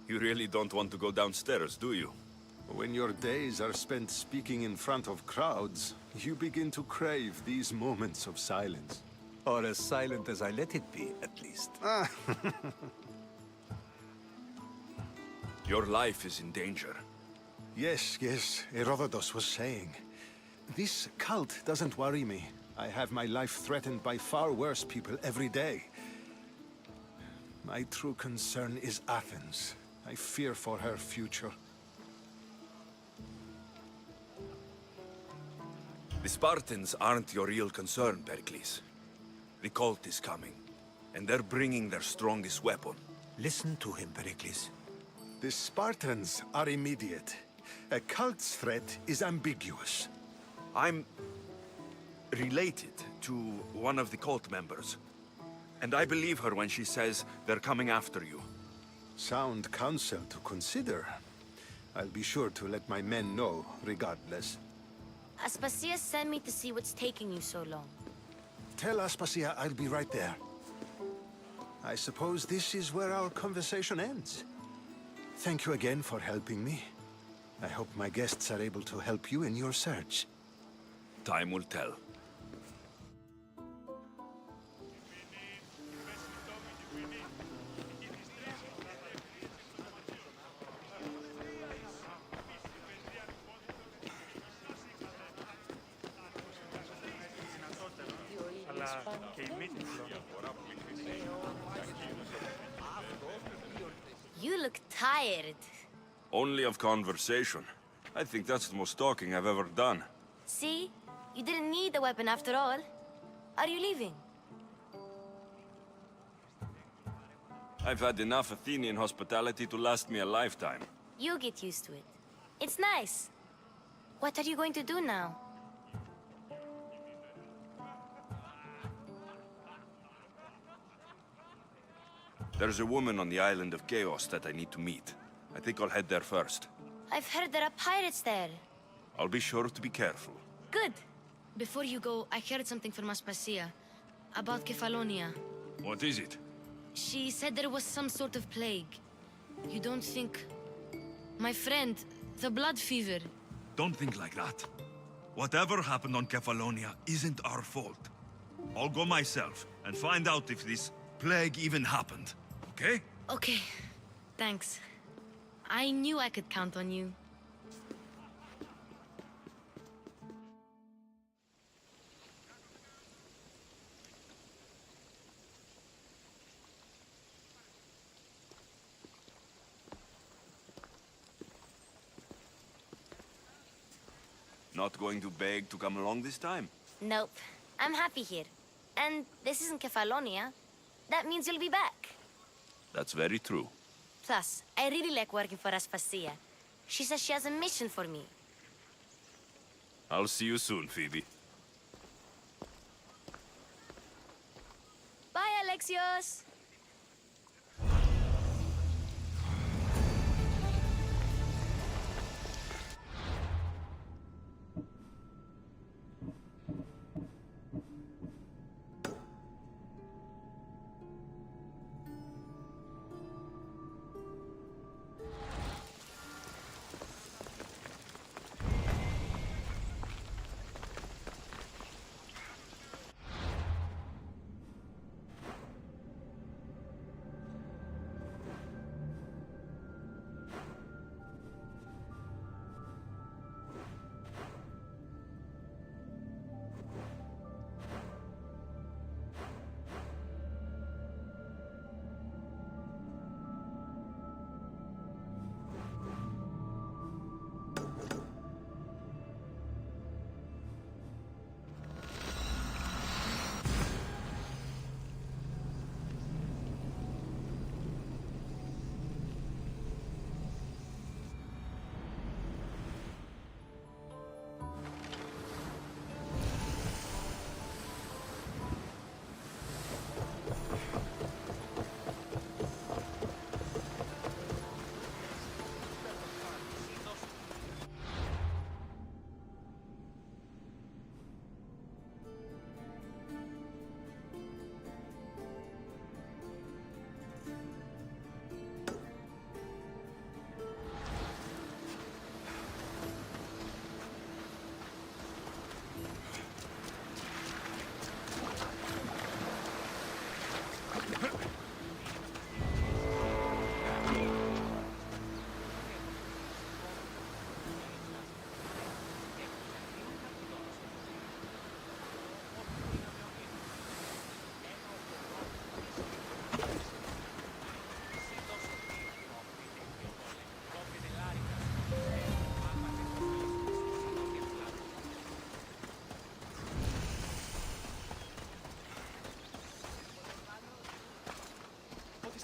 You really don't want to go downstairs, do you? When your days are spent speaking in front of crowds, you begin to crave these moments of silence. Or as silent as I let it be, at least. Your life is in danger. Yes, Herodotus was saying. This cult doesn't worry me. I have my life threatened by far worse people every day. My true concern is Athens. I fear for her future. The Spartans aren't your real concern, Pericles. The cult is coming, and they're bringing their strongest weapon. Listen to him, Pericles. The Spartans are immediate. A cult's threat is ambiguous. I'm related to one of the cult members. And I believe her when she says they're coming after you. Sound counsel to consider. I'll be sure to let my men know, regardless. Aspasia sent me to see what's taking you so long. Tell Aspasia I'll be right there. I suppose this is where our conversation ends. Thank you again for helping me. I hope my guests are able to help you in your search. Time will tell. You look tired. Only of conversation. I think that's the most talking I've ever done. See? You didn't need the weapon after all. Are you leaving? I've had enough Athenian hospitality to last me a lifetime. You get used to it. It's nice. What are you going to do now? There's a woman on the island of Chaos that I need to meet. I think I'll head there first. I've heard there are pirates there. I'll be sure to be careful. Good. Before you go, I heard something from Aspasia. About Kefalonia. What is it? She said there was some sort of plague. You don't think... My friend, the blood fever. Don't think like that. Whatever happened on Kefalonia isn't our fault. I'll go myself and find out if this plague even happened, okay? Okay, thanks. I knew I could count on you. Not going to beg to come along this time? Nope. I'm happy here. And this isn't Kefalonia. That means you'll be back. That's very true. Plus, I really like working for Aspasia. She says she has a mission for me. I'll see you soon, Phoebe. Bye, Alexios!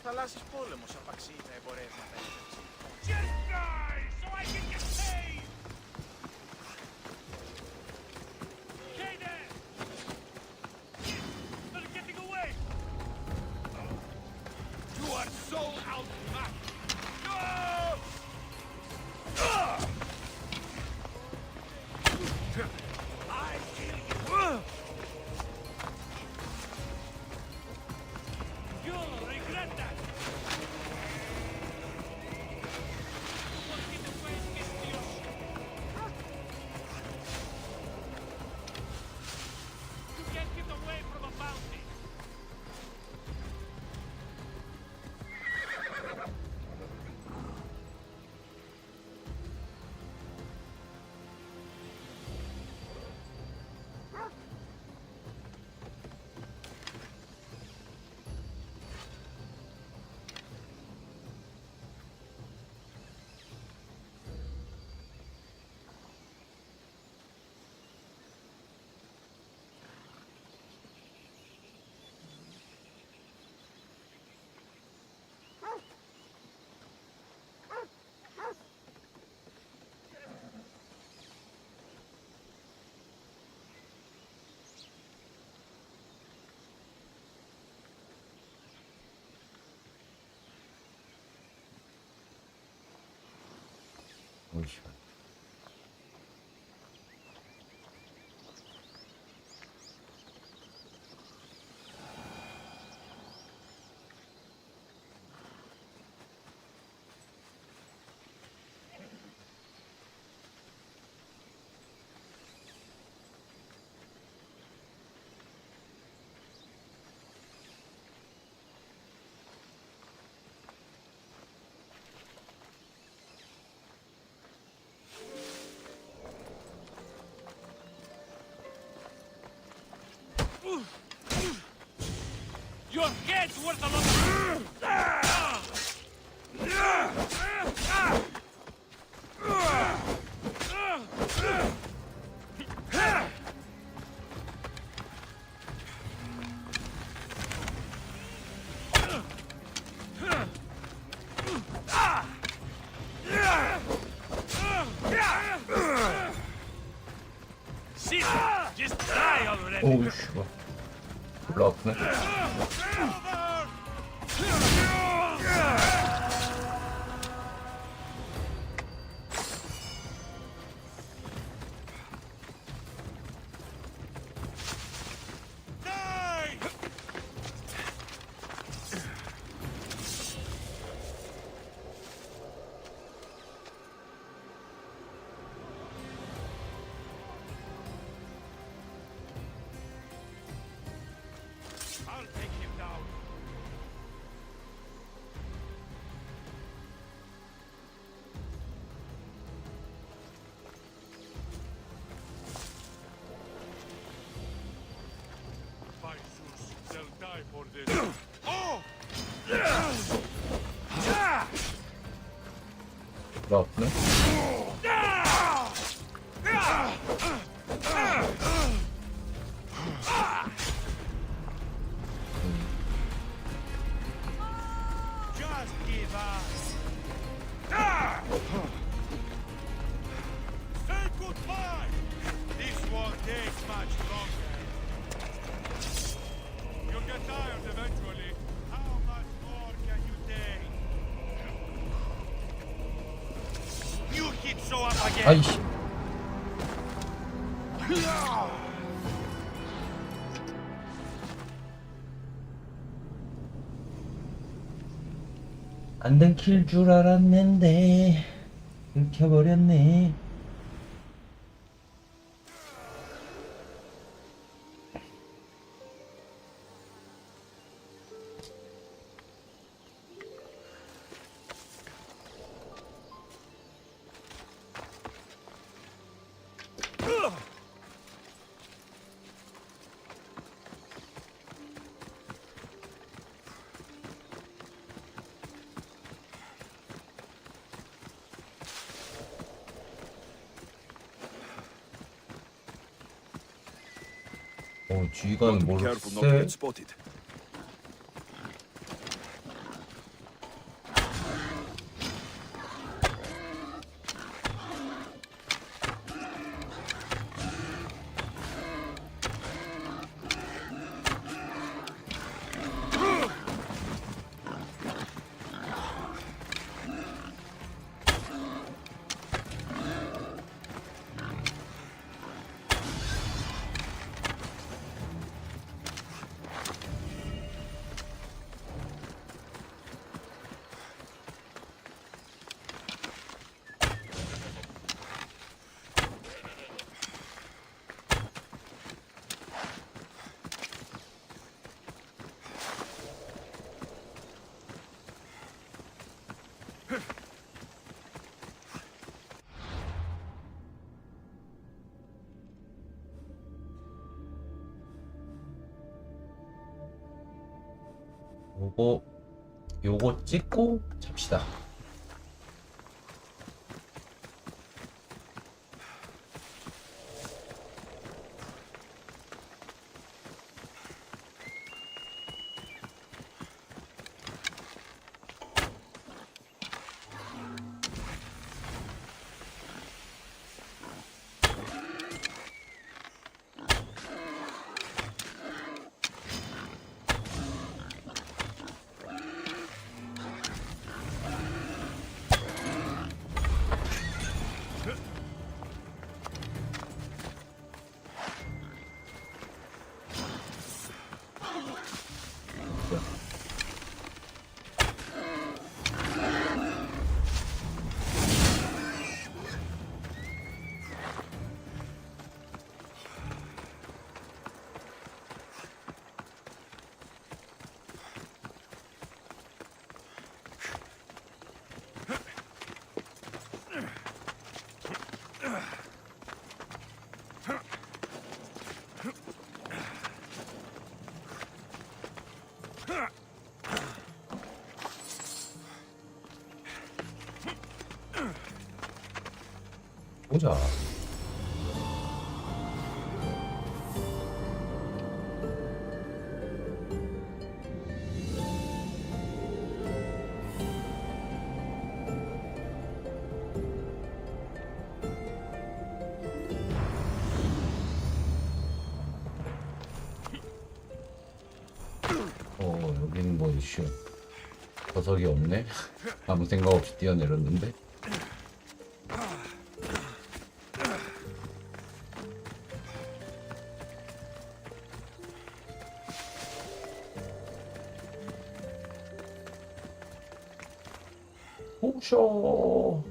θαλάσσης πόλεμος απαξίει τα εμπορεύματα. Just die so I can get paid! Stay there! They're getting away! You are so outmatched! No! I kill you! You'll regret that! You can't get away from a bounty! 잠시만. worth a lot of... Sit! Just die already! 오우 씨발 졸라 아프네. I'll take him down. By Zeus, they'll die for this. Oh! 졸라 아프네. Just give us. Say goodbye. This won't take much longer. You'll get tired eventually. How much more can you take? You hit so up again. 아이씨. 안 들킬 줄 알았는데 들켜버렸네. 쥐가 Be 뭘 careful not to 쎄? get spotted. 요거 찍고 잡시다. 보자. 여기는 뭐 이슈. 버섯이 없네. 아무 생각 없이 뛰어내렸는데. 오쇼.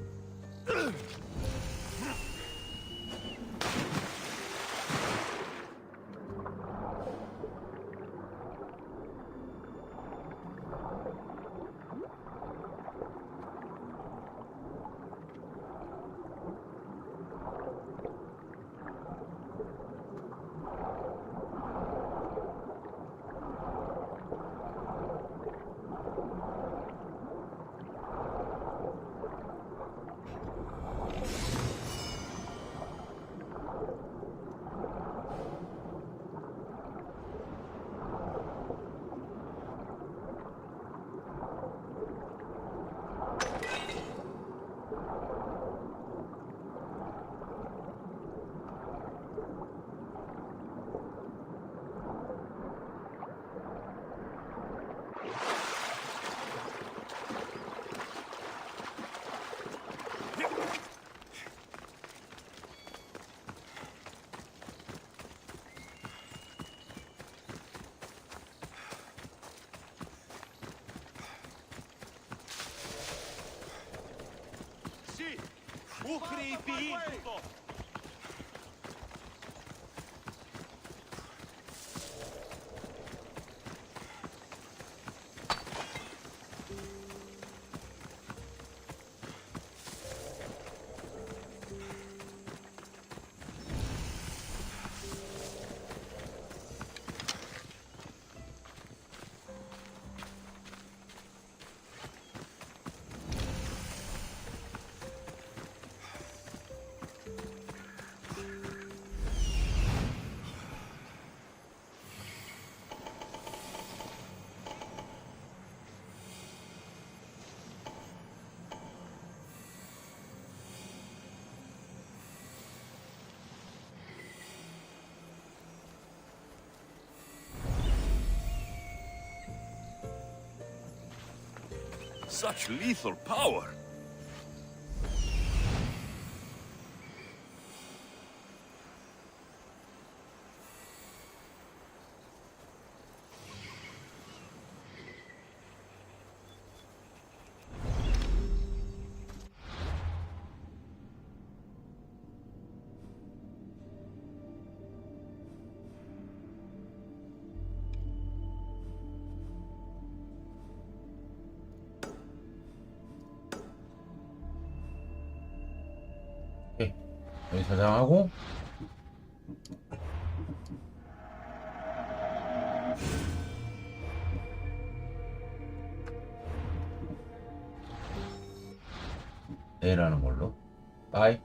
Such lethal power. 여기 저장하고 내일 하는 걸로. 빠이.